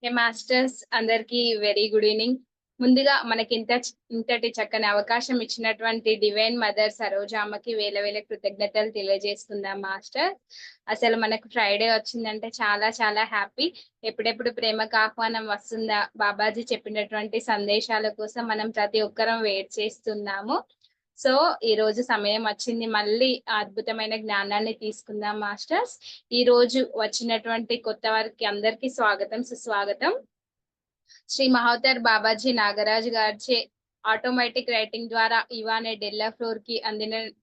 ఏ masters అందరికీ very good evening. ముందుగా మనకి ఇంతటి చక్కని అవకాశం ఇచ్చినటువంటి డివైన్ మదర్ సరోజామ్మకి వేల వేల కృతజ్ఞతలు తెలియజేసుకుందాం మాస్టర్. అసలు మనకు ఫ్రైడే వచ్చిందంటే చాలా చాలా హ్యాపీ. ఎప్పుడెప్పుడు ప్రేమకు ఆహ్వానం వస్తుందా, బాబాజీ చెప్పినటువంటి సందేశాల కోసం మనం ప్రతి ఒక్కరం వెయిట్ చేస్తున్నాము. సో ఈ రోజు సమయం వచ్చింది, మళ్ళీ ఆ అద్భుతమైన జ్ఞానాన్ని తీసుకుందాం మాస్టర్స్. ఈ రోజు వచ్చినటువంటి కొత్త వారికి అందరికీ స్వాగతం, సుస్వాగతం. శ్రీ మహోదర్ బాబాజీ నాగరాజ్ గారిచే ఆటోమేటిక్ రైటింగ్ ద్వారా ఇవానే డెల్లా ఫ్లోర్ కి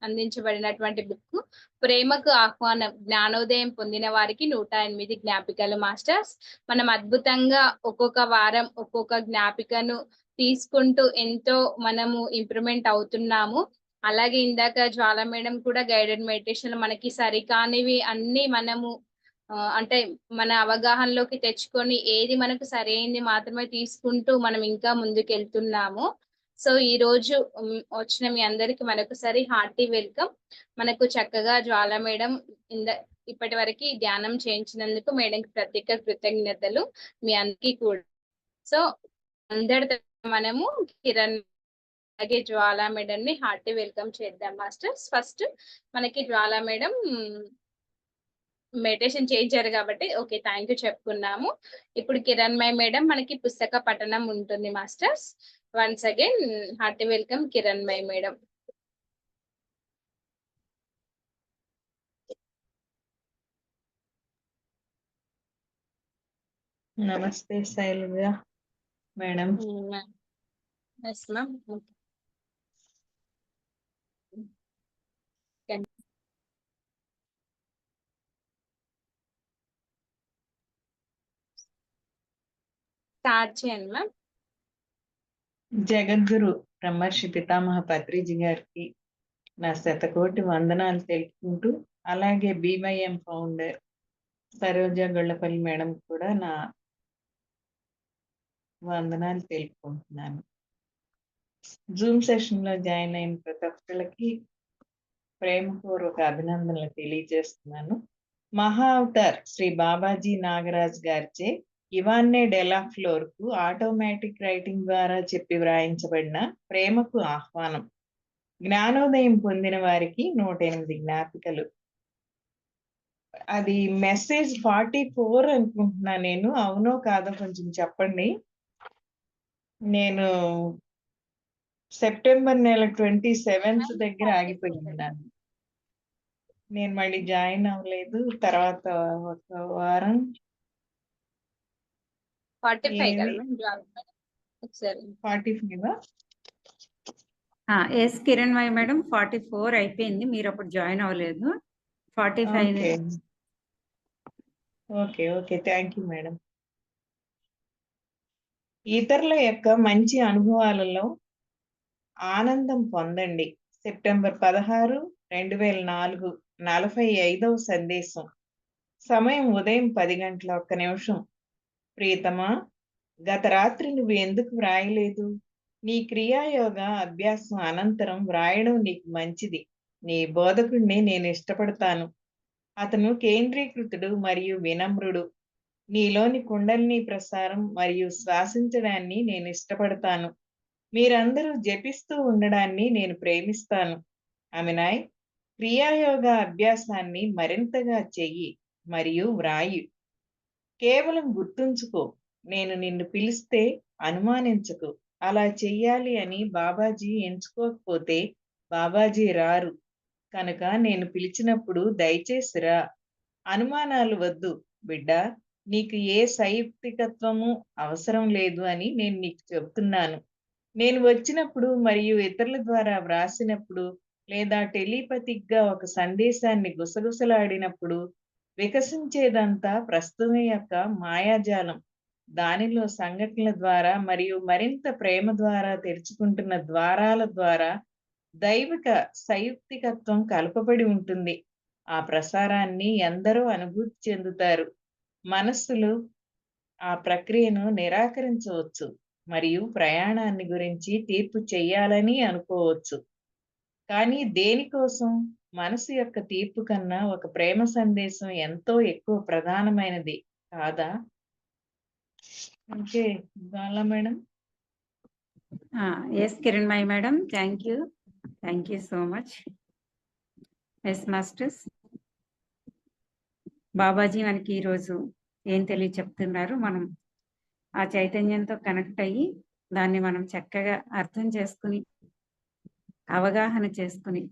అందించబడినటువంటి బుక్ ప్రేమకు ఆహ్వానం, జ్ఞానోదయం పొందిన వారికి 108 జ్ఞాపికలు మాస్టర్స్. మనం అద్భుతంగా ఒక్కొక్క వారం ఒక్కొక్క జ్ఞాపికను తీసుకుంటూ ఎంతో మనము ఇంప్రూవ్మెంట్ అవుతున్నాము. అలాగే ఇందాక జ్వాల మేడం కూడా గైడెడ్ మెడిటేషన్ మనకి సరికానివి అన్ని మనము అంటే మన అవగాహనలోకి తెచ్చుకొని ఏది మనకు సరైనది మాత్రమే తీసుకుంటూ మనం ఇంకా ముందుకెళ్తున్నాము. సో ఈ రోజు వచ్చిన మీ అందరికి మరొకసారి హార్టీ వెల్కమ్. మనకు చక్కగా జ్వాల మేడం ఇప్పటి వరకు ధ్యానం చేయించినందుకు మేడంకి ప్రత్యేక కృతజ్ఞతలు మీ అందరికీ కూడా. సో అందరి మనము కిరణ్ అలాగే జ్వాలా మేడం ని హార్టీ వెల్కమ్ చేద్దాం మాస్టర్స్. ఫస్ట్ మనకి జ్వాలా మేడం మెడిటేషన్ చేయించారు కాబట్టి ఓకే థ్యాంక్ యూ చెప్పుకున్నాము. ఇప్పుడు కిరణ్మయ్ మేడం మనకి పుస్తక పఠనం ఉంటుంది masters. Once again hearty welcome Kiranmayi madam. నమస్తే Shailaja madam. Yes ma'am. Start చేయండి మ్యామ్. జగద్గురు బ్రహ్మర్షి పితామహ పత్రిజీ గారికి నా శతకోటి వందనాలు తెలుపుకుంటూ, అలాగే BYM founder Saroja Gollapalli madam కూడా నా వందనాలు తెలుపుకుంటున్నాను. జూమ్ సెషన్ లో జాయిన్ అయిన ప్రతి ఒక్కరికి ప్రేమపూర్వక అభినందనలు తెలియజేస్తున్నాను. మహా అవతార్ శ్రీ బాబాజీ నాగరాజ్ గారిచే ఇవాన్నే డెలా ఫ్లోర్ కు ఆటోమేటిక్ రైటింగ్ ద్వారా చెప్పి వ్రాయించబడిన ప్రేమకు ఆహ్వానం, జ్ఞానోదయం పొందిన వారికి 108 జ్ఞాపికలు. అది మెసేజ్ 44 అనుకుంటున్నా నేను, అవునో కాదో కొంచెం చెప్పండి. నేను సెప్టెంబర్ నెల 27th దగ్గర ఆగిపోయినాను. నేను మళ్ళీ జాయిన్ అవ్వలేదు. తర్వాత ఒక వారం 45 ఎస్ కిరణ్మయ్ మేడం 44 అయిపోయింది, మీరు అప్పుడు జాయిన్ అవ్వలేదు. 45. Okay thank you madam. ఇతరుల యొక్క మంచి అనుభవాలలో ఆనందం పొందండి. సెప్టెంబర్ 16, 2004, 45వ సందేశం. సమయం ఉదయం 10:01. ప్రియతమా, గత రాత్రి నువ్వు ఎందుకు వ్రాయలేదు? నీ క్రియాయోగ అభ్యాసం అనంతరం వ్రాయడం నీకు మంచిది. నీ బోధకుడిని నేను ఇష్టపడతాను. అతను కేంద్రీకృతుడు మరియు వినమ్రుడు. నీలోని కుండలిని ప్రసారం మరియు శ్వాసించడాన్ని నేను ఇష్టపడతాను. మీరందరూ జపిస్తూ ఉండడాన్ని నేను ప్రేమిస్తాను. అమినాయ్, క్రియాయోగ అభ్యాసాన్ని మరింతగా చెయ్యి మరియు వ్రాయు. కేవలం గుర్తుంచుకో, నేను నిన్ను పిలిస్తే అనుమానించకు. అలా చెయ్యాలి అని బాబాజీ ఎంచుకోకపోతే బాబాజీ రారు. కనుక నేను పిలిచినప్పుడు దయచేసి రా. అనుమానాలు వద్దు బిడ్డా. నీకు ఏ సైప్తికత్వము అవసరం లేదు అని నేను నీకు చెబుతున్నాను. నేను వచ్చినప్పుడు మరియు ఇతరుల ద్వారా వ్రాసినప్పుడు లేదా టెలిపతిక్గా ఒక సందేశాన్ని గుసగుసలాడినప్పుడు వికసించేదంతా ప్రస్తుతం యొక్క మాయాజాలం. దానిలో సంఘటనల ద్వారా మరియు మరింత ప్రేమ ద్వారా తెరుచుకుంటున్న ద్వారాల ద్వారా దైవిక సయుక్తికత్వం కలపబడి ఉంటుంది. ఆ ప్రసారాన్ని ఎందరో అనుభూతి చెందుతారు. మనస్సులు ఆ ప్రక్రియను నిరాకరించవచ్చు మరియు ప్రయాణాన్ని గురించి తీర్పు చెయ్యాలని అనుకోవచ్చు. కానీ దేనికోసం? మనసు యొక్క తీర్పు కన్నా ఒక ప్రేమ సందేశం ఎంతో ఎక్కువ ప్రధానమైనది కాదా? Okay, Bala madam. Yes Kiranmayi madam, thank you so much. Yes masters, Babaji మనకి ఈరోజు ఏం చెప్తున్నారు, మనం ఆ చైతన్యంతో కనెక్ట్ అయ్యి దాన్ని మనం చక్కగా అర్థం చేసుకుని అవగాహన చేసుకుని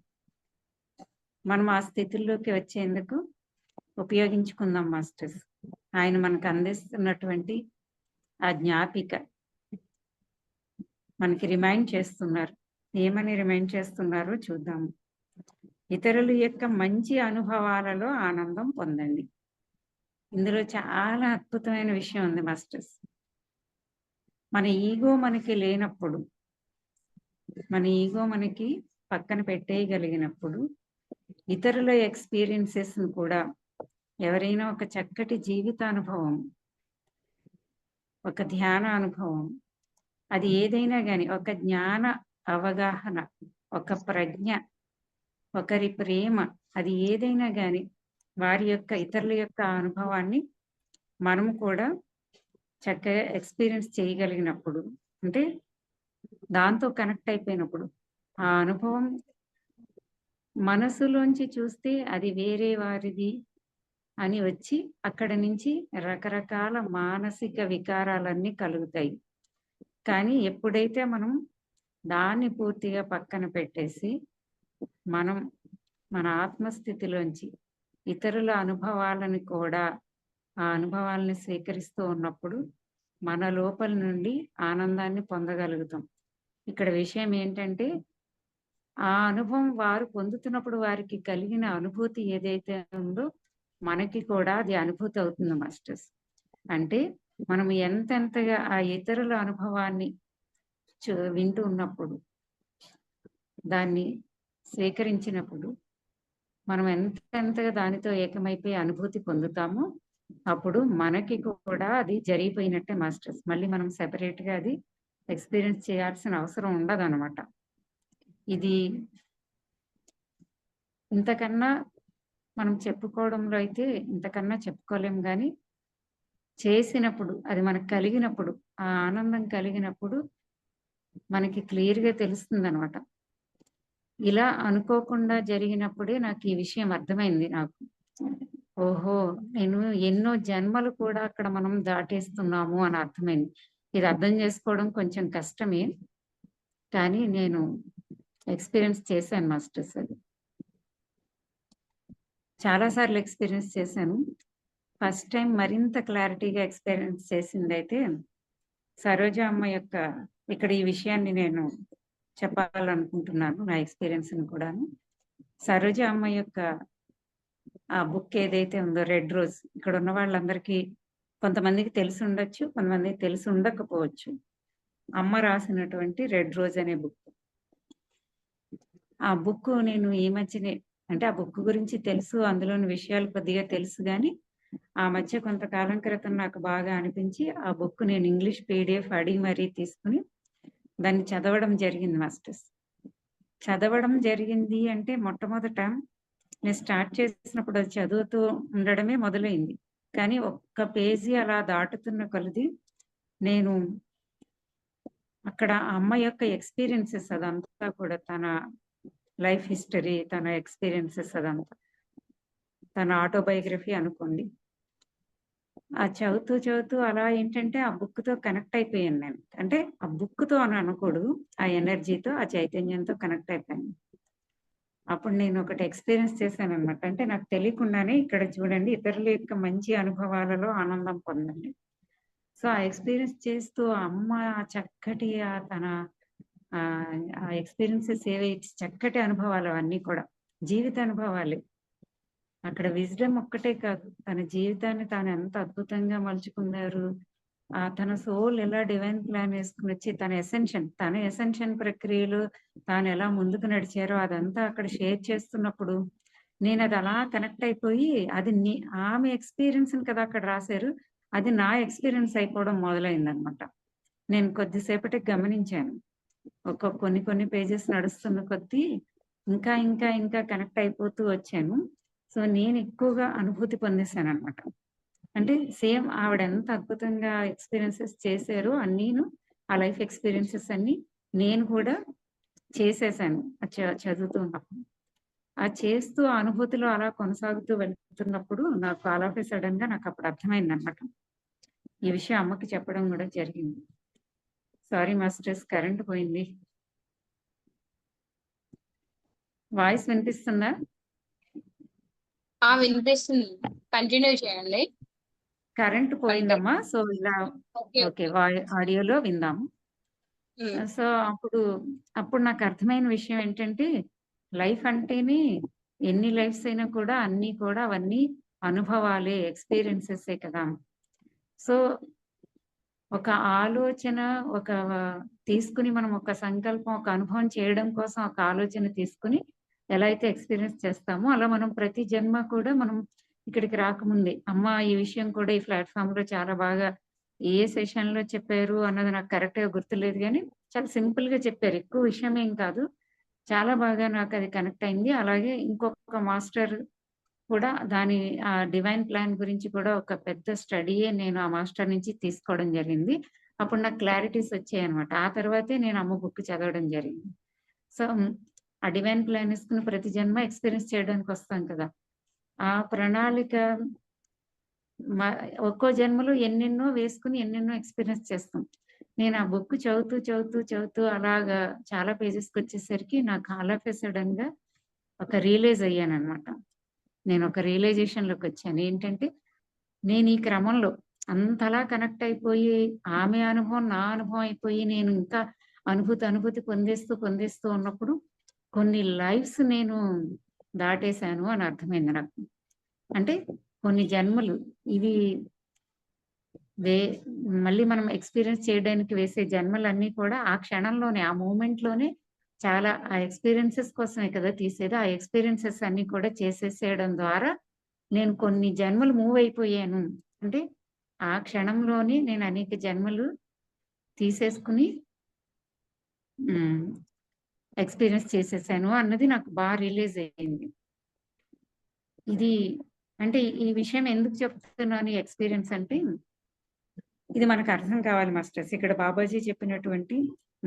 మనం ఆ స్థితుల్లోకి వచ్చేందుకు ఉపయోగించుకుందాం మాస్టర్స్. ఆయన మనకు అందిస్తున్నటువంటి ఆ జ్ఞాపిక మనకి రిమైండ్ చేస్తున్నారు. ఏమని రిమైండ్ చేస్తున్నారో చూద్దాము. ఇతరుల యొక్క మంచి అనుభవాలలో ఆనందం పొందండి. ఇందులో చాలా అద్భుతమైన విషయం ఉంది మాస్టర్స్. మన ఈగో మనకి లేనప్పుడు, మన ఈగో మనకి పక్కన పెట్టేయగలిగినప్పుడు, ఇతరుల ఎక్స్పీరియన్సెస్ కూడా, ఎవరైనా ఒక చక్కటి జీవితానుభవం, ఒక ధ్యాన అనుభవం, అది ఏదైనా కానీ, ఒక జ్ఞాన అవగాహన, ఒక ప్రజ్ఞ, ఒకరి ప్రేమ, అది ఏదైనా కానీ వారి యొక్క ఇతరుల యొక్క అనుభవాన్ని మనం కూడా చక్కగా ఎక్స్పీరియన్స్ చేయగలిగినప్పుడు, అంటే దాంతో కనెక్ట్ అయిపోయినప్పుడు, ఆ అనుభవం మనసులోంచి చూస్తే అది వేరే వారిది అని వచ్చి అక్కడ నుంచి రకరకాల మానసిక వికారాలన్నీ కలుగుతాయి. కానీ ఎప్పుడైతే మనం దాన్ని పూర్తిగా పక్కన పెట్టేసి మనం మన ఆత్మస్థితిలోంచి ఇతరుల అనుభవాలను కూడా, ఆ అనుభవాలను స్వీకరిస్తూ ఉన్నప్పుడు మన లోపల నుండి ఆనందాన్ని పొందగలుగుతాం. ఇక్కడ విషయం ఏంటంటే, ఆ అనుభవం వారు పొందుతున్నప్పుడు వారికి కలిగిన అనుభూతి ఏదైతే ఉందో మనకి కూడా అది అనుభూతి అవుతుంది మాస్టర్స్. అంటే మనం ఎంతెంతగా ఆ ఇతరుల అనుభవాన్ని వింటూ ఉన్నప్పుడు, దాన్ని స్వీకరించినప్పుడు మనం ఎంతెంతగా దానితో ఏకమైపోయి అనుభూతి పొందుతామో అప్పుడు మనకి కూడా అది జరిగిపోయినట్టే మాస్టర్స్. మళ్ళీ మనం సెపరేట్గా అది ఎక్స్పీరియన్స్ చేయాల్సిన అవసరం ఉండదు అనమాట. ఇది ఇంతకన్నా మనం చెప్పుకోవడంలో అయితే ఇంతకన్నా చెప్పుకోలేం, కానీ చేసినప్పుడు, అది మనకు కలిగినప్పుడు, ఆ ఆనందం కలిగినప్పుడు మనకి క్లియర్గా తెలుస్తుంది అనమాట. ఇలా అనుకోకుండా జరిగినప్పుడే నాకు ఈ విషయం అర్థమైంది. నాకు ఓహో, నేను ఎన్నో జన్మలు కూడా అక్కడ మనం దాటేస్తున్నాము అని అర్థమైంది. ఇది అర్థం చేసుకోవడం కొంచెం కష్టమే, కానీ నేను ఎక్స్పీరియన్స్ చేశాను మాస్టర్స్. అది చాలాసార్లు ఎక్స్పీరియన్స్ చేశాను. ఫస్ట్ టైం మరింత క్లారిటీగా ఎక్స్పీరియన్స్ చేసింది అయితే సరోజ అమ్మ యొక్క, ఇక్కడ ఈ విషయాన్ని నేను చెప్పాలనుకుంటున్నాను, నా ఎక్స్పీరియన్స్ని కూడాను. సరోజ అమ్మ యొక్క ఆ బుక్ ఏదైతే ఉందో, రెడ్ రోజ్, ఇక్కడ ఉన్న వాళ్ళందరికీ కొంతమందికి తెలిసి ఉండొచ్చు, కొంతమందికి తెలిసి ఉండకపోవచ్చు. అమ్మ రాసినటువంటి రెడ్ రోజ్ అనే బుక్. ఆ బుక్ నేను ఈ మధ్యనే, అంటే ఆ బుక్ గురించి తెలుసు, అందులోని విషయాలు కొద్దిగా తెలుసు, కానీ ఆ మధ్య కొంతకాలం క్రితం నాకు బాగా అనిపించి ఆ బుక్ నేను ఇంగ్లీష్ PDF అడిగి మరీ తీసుకుని దాన్ని చదవడం జరిగింది మాస్టర్స్. చదవడం జరిగింది అంటే మొట్టమొదట నేను స్టార్ట్ చేసినప్పుడు అది చదువుతూ ఉండడమే మొదలైంది. కానీ ఒక్క పేజీ అలా దాటుతున్న కొలది నేను అక్కడ అమ్మ యొక్క ఎక్స్పీరియన్సెస్ అదంతా కూడా, తన లైఫ్ హిస్టరీ, తన ఎక్స్పీరియన్సెస్ అదంతా, తన ఆటోబయోగ్రఫీ అనుకోండి, ఆ చదువుతూ అలా ఏంటంటే ఆ బుక్తో కనెక్ట్ అయిపోయాను నేను. అంటే ఆ బుక్తో అని అనకూడదు, ఆ ఎనర్జీతో, ఆ చైతన్యంతో కనెక్ట్ అయిపోయాను. అప్పుడు నేను ఒకటి ఎక్స్పీరియన్స్ చేశాను అనమాట. అంటే నాకు తెలియకుండానే, ఇక్కడ చూడండి, ఇతరుల యొక్క మంచి అనుభవాలలో ఆనందం పొందండి. సో ఆ ఎక్స్పీరియన్స్ చేస్తూ అమ్మ చక్కటి తన ఆ ఎక్స్పీరియన్సెస్ ఏవైతే చక్కటి అనుభవాలు అవన్నీ కూడా జీవిత అనుభవాలే. అక్కడ విజ్డమ్ ఒక్కటే కాదు, తన జీవితాన్ని తాను ఎంత అద్భుతంగా మలుచుకున్నారు, తన సోల్ ఎలా డివైన్ ప్లాన్ వేసుకుని వచ్చి తన ఎసెన్షన్ ప్రక్రియలో తాను ఎలా ముందుకు నడిచారో అదంతా అక్కడ షేర్ చేస్తున్నప్పుడు నేను అది అలా కనెక్ట్ అయిపోయి, అది ఆమె ఎక్స్పీరియన్స్ కదా అక్కడ రాశారు, అది నా ఎక్స్పీరియన్స్ అయిపోవడం మొదలైందనమాట. నేను కొద్దిసేపటికి గమనించాను, కొన్ని పేజెస్ నడుస్తున్న కొద్దీ ఇంకా ఇంకా ఇంకా కనెక్ట్ అయిపోతూ వచ్చాను. సో నేను ఎక్కువగా అనుభూతి పొందేశాను అనమాట. అంటే సేమ్ ఆవిడ ఎంత అద్భుతంగా ఎక్స్పీరియన్సెస్ చేశారో అన్నీను, ఆ లైఫ్ ఎక్స్పీరియన్సెస్ అన్ని నేను కూడా చేసేసాను చదువుతూ ఉన్నప్పుడు. ఆ చేస్తూ ఆ అనుభూతిలో అలా కొనసాగుతూ వెళ్తున్నప్పుడు నాకు ఆల్ ఆఫ్ ఎ సడన్ గా నాకు అప్పుడు అర్థమైందనమాట. ఈ విషయం అమ్మకి చెప్పడం కూడా జరిగింది. సారీ మాస్టర్స్, కరెంట్ పోయింది. వాయిస్ వినిపిస్తుందా? వినిపిస్తుంది, కంటిన్యూ చేయండి. కరెంట్ పోయిందమ్మా. సో ఇలా ఓకే ఓకే, ఆడియోలో విందాము. సో అప్పుడు నాకు అర్థమైన విషయం ఏంటంటే, లైఫ్ అంటేనే ఎన్ని లైఫ్స్ అయినా కూడా అన్ని కూడా అవన్నీ అనుభవాలే, ఎక్స్పీరియన్సెసే కదా. సో ఒక ఆలోచన ఒక తీసుకుని మనం ఒక సంకల్పం, ఒక అనుభవం చేయడం కోసం ఒక ఆలోచన తీసుకుని ఎలా అయితే ఎక్స్పీరియన్స్ చేస్తామో అలా మనం ప్రతి జన్మ కూడా మనం ఇక్కడికి రాకముందే అమ్మ ఈ విషయం కూడా ఈ ప్లాట్ఫామ్ లో చాలా బాగా ఏ సెషన్ లో చెప్పారు అన్నది నాకు కరెక్ట్ గా గుర్తులేదు, కానీ చాలా సింపుల్ గా చెప్పారు. ఎక్కువ విషయం ఏం కాదు, చాలా బాగా నాకు అది కనెక్ట్ అయింది. అలాగే ఇంకొక మాస్టర్ కూడా దాని ఆ డివైన్ ప్లాన్ గురించి కూడా ఒక పెద్ద స్టడీయే నేను ఆ మాస్టర్ నుంచి తీసుకోవడం జరిగింది. అప్పుడు నాకు క్లారిటీస్ వచ్చాయన్నమాట. ఆ తర్వాతే నేను అమ్మ బుక్ చదవడం జరిగింది. సో ఆ డివైన్ ప్లాన్ వేసుకుని ప్రతి జన్మ ఎక్స్పీరియన్స్ చేయడానికి వస్తాం కదా. ఆ ప్రణాళిక ఒక్కో జన్మలో ఎన్నెన్నో వేసుకుని ఎన్నెన్నో ఎక్స్పీరియన్స్ చేస్తాం. నేను ఆ బుక్ చదువుతూ చదువుతూ చదువుతూ అలాగా చాలా పేజెస్కి వచ్చేసరికి నాకు ఆల్ ఆఫ్ ఎ సడన్ గా ఒక రియలైజ్ అయ్యాను అనమాట. నేను ఒక రియలైజేషన్ లోకి వచ్చాను. ఏంటంటే నేను ఈ క్రమంలో అంతలా కనెక్ట్ అయిపోయి ఆమె అనుభవం నా అనుభవం అయిపోయి నేను ఇంకా అనుభూతి పొందేస్తూ ఉన్నప్పుడు కొన్ని లైఫ్స్ నేను దాటేశాను అని అర్థమైంది నాకు. అంటే కొన్ని జన్మలు ఇవి మళ్ళీ మనం ఎక్స్పీరియన్స్ చేయడానికి వేసే జన్మలన్నీ కూడా ఆ క్షణంలోనే, ఆ మూమెంట్ లోనే చాలా ఆ ఎక్స్పీరియన్సెస్ కోసమే కదా తీసేది. ఆ ఎక్స్పీరియన్సెస్ అన్ని కూడా చేసేసేయడం ద్వారా నేను కొన్ని జన్మలు మూవ్ అయిపోయాను. అంటే ఆ క్షణంలోనే నేను అనేక జన్మలు తీసేసుకుని ఎక్స్పీరియన్స్ చేసేసాను అన్నది నాకు బాగా రిలీజ్ అయ్యింది. ఇది అంటే ఈ విషయం ఎందుకు చెప్తున్నాను ఎక్స్పీరియన్స్ అంటే, ఇది మనకు అర్థం కావాలి మాస్టర్స్. ఇక్కడ బాబాజీ చెప్పినటువంటి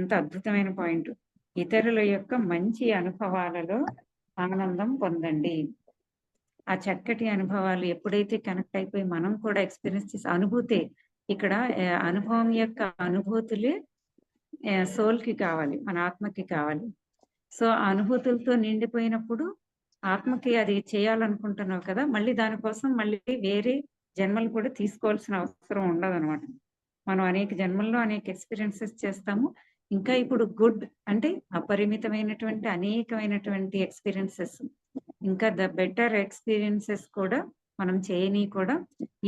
ఇంత అద్భుతమైన పాయింట్, ఇతరుల యొక్క మంచి అనుభవాలలో ఆనందం పొందండి. ఆ చక్కటి అనుభవాలు ఎప్పుడైతే కనెక్ట్ అయిపోయి మనం కూడా ఎక్స్పీరియన్స్ చేసే అనుభూతే ఇక్కడ అనుభవం యొక్క అనుభూతులే సోల్ కి కావాలి, మన ఆత్మకి కావాలి. సో ఆ అనుభూతులతో నిండిపోయినప్పుడు ఆత్మకి అది చేయాలనుకుంటున్నావు కదా, మళ్ళీ దానికోసం మళ్ళీ వేరే జన్మలు కూడా తీసుకోవాల్సిన అవసరం ఉండదు అనమాట. మనం అనేక జన్మల్లో అనేక ఎక్స్పీరియన్సెస్ చేస్తాము. ఇంకా ఇప్పుడు గుడ్ అంటే అపరిమితమైనటువంటి అనేకమైనటువంటి ఎక్స్పీరియన్సెస్, ఇంకా ద బెటర్ ఎక్స్పీరియన్సెస్ కూడా మనం చేయని కూడా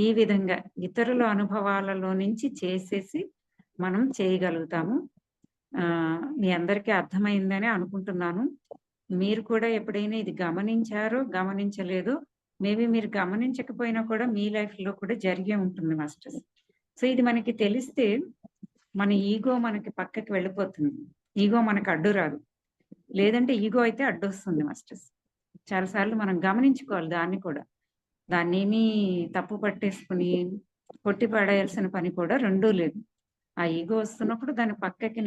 ఈ విధంగా ఇతరుల అనుభవాలలో నుంచి చేసేసి మనం చేయగలుగుతాము. మీ అందరికీ అర్థమైందని అనుకుంటున్నాను. మీరు కూడా ఎప్పుడైనా ఇది గమనించారో గమనించలేదో, మేబీ మీరు గమనించకపోయినా కూడా మీ లైఫ్ లో కూడా జరిగే ఉంటుంది మాస్టర్స్. సో ఇది మనకి తెలిస్తే మన ఈగో మనకి పక్కకి వెళ్ళిపోతుంది. ఈగో మనకు అడ్డు రాదు, లేదంటే ఈగో అయితే అడ్డొస్తుంది మాస్టర్స్. చాలాసార్లు మనం గమనించుకోవాలి దాన్ని కూడా. దాన్ని తప్పు పట్టేసుకుని కొట్టి పడేయాల్సిన పని కూడా రెండూ లేదు. ఆ ఈగో వస్తున్నప్పుడు దాన్ని పక్కకి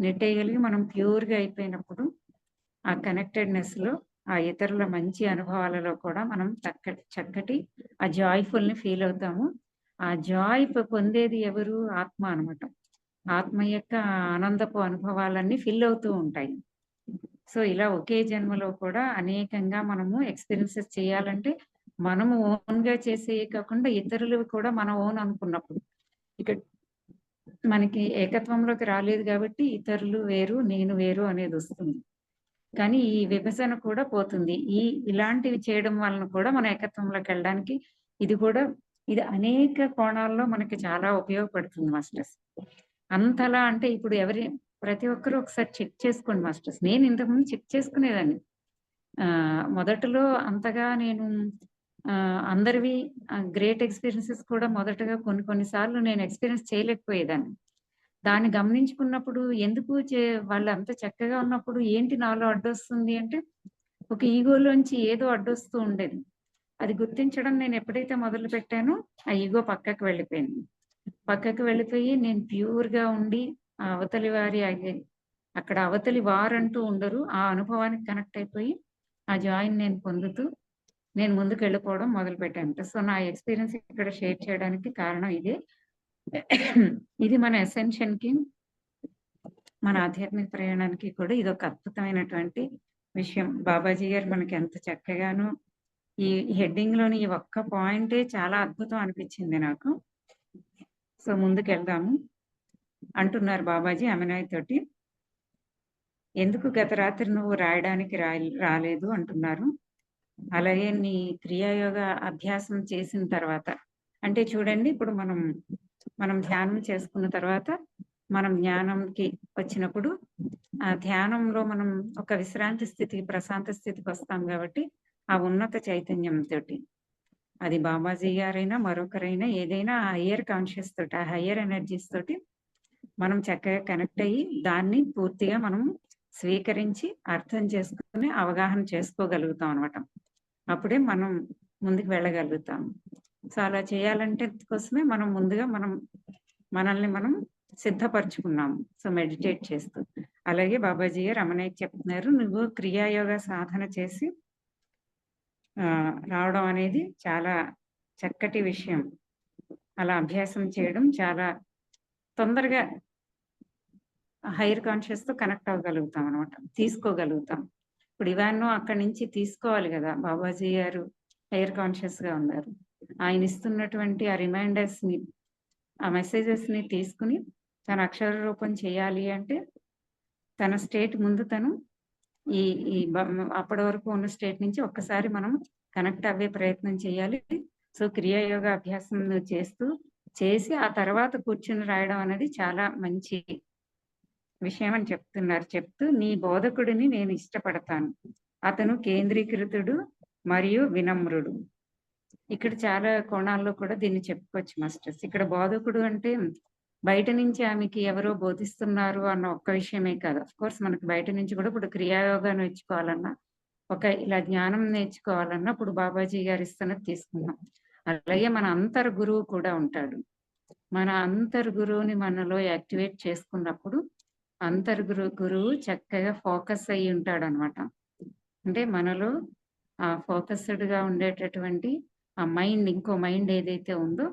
నెట్టేయగలిగి మనం ప్యూర్గా అయిపోయినప్పుడు ఆ కనెక్టెడ్నెస్ లో ఆ ఇతరుల మంచి అనుభవాలలో కూడా మనం చక్కటి ఆ జాయ్ఫుల్ ని ఫీల్ అవుతాము. ఆ జాయ్ పొందేది ఎవరు? ఆత్మ అనమాట. ఆత్మ యొక్క ఆనందపు అనుభవాలన్నీ ఫిల్ అవుతూ ఉంటాయి. సో ఇలా ఒకే జన్మలో కూడా అనేకంగా మనము ఎక్స్పీరియన్సెస్ చేయాలంటే మనము ఓన్ గా చేసే కాకుండా ఇతరులు కూడా మన ఓన్ అనుకున్నప్పుడు, ఇక్కడ మనకి ఏకత్వంలోకి రాలేదు కాబట్టి ఇతరులు వేరు నేను వేరు అనేది వస్తుంది. కానీ ఈ విభజన కూడా పోతుంది. ఇలాంటివి చేయడం వలన కూడా మన ఏకత్వంలోకి వెళ్ళడానికి ఇది అనేక కోణాల్లో మనకి చాలా ఉపయోగపడుతుంది మాస్టర్స్. అంతలా అంటే ఇప్పుడు ప్రతి ఒక్కరూ ఒకసారి చెక్ చేసుకోండి మాస్టర్స్. నేను ఇంతకుముందు చెక్ చేసుకునేదాన్ని. మొదట్లో అంతగా నేను అందరివి గ్రేట్ ఎక్స్పీరియన్సెస్ కూడా మొదటగా కొన్నిసార్లు నేను ఎక్స్పీరియన్స్ చేయలేకపోయేదాన్ని. దాన్ని గమనించుకున్నప్పుడు ఎందుకు వాళ్ళు అంత చక్కగా ఉన్నప్పుడు ఏంటి నాలో అడ్డొస్తుంది అంటే, ఒక ఈగోలోంచి ఏదో అడ్డొస్తూ ఉండేది. అది గుర్తించడం నేను ఎప్పుడైతే మొదలు పెట్టానో ఆ ఈగో పక్కకు వెళ్ళిపోయింది. పక్కకు వెళ్ళిపోయి నేను ప్యూర్‌గా ఉండి ఆ అవతలి వారి అక్కడ అవతలి వారంటూ ఉండరు. ఆ అనుభవానికి కనెక్ట్ అయిపోయి ఆ జాయ్‌ని నేను పొందుతూ నేను ముందుకెళ్ళిపోవడం మొదలుపెట్టాను. సో, నా ఎక్స్‌పీరియన్స్ ఇక్కడ షేర్ చేయడానికి కారణం ఇదే. ఇది మన అసెన్షన్‌కి, మన ఆధ్యాత్మిక ప్రయాణానికి కూడా ఇదొక అద్భుతమైనటువంటి విషయం. బాబాజీ గారు మనకి ఎంత చక్కగాను ఈ హెడ్డింగ్‌లోని ఈ ఒక్క పాయింటే చాలా అద్భుతం అనిపించింది నాకు. సో, ముందుకెళ్దాము. అంటున్నారు బాబాజీ అమినాయ్ తోటి. ఎందుకు గత రాత్రి నువ్వు రాయడానికి రాలేదు అంటున్నారు. అలాగే నీ క్రియాయోగ అభ్యాసం చేసిన తర్వాత అంటే చూడండి, ఇప్పుడు మనం ధ్యానం చేసుకున్న తర్వాత మనం జ్ఞానంకి వచ్చినప్పుడు ఆ ధ్యానంలో మనం ఒక విశ్రాంతి స్థితికి, ప్రశాంత స్థితికి వస్తాం కాబట్టి ఆ ఉన్నత చైతన్యం తోటి, అది బాబాజీ గారైనా మరొకరైనా ఏదైనా ఆ హయ్యర్ కాన్షియస్ తోటి, ఆ హయ్యర్ ఎనర్జీస్ తోటి మనం చక్కగా కనెక్ట్ అయ్యి దాన్ని పూర్తిగా మనం స్వీకరించి అర్థం చేసుకుని అవగాహన చేసుకోగలుగుతాం అనమాట. అప్పుడే మనం ముందుకు వెళ్ళగలుగుతాం. సో అలా చేయాలంటే కోసమే మనం ముందుగా మనల్ని మనం సిద్ధపరచుకున్నాము. సో మెడిటేట్ చేస్తూ. అలాగే బాబాజీ గారు రమణయ్య చెప్తున్నారు, నువ్వు క్రియాయోగ సాధన చేసి రావడం అనేది చాలా చక్కటి విషయం. అలా అభ్యాసం చేయడం చాలా తొందరగా హైయర్ కాన్షియస్ తో కనెక్ట్ అవ్వగలుగుతాం అనమాట, తీసుకోగలుగుతాం. ఇప్పుడు ఇవన్నీ అక్కడి నుంచి తీసుకోవాలి కదా. బాబాజీ గారు హైయర్ కాన్షియస్ గా ఉన్నారు. ఆయన ఇస్తున్నటువంటి ఆ రిమైండర్స్ ని, ఆ మెసేజెస్ ని తీసుకుని తన అక్షర రూపం చేయాలి అంటే తన స్టేట్ ముందు తను ఈ అప్పటి వరకు ఉన్న స్టేట్ నుంచి ఒక్కసారి మనం కనెక్ట్ అవ్వే ప్రయత్నం చేయాలి. సో క్రియాయోగ అభ్యాసం చేసి ఆ తర్వాత కూర్చుని రాయడం అనేది చాలా మంచి విషయం అని చెప్తూ, నీ బోధకుడిని నేను ఇష్టపడతాను. అతను కేంద్రీకృతుడు మరియు వినమ్రుడు. ఇక్కడ చాలా కోణాల్లో కూడా దీన్ని చెప్పుకోవచ్చు మాస్టర్స్. ఇక్కడ బోధకుడు అంటే బయట నుంచి ఆమెకి ఎవరో బోధిస్తున్నారు అన్న ఒక్క విషయమే కాదు. అఫ్ కోర్స్ మనకి బయట నుంచి కూడా ఇప్పుడు క్రియాయోగా నేర్చుకోవాలన్నా, ఇలా జ్ఞానం నేర్చుకోవాలన్నా ఇప్పుడు బాబాజీ గారు ఇస్తున్నది తీసుకున్నాం. అలాగే మన అంతర్ గురువు కూడా ఉంటాడు. మన అంతర్ గురువుని మనలో యాక్టివేట్ చేసుకున్నప్పుడు గురువు చక్కగా ఫోకస్ అయ్యి ఉంటాడు అనమాట. అంటే మనలో ఆ ఫోకస్డ్ గా ఉండేటటువంటి ఆ మైండ్, ఇంకో మైండ్ ఏదైతే ఉందో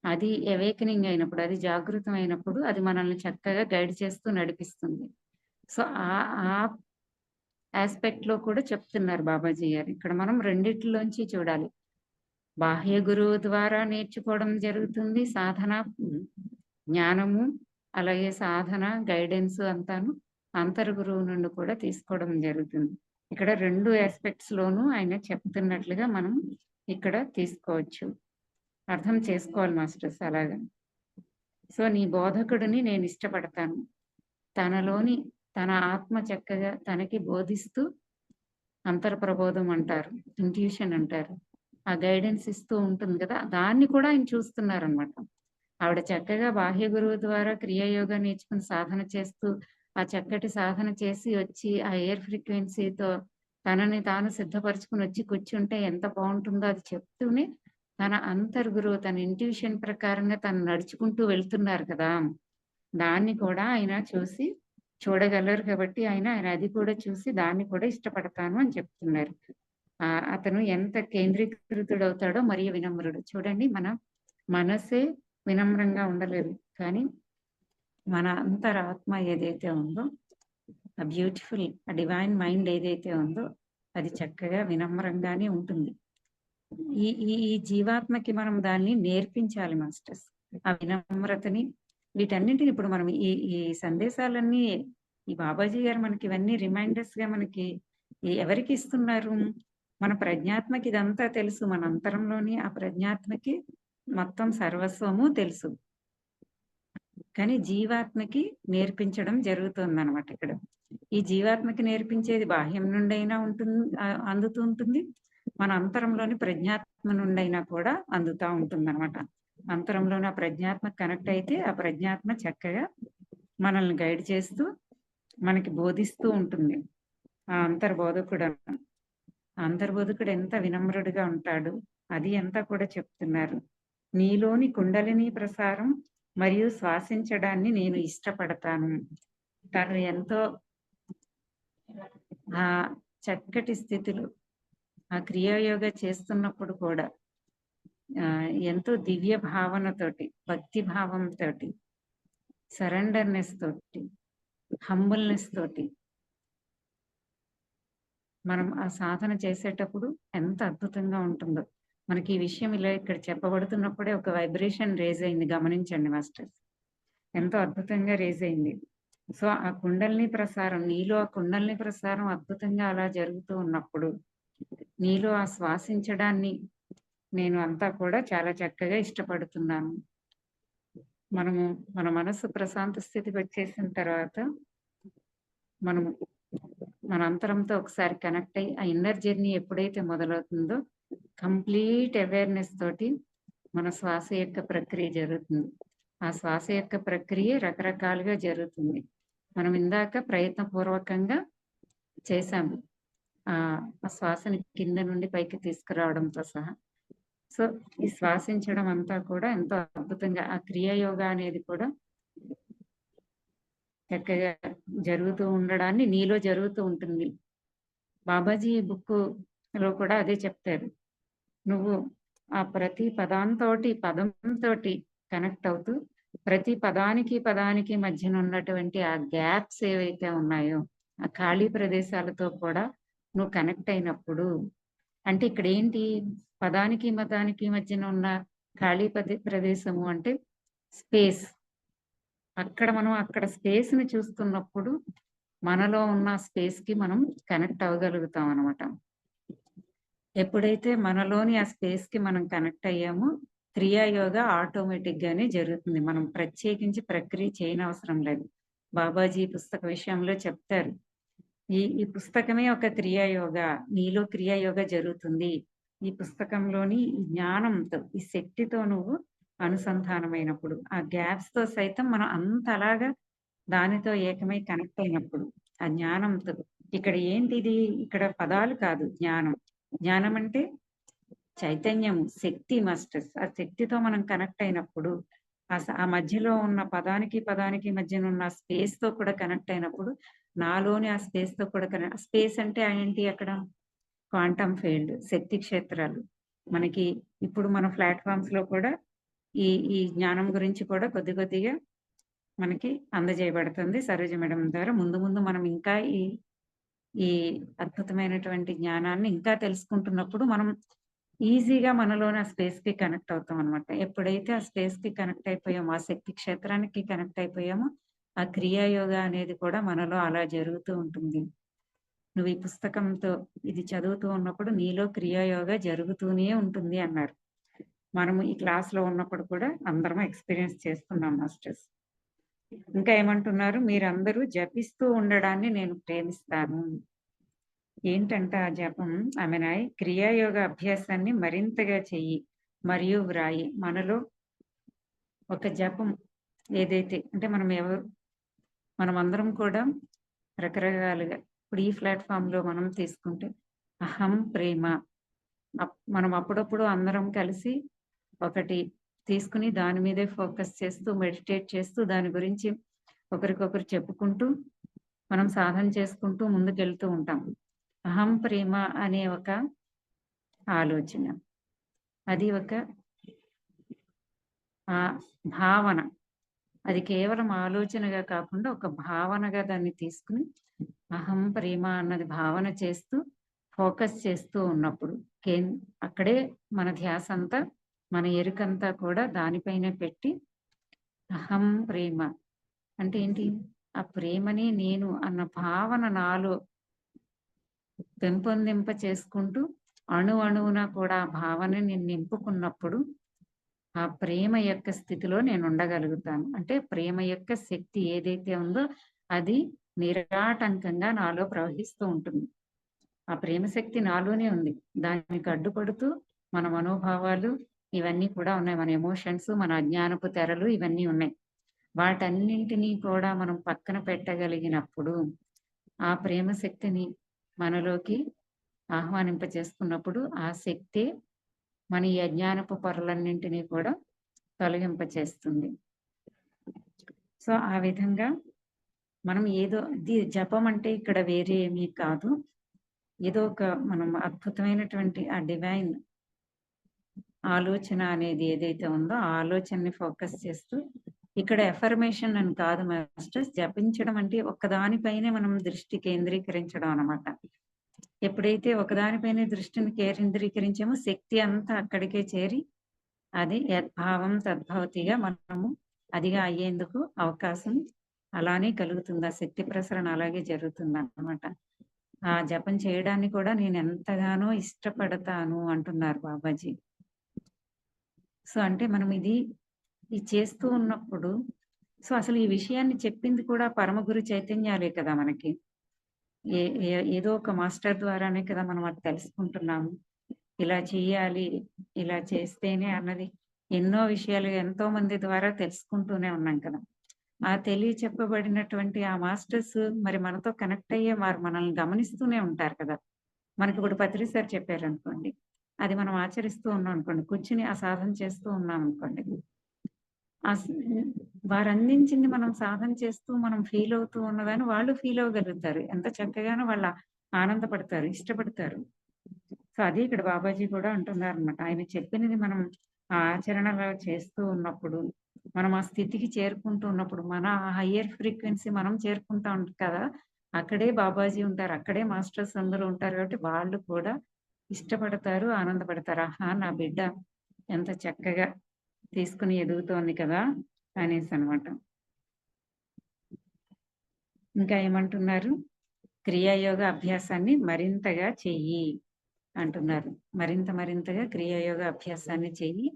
అది అవేకనింగ్ అయినప్పుడు, అది జాగృతం అయినప్పుడు అది మనల్ని చక్కగా గైడ్ చేస్తూ నడిపిస్తుంది. సో ఆ ఆస్పెక్ట్ లో కూడా చెప్తున్నారు బాబాజీ గారు. ఇక్కడ మనం రెండిట్లోంచి చూడాలి. బాహ్య గురువు ద్వారా నేర్చుకోవడం జరుగుతుంది, సాధన జ్ఞానము, అలాగే సాధన గైడెన్స్ అంతాను అంతర్ గురువు నుండి కూడా తీసుకోవడం జరుగుతుంది. ఇక్కడ రెండు ఆస్పెక్ట్స్ లోనూ ఆయన చెప్తున్నట్లుగా మనం ఇక్కడ తీసుకోవచ్చు, అర్థం చేసుకోవాలి మాస్టర్స్. అలాగా సో నీ బోధకుడిని నేను ఇష్టపడతాను. తన ఆత్మ చక్కగా తనకి బోధిస్తూ అంతర్ప్రబోధం అంటారు, ఇంట్యూషన్ అంటారు, ఆ గైడెన్స్ ఇస్తూ ఉంటుంది కదా, దాన్ని కూడా ఆయన చూస్తున్నారనమాట. ఆవిడ చక్కగా బాహ్య గురువు ద్వారా క్రియాయోగా నేర్చుకుని సాధన చేస్తూ ఆ చక్కటి సాధన చేసి వచ్చి ఆ ఎయిర్ ఫ్రీక్వెన్సీతో తనని తాను సిద్ధపరచుకుని వచ్చి కూర్చుంటే ఎంత బాగుంటుందో అది చెప్తూనే తన అంతర్ గురువు తన ఇంట్యూషన్ ప్రకారంగా తను నడుచుకుంటూ వెళ్తున్నారు కదా, దాన్ని కూడా ఆయన చూడగలరు కాబట్టి ఆయన అది కూడా చూసి దాన్ని కూడా ఇష్టపడతాను అని చెప్తున్నారు. అతను ఎంత కేంద్రీకృతుడవుతాడో మరియు వినమ్రుడు. చూడండి, మన మనసే వినమ్రంగా ఉండలేదు, కానీ మన అంతరాత్మ ఏదైతే ఉందో, ఆ బ్యూటిఫుల్ ఆ డివైన్ మైండ్ ఏదైతే ఉందో అది చక్కగా వినమ్రంగానే ఉంటుంది. ఈ జీవాత్మకి మనం దాన్ని నేర్పించాలి మాస్టర్స్, ఆ వినమ్రతని. వీటన్నింటిని ఇప్పుడు మనం ఈ సందేశాలన్నీ ఈ బాబాజీ గారు మనకి ఇవన్నీ రిమైండర్స్ గా మనకి ఎవరికి ఇస్తున్నారు? మన ప్రజ్ఞాత్మకి ఇదంతా తెలుసు. మన అంతరంలోని ఆ ప్రజ్ఞాత్మకి మొత్తం సర్వస్వము తెలుసు, కానీ జీవాత్మకి నేర్పించడం జరుగుతుంది అనమాట. ఇక్కడ ఈ జీవాత్మకి నేర్పించేది బాహ్యం నుండి అయినా అందుతూ ఉంటుంది, మన అంతరంలోని ప్రజ్ఞాత్మ నుండి అయినా కూడా అందుతూ ఉంటుంది అనమాట. అంతరంలోని ఆ ప్రజ్ఞాత్మ కనెక్ట్ అయితే ఆ ప్రజ్ఞాత్మ చక్కగా మనల్ని గైడ్ చేస్తూ మనకి బోధిస్తూ ఉంటుంది. ఆ అంతర్బోధకుడు అంతర్బోధకుడు ఎంత వినమ్రుడిగా ఉంటాడు, అది అంతా కూడా చెప్తున్నారు. నీలోని కుండలిని ప్రసారం మరియు శ్వాసించడాన్ని నేను ఇష్టపడతాను. తను ఎంతో ఆ చక్కటి స్థితిలో ఆ క్రియాయోగ చేస్తున్నప్పుడు కూడా ఎంతో దివ్య భావనతోటి, భక్తి భావంతో, సరెండర్నెస్ తోటి, హంబుల్నెస్ తోటి మనం ఆ సాధన చేసేటప్పుడు ఎంత అద్భుతంగా ఉంటుందో. మనకి ఈ విషయం ఇలా ఇక్కడ చెప్పబడుతున్నప్పుడే ఒక వైబ్రేషన్ రేజ్ అయింది, గమనించండి మాస్టర్స్. ఎంతో అద్భుతంగా రేజ్ అయింది. సో ఆ కుండలిని ప్రసారం, నీలో ఆ కుండలిని ప్రసారం అద్భుతంగా అలా జరుగుతూ ఉన్నప్పుడు నీలో ఆ శ్వాసించడాన్ని నేను అంతా కూడా చాలా చక్కగా ఇష్టపడుతున్నాను. మనము మన మనసు ప్రశాంత స్థితికి వచ్చేసిన తర్వాత మనము మన అంతరంతో ఒకసారి కనెక్ట్ అయ్యి ఆ ఇన్నర్ జర్నీ ఎప్పుడైతే మొదలవుతుందో కంప్లీట్ అవేర్నెస్ తోటి మన శ్వాస యొక్క ప్రక్రియ జరుగుతుంది. ఆ శ్వాస యొక్క ప్రక్రియ రకరకాలుగా జరుగుతుంది. మనం ఇందాక ప్రయత్నపూర్వకంగా చేశాము ఆ శ్వాసని కింద నుండి పైకి తీసుకురావడంతో సహా. సో ఈ శ్వాసించడం అంతా కూడా ఎంతో అద్భుతంగా ఆ క్రియాయోగ అనేది కూడా చక్కగా జరుగుతూ ఉండడాన్ని నీలో జరుగుతూ ఉంటుంది. బాబాజీ బుక్ లో కూడా అదే చెప్తారు. నువ్వు ఆ ప్రతి పదంతో కనెక్ట్ అవుతూ ప్రతి పదానికి మధ్యన ఉన్నటువంటి ఆ గ్యాప్స్ ఏవైతే ఉన్నాయో ఆ ఖాళీ ప్రదేశాలతో కూడా నువ్వు కనెక్ట్ అయినప్పుడు, అంటే ఇక్కడ ఏంటి, పదానికి మధ్యన ఉన్న ఖాళీ ప్రదేశము అంటే స్పేస్. అక్కడ స్పేస్ ని చూస్తున్నప్పుడు మనలో ఉన్న స్పేస్ కి మనం కనెక్ట్ అవ్వగలుగుతాం అనమాట. ఎప్పుడైతే మనలోని ఆ స్పేస్ కి మనం కనెక్ట్ అయ్యామో క్రియాయోగ ఆటోమేటిక్ గానే జరుగుతుంది. మనం ప్రత్యేకించి ప్రక్రియ చేయనవసరం లేదు. బాబాజీ పుస్తక విషయంలో చెప్తారు, ఈ పుస్తకమే ఒక క్రియాయోగ, నీలో క్రియాయోగ జరుగుతుంది. ఈ పుస్తకంలోని జ్ఞానంతో, ఈ శక్తితో నువ్వు అనుసంధానమైనప్పుడు, ఆ గ్యాప్స్ తో సైతం మనం అంతలాగా దానితో ఏకమై కనెక్ట్ అయినప్పుడు, ఆ జ్ఞానంతో, ఇక్కడ ఏంటిది, ఇక్కడ పదాలు కాదు, జ్ఞానం అంటే చైతన్యము, శక్తి మాస్టర్స్. ఆ శక్తితో మనం కనెక్ట్ అయినప్పుడు ఆ మధ్యలో ఉన్న పదానికి మధ్యన ఉన్న స్పేస్ తో కూడా కనెక్ట్ అయినప్పుడు నాలోని ఆ స్పేస్ తో కూడా కనెక్ట్. స్పేస్ అంటే ఏంటి, అక్కడ క్వాంటమ్ ఫీల్డ్, శక్తి క్షేత్రాలు. మనకి ఇప్పుడు మన ప్లాట్ఫామ్స్ లో కూడా ఈ జ్ఞానం గురించి కూడా కొద్దిగా మనకి అందజేయబడుతుంది సరోజ మేడం ద్వారా. ముందు మనం ఇంకా ఈ అద్భుతమైనటువంటి జ్ఞానాన్ని ఇంకా తెలుసుకుంటున్నప్పుడు మనం ఈజీగా మనలోని ఆ స్పేస్ కి కనెక్ట్ అవుతాం అనమాట. ఎప్పుడైతే ఆ స్పేస్ కి కనెక్ట్ అయిపోయామో, ఆ శక్తి క్షేత్రానికి కనెక్ట్ అయిపోయామో, ఆ క్రియాయోగ అనేది కూడా మనలో అలా జరుగుతూ ఉంటుంది. నువ్వు ఈ పుస్తకంతో ఇది చదువుతూ ఉన్నప్పుడు నీలో క్రియాయోగ జరుగుతూనే ఉంటుంది అన్నారు. మనము ఈ క్లాస్ లో ఉన్నప్పుడు కూడా అందరం ఎక్స్పీరియన్స్ చేస్తున్నాం మాస్టర్స్. ఇంకా ఏమంటున్నారు, మీరందరూ జపిస్తూ ఉండడాన్ని నేను ప్రేమిస్తాను. ఏంటంటే ఆ జపం, ఆమెనాయ్ క్రియాయోగ అభ్యాసాన్ని మరింతగా చెయ్యి మరియు వ్రాయి. మనలో ఒక జపం ఏదైతే అంటే మనం అందరం కూడా రకరకాలుగా, ఇప్పుడు ఈ ప్లాట్ఫామ్ లో మనం తీసుకుంటే అహం ప్రేమ, మనం అప్పుడప్పుడు అందరం కలిసి ఒకటి తీసుకుని దాని మీదే ఫోకస్ చేస్తూ మెడిటేట్ చేస్తూ దాని గురించి ఒకరికొకరు చెప్పుకుంటూ మనం సాధన చేసుకుంటూ ముందుకెళ్తూ ఉంటాం. అహం ప్రేమ అనే ఒక ఆలోచన, అది ఒక భావన. అది కేవలం ఆలోచనగా కాకుండా ఒక భావనగా దాన్ని తీసుకుని అహం ప్రేమ అన్నది భావన చేస్తూ ఫోకస్ చేస్తూ ఉన్నప్పుడు అక్కడే మన ధ్యాస అంతా, మన ఎరుకంతా కూడా దానిపైనే పెట్టి అహం ప్రేమ అంటే ఏంటి, ఆ ప్రేమని నేను అన్న భావన నాలో పెంపొందింప చేసుకుంటూ అణువున కూడా ఆ భావనని నింపుకున్నప్పుడు ఆ ప్రేమ యొక్క స్థితిలో నేను ఉండగలుగుతాను. అంటే ప్రేమ యొక్క శక్తి ఏదైతే ఉందో అది నిరాటంకంగా నాలో ప్రవహిస్తూ ఉంటుంది. ఆ ప్రేమ శక్తి నాలోనే ఉంది. దానికి అడ్డుపడుతూ మన మనోభావాలు ఇవన్నీ కూడా ఉన్నాయి, మన ఎమోషన్స్, మన అజ్ఞానపు తెరలు ఇవన్నీ ఉన్నాయి. వాటన్నింటినీ కూడా మనం పక్కన పెట్టగలిగినప్పుడు ఆ ప్రేమ శక్తిని మనలోకి ఆహ్వానింప చేసుకున్నప్పుడు ఆ శక్తి మన ఈ అజ్ఞానపు పొరలన్నింటినీ కూడా తొలగింప చేస్తుంది. సో ఆ విధంగా మనం ఏదో జపం అంటే ఇక్కడ వేరే ఏమీ కాదు, ఏదో ఒక మనం అద్భుతమైనటువంటి ఆ డివైన్ ఆలోచన అనేది ఏదైతే ఉందో ఆ ఆలోచనని ఫోకస్ చేస్తూ, ఇక్కడ ఎఫర్మేషన్ అని కాదు మాస్టర్స్, జపించడం అంటే ఒక్కదానిపైనే మనం దృష్టి కేంద్రీకరించడం అన్నమాట. ఎప్పుడైతే ఒకదానిపైనే దృష్టిని కేంద్రీకరించామో శక్తి అంతా అక్కడికే చేరి అది యద్భావం తద్భవతిగా మనము అదిగా అయ్యేందుకు అవకాశం అలానే కలుగుతుంది. ఆ శక్తి ప్రసరణ అలాగే జరుగుతుంది అన్నమాట. ఆ జపం చేయడాన్ని కూడా నేను ఎంతగానో ఇష్టపడతాను అంటున్నారు బాబాజీ. సో అంటే మనం ఇది చేస్తూ ఉన్నప్పుడు, సో అసలు ఈ విషయాన్ని చెప్పింది కూడా పరమ గురు చైతన్యాలే కదా మనకి. ఏదో ఒక మాస్టర్ ద్వారానే కదా మనం అది తెలుసుకుంటున్నాము. ఇలా చేయాలి, ఇలా చేస్తేనే అన్నది ఎన్నో విషయాలు ఎంతో మంది ద్వారా తెలుసుకుంటూనే ఉన్నాం కదా. ఆ చెప్పబడినటువంటి ఆ మాస్టర్స్ మరి మనతో కనెక్ట్ అయ్యే వారు మనల్ని గమనిస్తూనే ఉంటారు కదా. మనకి ఇప్పుడు పత్రి సార్ చెప్పారు అనుకోండి, అది మనం ఆచరిస్తూ ఉన్నాం అనుకోండి, కూర్చుని ఆ సాధన చేస్తూ ఉన్నాం అనుకోండి, వారు అందించింది మనం సాధన చేస్తూ మనం ఫీల్ అవుతూ ఉన్నదాన్ని వాళ్ళు ఫీల్ అవ్వగలుగుతారు. ఎంత చక్కగానో వాళ్ళు ఆనందపడతారు, ఇష్టపడతారు. సో అది ఇక్కడ బాబాజీ కూడా అంటున్నారు అనమాట. ఆయన చెప్పినది మనం ఆ ఆచరణలో చేస్తూ ఉన్నప్పుడు, మనం ఆ స్థితికి చేరుకుంటూ ఉన్నప్పుడు, మన హయ్యర్ ఫ్రీక్వెన్సీ మనం చేరుకుంటా ఉంటాం కదా, అక్కడే బాబాజీ ఉంటారు, అక్కడే మాస్టర్స్ అందరూ ఉంటారు. కాబట్టి వాళ్ళు కూడా ఇష్టపడతారు, ఆనందపడతారు. ఆహా, నా బిడ్డ ఎంత చక్కగా తీసుకుని ఎదుగుతోంది కదా అనేసి అనమాట. ఇంకా ఏమంటున్నారు, క్రియాయోగ అభ్యాసాన్ని మరింతగా చెయ్యి అంటున్నారు. మరింతగా క్రియాయోగ అభ్యాసాన్ని చెయ్యి,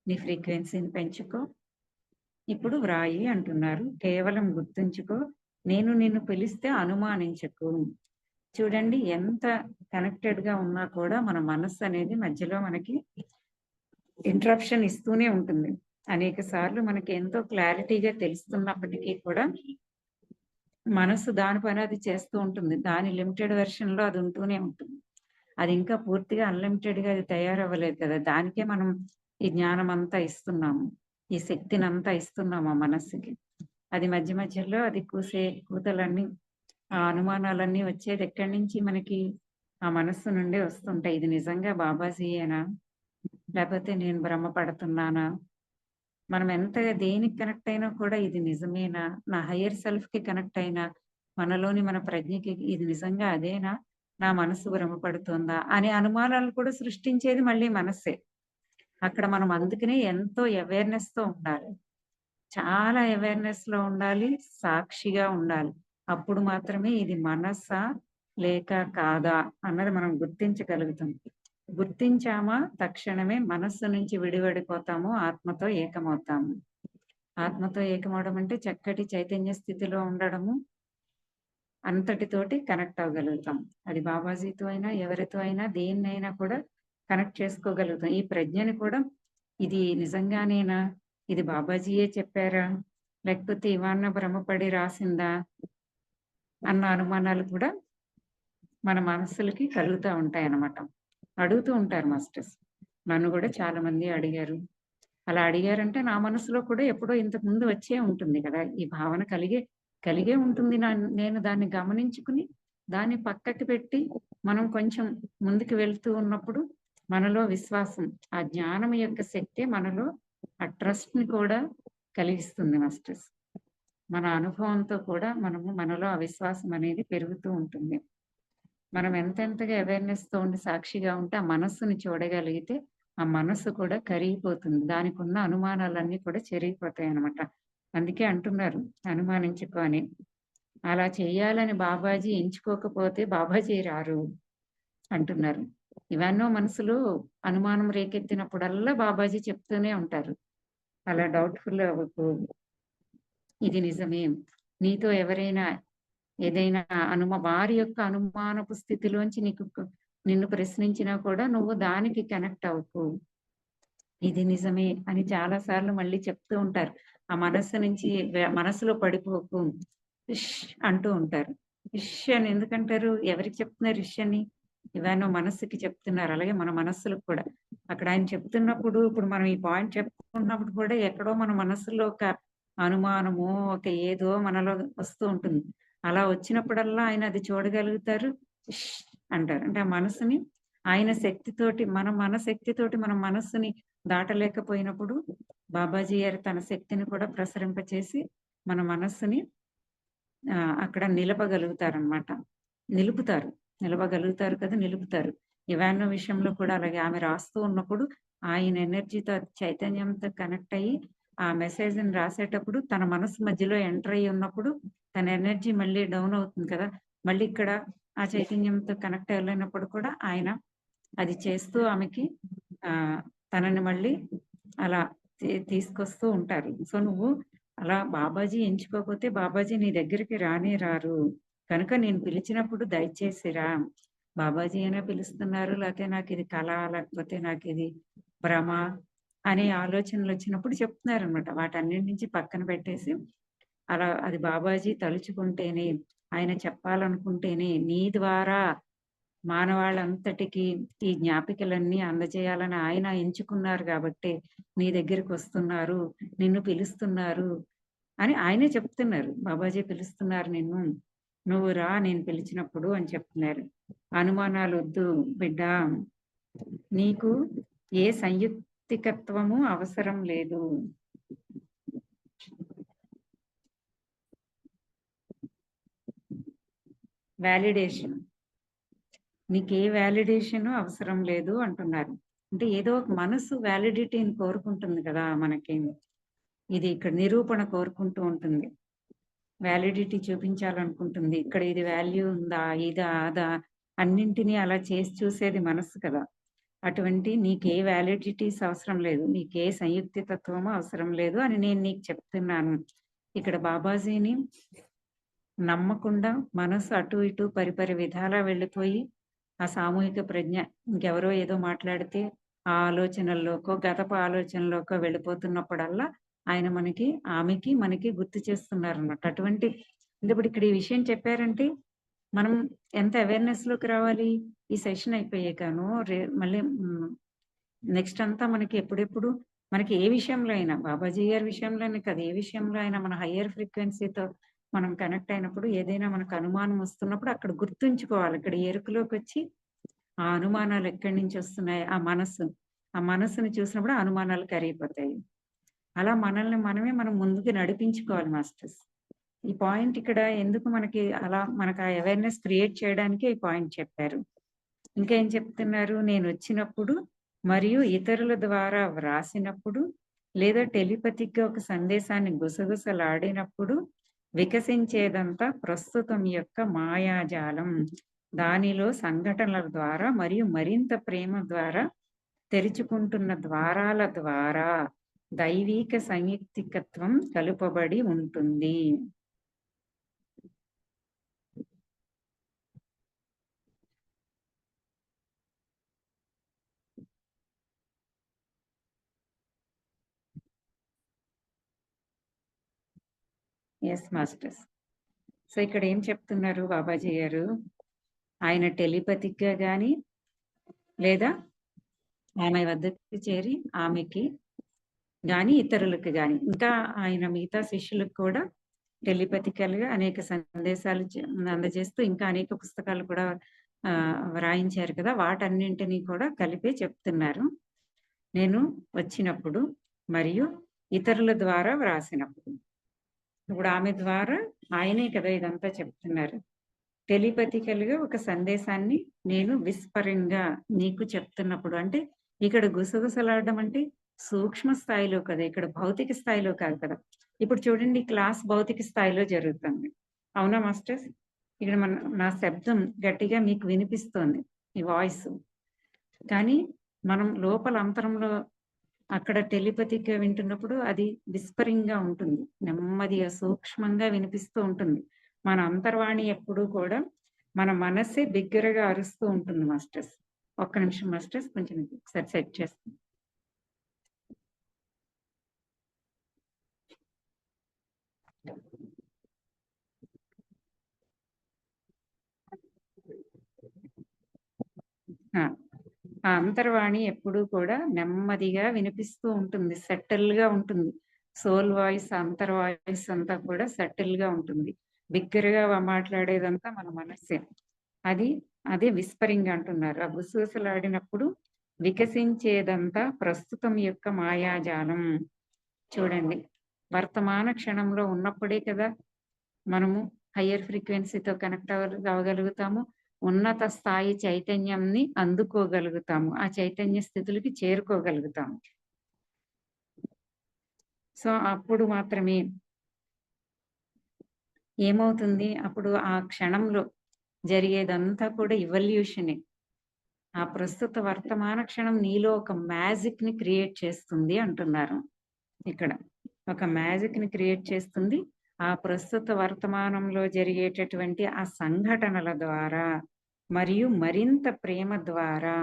నీ ఫ్రీక్వెన్సీని పెంచుకో, ఇప్పుడు వ్రాయి అంటున్నారు. కేవలం గుర్తుంచుకో, నేను నిన్ను పిలిస్తే అనుమానించకు. చూడండి, ఎంత కనెక్టెడ్ గా ఉన్నా కూడా మన మనస్సు అనేది మధ్యలో మనకి ఇంటరప్షన్ ఇస్తూనే ఉంటుంది. అనేక సార్లు మనకి ఎంతో క్లారిటీగా తెలుస్తున్నప్పటికీ కూడా మనసు దాని పని అది చేస్తూ ఉంటుంది. దాని లిమిటెడ్ వెర్షన్ లో అది ఉంటూనే ఉంటుంది. అది ఇంకా పూర్తిగా అన్లిమిటెడ్ గా అది తయారవ్వలేదు కదా. దానికే మనం ఈ జ్ఞానం అంతా ఇస్తున్నాము, ఈ శక్తిని అంతా ఇస్తున్నాము ఆ మనస్సుకి. అది మధ్యలో అది కూతలన్నీ, ఆ అనుమానాలన్నీ వచ్చేది ఎక్కడి నుంచి మనకి? ఆ మనస్సు నుండి వస్తుంటాయి. ఇది నిజంగా బాబాజీయేనా, లేకపోతే నేను భ్రమ పడుతున్నానా? మనం ఎంతగా దేనికి కనెక్ట్ అయినా కూడా ఇది నిజమేనా, నా హయ్యర్ సెల్ఫ్ కి కనెక్ట్ అయినా, మనలోని మన ప్రజ్ఞకి ఇది నిజంగా అదేనా, నా మనసు భ్రమపడుతుందా అనే అనుమానాలు కూడా సృష్టించేది మళ్ళీ మనస్సే. అక్కడ మనం అందుకనే ఎంతో అవేర్నెస్ తో ఉండాలి, చాలా అవేర్నెస్ లో ఉండాలి, సాక్షిగా ఉండాలి. అప్పుడు మాత్రమే ఇది మనస్సా లేక కాదా అన్నది మనం గుర్తించగలుగుతాం. గుర్తించామా తక్షణమే మనస్సు నుంచి విడివడిపోతాము, ఆత్మతో ఏకమవుతాము. ఆత్మతో ఏకమవడం అంటే చక్కటి చైతన్య స్థితిలో ఉండడము, అంతటితోటి కనెక్ట్ అవ్వగలుగుతాం. అది బాబాజీతో అయినా ఎవరితో అయినా దేన్నైనా కూడా కనెక్ట్ చేసుకోగలుగుతాం. ఈ ప్రజ్ఞని కూడా ఇది నిజంగానేనా, ఇది బాబాజీయే చెప్పారా, లేకపోతే ఇవాన్న భ్రమపడి రాసిందా అన్న అనుమానాలు కూడా మన మనస్సులకి కలుగుతూ ఉంటాయి అన్నమాట. అడుగుతూ ఉంటారు మాస్టర్స్. నన్ను కూడా చాలా మంది అడిగారు. అలా అడిగారంటే నా మనసులో కూడా ఎప్పుడో ఇంతకు ముందు వచ్చే ఉంటుంది కదా, ఈ భావన కలిగే ఉంటుంది. నేను దాన్ని గమనించుకుని దాన్ని పక్కకి పెట్టి మనం కొంచెం ముందుకు వెళ్తూ ఉన్నప్పుడు మనలో విశ్వాసం, ఆ జ్ఞానం యొక్క శక్తి మనలో ఆ ట్రస్ట్ ని కూడా కలిగిస్తుంది మాస్టర్స్. మన అనుభవంతో కూడా మనలో ఆ విశ్వాసం అనేది పెరుగుతూ ఉంటుంది. మనం ఎంతెంతగా అవేర్నెస్ తో ఉండి సాక్షిగా ఉంటే ఆ మనస్సుని చూడగలిగితే ఆ మనస్సు కూడా కరిగిపోతుంది. దానికి ఉన్న అనుమానాలన్నీ కూడా చెరిగిపోతాయి అన్నమాట. అందుకే అంటున్నారు అనుమానించుకో అని. అలా చేయాలని బాబాజీ ఎంచుకోకపోతే బాబాజీ రారు అంటున్నారు. ఇవన్నో మనసులో అనుమానం రేకెత్తినప్పుడల్లా బాబాజీ చెప్తూనే ఉంటారు, అలా డౌట్ఫుల్ అవ్వకు, ఇది నిజమే. నీతో ఎవరైనా ఏదైనా వారి యొక్క అనుమానపు స్థితిలోంచి నిన్ను ప్రశ్నించినా కూడా నువ్వు దానికి కనెక్ట్ అవ్వకు, ఇది నిజమే అని చాలా సార్లు మళ్ళీ చెప్తూ ఉంటారు. ఆ మనస్సు నుంచి మనసులో పడిపోకు, ఇష్ అంటూ ఉంటారు. ఇష్ అని ఎందుకంటారు? ఎవరికి చెప్తున్నారు ఇష్ అని? ఇవన్నీ మనస్సుకి చెప్తున్నారు. అలాగే మన మనస్సులకు కూడా అక్కడ ఆయన చెప్తున్నప్పుడు ఇప్పుడు మనం ఈ పాయింట్ చెప్పుకున్నప్పుడు కూడా ఎక్కడో మన మనస్సులో ఒక అనుమానము, ఒక ఏదో మనలో వస్తూ ఉంటుంది. అలా వచ్చినప్పుడల్లా ఆయన అది చూడగలుగుతారు. "ష్" అంటారు. అంటే ఆ మనసుని ఆయన శక్తితోటి మన శక్తితోటి మన మనస్సుని దాటలేకపోయినప్పుడు బాబాజీ గారు తన శక్తిని కూడా ప్రసరింపచేసి మన మనస్సుని అక్కడ నిలపగలుగుతారనమాట. నిలుపుతారు. నిలవగలుగుతారు కదా! నిలుపుతారు. ఇవాన్ను విషయంలో కూడా అలాగే ఆమె రాస్తూ ఉన్నప్పుడు ఆయన ఎనర్జీతో చైతన్యంతో కనెక్ట్ అయ్యి ఆ మెసేజ్‌ని రాసేటప్పుడు తన మనసు మధ్యలో ఎంటర్ అయ్యి ఉన్నప్పుడు తన ఎనర్జీ మళ్ళీ డౌన్ అవుతుంది కదా! మళ్ళీ ఇక్కడ ఆ చైతన్యంతో కనెక్ట్ అవ్వలేనప్పుడు కూడా ఆయన అది చేస్తూ ఆమెకి తనని మళ్ళీ అలా తీసుకొస్తూ ఉంటారు. సో, నువ్వు అలా బాబాజీ ఎంచుకోకపోతే బాబాజీ నీ దగ్గరికి రానే రారు. కనుక నేను పిలిచినప్పుడు దయచేసి రా. బాబాజీ అయినా పిలుస్తున్నారు, లేకపోతే నాకిది కల, లేకపోతే నాకిది భ్రమ అనే ఆలోచనలొచ్చినప్పుడు చెప్తున్నారనమాట. వాటన్నిటి నుంచి పక్కన పెట్టేసి, అలా అది బాబాజీ తలుచుకుంటేనే, ఆయన చెప్పాలనుకుంటేనే, నీ ద్వారా మానవాళంతటికి ఈ జ్ఞాపికలన్నీ అందజేయాలని ఆయన ఎంచుకున్నారు గాబట్టే, నీ దగ్గరికొస్తున్నారు, నిన్ను పిలుస్తున్నారు అని ఆయనే చెప్తున్నారు. బాబాజీ పిలుస్తున్నారు నిన్ను. నువ్వు రా నేను పిలిచినప్పుడు అని చెప్తున్నారు. అనుమానాలొద్దు బిడ్డా. నీకు ఏ సంయుక్తికత్వము అవసరం లేదు. వాలిడేషన్. నీకే వాలిడేషన్ అవసరం లేదు అంటున్నారు. అంటే ఏదో ఒక మనసు వాలిడిటీని కోరుకుంటుంది కదా మనకి. ఇది ఇక్కడ నిరూపణ కోరుకుంటూ ఉంటుంది. వాలిడిటీ చూపించాలనుకుంటుంది. ఇక్కడ ఇది వాల్యూ ఉందా? ఇదా? అదా? అన్నింటినీ అలా చేసి చూసేది మనస్సు కదా! అటువంటి నీకే వాలిడిటీస్ అవసరం లేదు. నీకే సంయుక్తితత్వము అవసరం లేదు అని నేను నీకు చెప్తున్నాను. ఇక్కడ బాబాజీని నమ్మకుండా మనసు అటు ఇటు పరిపరి విధాలా వెళ్ళిపోయి ఆ సామూహిక ప్రజ్ఞ ఇంకెవరో ఏదో మాట్లాడితే ఆ ఆలోచనల్లోకో గతపు ఆలోచనలోకో వెళ్ళిపోతున్నప్పుడల్లా ఆయన ఆమెకి మనకి గుర్తు చేస్తున్నారన్నమాట. అటువంటి అంటే ఇప్పుడు ఇక్కడ ఈ విషయం చెప్పారంటే మనం ఎంత అవేర్‌నెస్ లోకి రావాలి? ఈ సెషన్ అయిపోయాకను మళ్ళీ నెక్స్ట్ అంతా మనకి ఎప్పుడెప్పుడు మనకి ఏ విషయంలో అయినా బాబాజీ గారి విషయంలోనే కాదు, ఏ విషయంలో అయినా మన హయ్యర్ ఫ్రీక్వెన్సీతో మనం కనెక్ట్ అయినప్పుడు ఏదైనా మనకు అనుమానం వస్తున్నప్పుడు అక్కడ గుర్తుంచుకోవాలి. ఇక్కడ ఎరుకలోకొచ్చి ఆ అనుమానాలు ఎక్కడి నుంచి వస్తున్నాయి? ఆ మనస్సుని చూసినప్పుడు ఆ అనుమానాలు కరిగిపోతాయి. అలా మనల్ని మనం ముందుకు నడిపించుకోవాలి మాస్టర్స్. ఈ పాయింట్ ఇక్కడ ఎందుకు మనకు ఆ అవేర్‌నెస్ క్రియేట్ చేయడానికే ఈ పాయింట్ చెప్పారు. ఇంకా ఏం చెప్తున్నారు? నేనొచ్చినప్పుడు మరియు ఇతరుల ద్వారా వ్రాసినప్పుడు లేదా టెలిపతిక్‌గా ఒక సందేశాన్ని గుసగుసలాడినప్పుడు వికసించేదంతా ప్రస్తుతం యొక్క మాయాజాలం. దానిలో సంఘటనల ద్వారా మరియు మరింత ప్రేమ ద్వారా తెరుచుకుంటున్న ద్వారాల ద్వారా దైవీక సంయుక్తికత్వం కలుపబడి ఉంటుంది. Yes masters. సో ఇక్కడ ఏం చెప్తున్నారు బాబాజీ గారు? ఆయన టెలిపతిక్‌గా గాని లేదా ఆమె వద్దకు చేరి ఆమెకి గాని ఇతరులకు గాని ఇంకా ఆయన మిగతా శిష్యులకు కూడా టెలిపతికల్‌గా అనేక సందేశాలు అందజేస్తూ ఇంకా అనేక పుస్తకాలు కూడా వ్రాయించారు కదా! వాటన్నింటినీ కూడా కలిపే చెప్తున్నారు. నేను వచ్చినప్పుడు మరియు ఇతరుల ద్వారా వ్రాసినప్పుడు. ఇప్పుడు ఆమె ద్వారా ఆయనే కదా ఇదంతా చెప్తున్నారు. టెలిపతికల్‌గా ఒక సందేశాన్ని నేను విస్పరంగా నీకు చెప్తున్నప్పుడు అంటే ఇక్కడ గుసగుసలాడడం అంటే సూక్ష్మ స్థాయిలో కదా! ఇక్కడ భౌతిక స్థాయిలో కాదు కదా! ఇప్పుడు చూడండి క్లాస్ భౌతిక స్థాయిలో జరుగుతుంది. అవునా మాస్టర్స్? ఇక్కడ నా శబ్దం గట్టిగా మీకు వినిపిస్తోంది. ఈ వాయిస్. కానీ మనం లోపల అంతరంలో అక్కడ టెలిపతిక్‌గా వింటున్నప్పుడు అది విస్పరింగ్‌గా ఉంటుంది. నెమ్మదిగా సూక్ష్మంగా వినిపిస్తూ ఉంటుంది. మన అంతర్వాణి ఎప్పుడూ కూడా మన మనస్సే బిగ్గరగా అరుస్తూ ఉంటుంది మాస్టర్స్. ఒక్క నిమిషం మాస్టర్స్ కొంచెం ఒకసారి సెట్ చేస్తాను. ఆ అంతర్వాణి ఎప్పుడూ కూడా నెమ్మదిగా వినిపిస్తూ ఉంటుంది, సెటిల్ గా ఉంటుంది. సోల్ వాయిస్, అంతర్ వాయిస్ అంతా కూడా సెటిల్ గా ఉంటుంది. బిగ్గరగా మాట్లాడేదంతా మన మనస్సే. అదే విస్పరింగ్ అంటున్నారు. ఆ గుసగుసలాడినప్పుడు వికసించేదంతా ప్రస్తుతం యొక్క మాయాజాలం. చూడండి, వర్తమాన క్షణంలో ఉన్నప్పుడే కదా మనము హయ్యర్ ఫ్రీక్వెన్సీతో కనెక్ట్ అవ్వగలుగుతాము, ఉన్నత స్థాయి చైతన్యంని అందుకోగలుగుతాము, ఆ చైతన్య స్థితులకి చేరుకోగలుగుతాము. సో అప్పుడు మాత్రమే ఏమవుతుంది, అప్పుడు ఆ క్షణంలో జరిగేదంతా కూడా ఇవల్యూషనే. ఆ ప్రస్తుత వర్తమాన క్షణం నీలో ఒక మ్యాజిక్ ని క్రియేట్ చేస్తుంది అంటున్నారు. ఇక్కడ ఒక మ్యాజిక్ ని క్రియేట్ చేస్తుంది. ఆ ప్రస్తుత వర్తమానంలో జరిగేటటువంటి ఆ సంఘటనల ద్వారా మరియు మరింత ప్రేమ ద్వారా.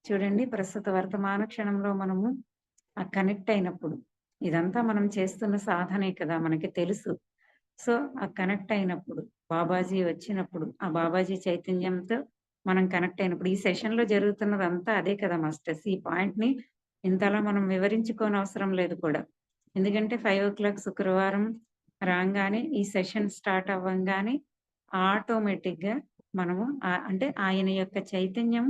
చూడండి, ప్రస్తుత వర్తమాన క్షణంలో మనము ఆ కనెక్ట్ అయినప్పుడు, ఇదంతా మనం చేస్తున్న సాధనే కదా, మనకి తెలుసు. సో ఆ కనెక్ట్ అయినప్పుడు, బాబాజీ వచ్చినప్పుడు, ఆ బాబాజీ చైతన్యంతో మనం కనెక్ట్ అయినప్పుడు, ఈ సెషన్ లో జరుగుతున్నదంతా అదే కదా మాస్టర్స్. ఈ పాయింట్ ని ఇంతలా మనం వివరించుకోని అవసరం లేదు కూడా. ఎందుకంటే 5 o'clock శుక్రవారం రాగానే, ఈ సెషన్ స్టార్ట్ అవ్వగానే ఆటోమేటిక్ గా మనము అంటే ఆయన యొక్క చైతన్యం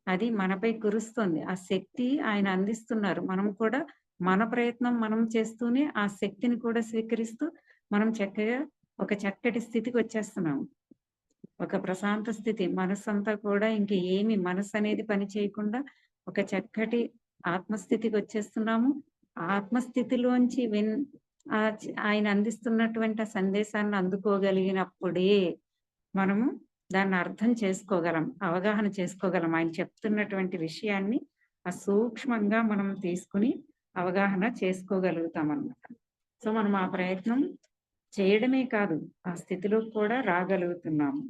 అది మనపై కురుస్తుంది. ఆ శక్తి ఆయన అందిస్తున్నారు. మనం కూడా మన ప్రయత్నం మనం చేస్తూనే ఆ శక్తిని కూడా స్వీకరిస్తూ మనం చక్కగా ఒక చక్కటి స్థితికి వచ్చేస్తున్నాము. ఒక ప్రశాంత స్థితి, మనస్సు అంతా కూడా ఇంక ఏమి, మనస్సు అనేది పని చేయకుండా ఒక చక్కటి ఆత్మస్థితికి వచ్చేస్తున్నాము. ఆత్మస్థితిలోంచి ఆయన అందిస్తున్నటువంటి ఆ సందేశాన్ని అందుకోగలిగినప్పుడే మనము దాన్ని అర్థం చేసుకోగలం, అవగాహన చేసుకోగలం. ఆయన చెప్తున్నటువంటి విషయాన్ని సూక్ష్మంగా మనం తీసుకుని అవగాహన చేసుకోగలుగుతాం అన్నమాట. సో మనం ఆ ప్రయత్నం చేయడమే కాదు, ఆ స్థితిలో కూడా రాగలుగుతున్నాము.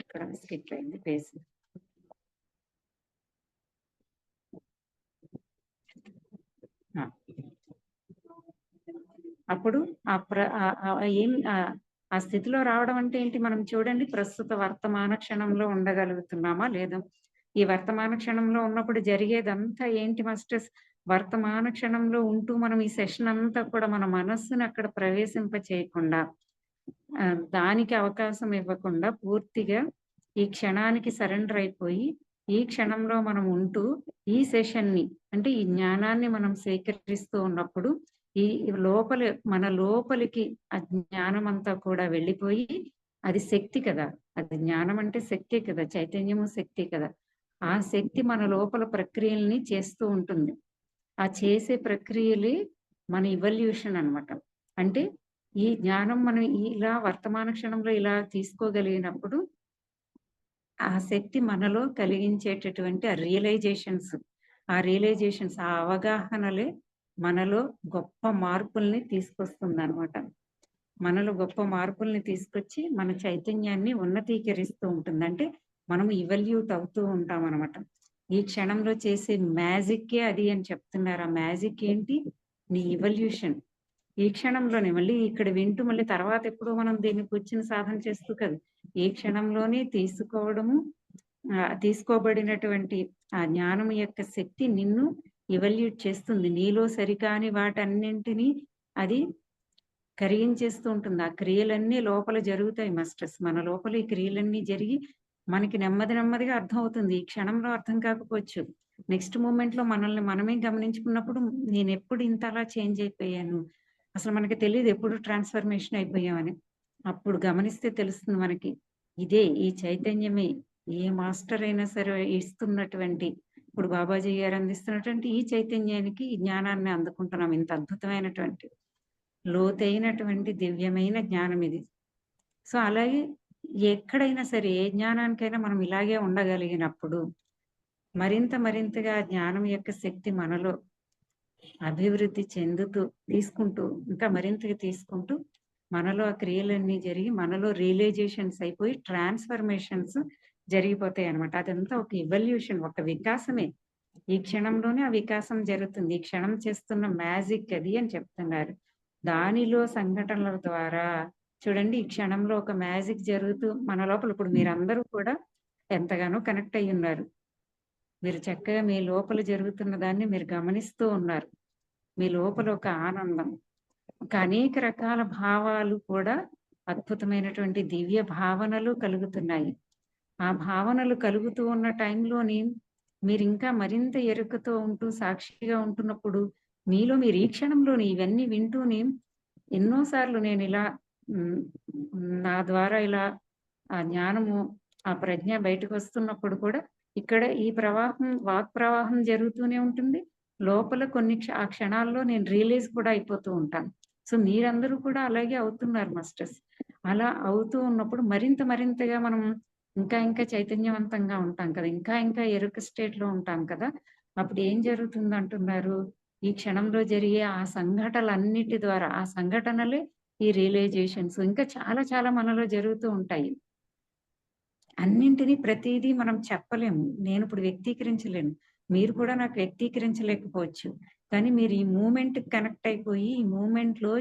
ఇక్కడ స్కిప్ అయింది పేజ్. అప్పుడు ఆ స్థితిలో రావడం అంటే ఏంటి, మనం చూడండి, ప్రస్తుత వర్తమాన క్షణంలో ఉండగలుగుతున్నామా లేదా? ఈ వర్తమాన క్షణంలో ఉన్నప్పుడు జరిగేదంతా ఏంటి మాస్టర్స్? వర్తమాన క్షణంలో ఉంటూ మనం ఈ సెషన్ అంతా కూడా మన మనస్సును అక్కడ ప్రవేశింప చేయకుండా, దానికి అవకాశం ఇవ్వకుండా పూర్తిగా ఈ క్షణానికి సరెండర్ అయిపోయి, ఈ క్షణంలో మనం ఉంటూ ఈ సెషన్ ని, అంటే ఈ జ్ఞానాన్ని మనం స్వీకరిస్తూ ఉన్నప్పుడు ఈ మన లోపలికి ఆ జ్ఞానం అంతా కూడా వెళ్ళిపోయి, అది శక్తి కదా, అది జ్ఞానం అంటే శక్తి కదా, చైతన్యము శక్తి కదా. ఆ శక్తి మన లోపల ప్రక్రియల్ని చేస్తూ ఉంటుంది. ఆ చేసే ప్రక్రియలే మన ఇవల్యూషన్ అన్నమాట. అంటే ఈ జ్ఞానం మనం ఇలా వర్తమాన క్షణంలో ఇలా తీసుకోగలిగినప్పుడు ఆ శక్తి మనలో కలిగించేటటువంటి ఆ రియలైజేషన్స్, ఆ అవగాహనలే మనలో గొప్ప మార్పుల్ని తీసుకొస్తుంది అనమాట. మనలో గొప్ప మార్పుల్ని తీసుకొచ్చి మన చైతన్యాన్ని ఉన్నతీకరిస్తూ ఉంటుంది. అంటే మనం ఇవల్యూట్ అవుతూ ఉంటాం అనమాట. ఈ క్షణంలో చేసే మ్యాజిక్కే అది అని చెప్తున్నారు. ఆ మ్యాజిక్ ఏంటి? నీ ఇవల్యూషన్. ఈ క్షణంలోనే, మళ్ళీ ఇక్కడ వింటూ మళ్ళీ తర్వాత ఎప్పుడు మనం దీన్ని కూర్చుని సాధన చేస్తూ కదా, ఈ క్షణంలోనే తీసుకోబడినటువంటి ఆ జ్ఞానం యొక్క శక్తి నిన్ను ఇవల్యూట్ చేస్తుంది. నీలో సరికాని వాటన్నింటినీ అది కరిగించేస్తూ ఉంటుంది. ఆ క్రియలన్నీ లోపల జరుగుతాయి మాస్టర్స్. మన లోపల ఈ క్రియలన్నీ జరిగి మనకి నెమ్మదిగా అర్థం అవుతుంది. ఈ క్షణంలో అర్థం కాకపోవచ్చు, నెక్స్ట్ మూమెంట్ లో మనల్ని మనమే గమనించుకున్నప్పుడు నేను ఎప్పుడు ఇంత అలా చేంజ్ అయిపోయాను, అసలు మనకి తెలియదు ఎప్పుడు ట్రాన్స్ఫర్మేషన్ అయిపోయామని. అప్పుడు గమనిస్తే తెలుస్తుంది మనకి, ఇదే ఈ చైతన్యమే ఏ మాస్టర్ అయినా సరే ఇస్తున్నటువంటి, ఇప్పుడు బాబాజీ గారు అందిస్తున్నటువంటి ఈ చైతన్యానికి ఈ జ్ఞానాన్ని అందుకుంటున్నాం. ఇంత అద్భుతమైనటువంటి లోతైనటువంటి దివ్యమైన జ్ఞానం ఇది. సో అలాగే ఎక్కడైనా సరే ఏ జ్ఞానానికైనా మనం ఇలాగే ఉండగలిగినప్పుడు మరింతగా జ్ఞానం యొక్క శక్తి మనలో అభివృద్ధి చెందుతూ ఇంకా మరింతగా తీసుకుంటూ మనలో ఆ క్రియలన్నీ జరిగి మనలో రియలైజేషన్స్ అయిపోయి ట్రాన్స్ఫర్మేషన్స్ జరిగిపోతాయి అనమాట. అదంతా ఒక ఇవల్యూషన్, ఒక వికాసమే. ఈ క్షణంలోనే ఆ వికాసం జరుగుతుంది. ఈ క్షణం చేస్తున్న మ్యాజిక్ అది అని చెప్తున్నారు. దానిలో సంఘటనల ద్వారా చూడండి, ఈ క్షణంలో ఒక మ్యాజిక్ జరుగుతూ మన లోపల, ఇప్పుడు మీరందరూ కూడా ఎంతగానో కనెక్ట్ అయ్యి ఉన్నారు. మీరు చక్కగా మీ లోపల జరుగుతున్న దాన్ని మీరు గమనిస్తూ ఉన్నారు. మీ లోపల ఒక ఆనందం, ఒక అనేక రకాల భావాలు కూడా, అద్భుతమైనటువంటి దివ్య భావనలు కలుగుతున్నాయి. ఆ భావనలు కలుగుతూ ఉన్న టైంలోని మీరు ఇంకా మరింత ఎరుకతో ఉంటూ సాక్షిగా ఉంటున్నప్పుడు మీలో మీరు ఈ క్షణంలోని ఇవన్నీ వింటూనే ఎన్నోసార్లు నేను ఇలా నా ద్వారా ఇలా ఆ జ్ఞానము, ఆ ప్రజ్ఞ బయటకు వస్తున్నప్పుడు కూడా ఇక్కడ ఈ ప్రవాహం, వాక్ ప్రవాహం జరుగుతూనే ఉంటుంది. లోపల కొన్ని ఆ క్షణాల్లో నేను రియలైజ్ కూడా అయిపోతూ ఉంటాను. సో మీరందరూ కూడా అలాగే అవుతున్నారు మాస్టర్స్. అలా అవుతూ ఉన్నప్పుడు మరింతగా మనం ఇంకా చైతన్యవంతంగా ఉంటాం కదా, ఇంకా ఎరుక స్టేట్ లో ఉంటాం కదా. అప్పుడు ఏం జరుగుతుంది అంటున్నారు? ఈ క్షణంలో జరిగే ఆ సంఘటనలన్నిటి ద్వారా, ఆ సంఘటనలే ఈ రియలైజేషన్స్ ఇంకా చాలా మనలో జరుగుతూ ఉంటాయి. అన్నింటినీ ప్రతిదీ మనం చెప్పలేము. నేను ఇప్పుడు వ్యక్తీకరించలేను, మీరు కూడా నాకు వ్యక్తీకరించలేకపోవచ్చు. కానీ మీరు ఈ మూమెంట్ కనెక్ట్ అయిపోయి ఈ మూమెంట్ లో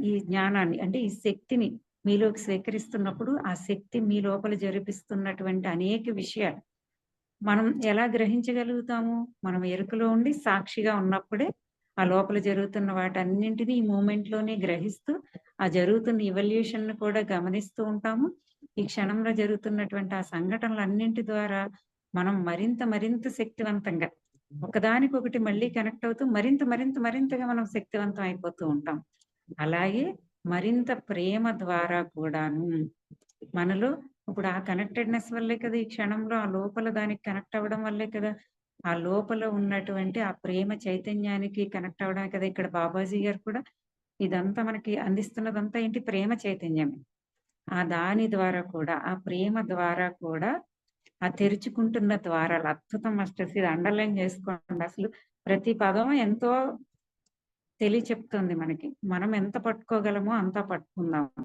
ఈ జ్ఞానాన్ని, అంటే ఈ శక్తిని మీలోకి స్వీకరిస్తున్నప్పుడు ఆ శక్తి మీ లోపల జరిపిస్తున్నటువంటి అనేక విషయాలు మనం ఎలా గ్రహించగలుగుతాము? మనం ఎరుకలో ఉండి సాక్షిగా ఉన్నప్పుడే ఆ లోపల జరుగుతున్న వాటన్నింటినీ ఈ మూమెంట్ లోనే గ్రహిస్తూ ఆ జరుగుతున్న ఇవల్యూషన్ ను కూడా గమనిస్తూ ఉంటాము. ఈ క్షణంలో జరుగుతున్నటువంటి ఆ సంఘటనలన్నింటి ద్వారా మనం మరింత శక్తివంతంగా ఒకదానికొకటి మళ్ళీ కనెక్ట్ అవుతూ మరింతగా మనం శక్తివంతం అయిపోతూ ఉంటాం. అలాగే మరింత ప్రేమ ద్వారా కూడాను మనలో ఇప్పుడు ఆ కనెక్టెడ్నెస్ వల్లే కదా ఈ క్షణంలో ఆ లోపల దానికి కనెక్ట్ అవ్వడం వల్లే కదా, ఆ లోపల ఉన్నటువంటి ఆ ప్రేమ చైతన్యానికి కనెక్ట్ అవ్వడం కదా ఇక్కడ బాబాజీ గారు కూడా ఇదంతా మనకి అందిస్తున్నదంతా ఏంటి? ప్రేమ చైతన్యమే. ఆ దాని ద్వారా కూడా, ఆ ప్రేమ ద్వారా కూడా ఆ తెరుచుకుంటున్న ద్వారాలు అద్భుతం మాస్టర్స్. ఇది అండర్లైన్ చేసుకోండి. అసలు ప్రతి పదం ఎంతో చెప్తుంది మనకి. మనం ఎంత పట్టుకోగలమో అంత పట్టుకుందాము.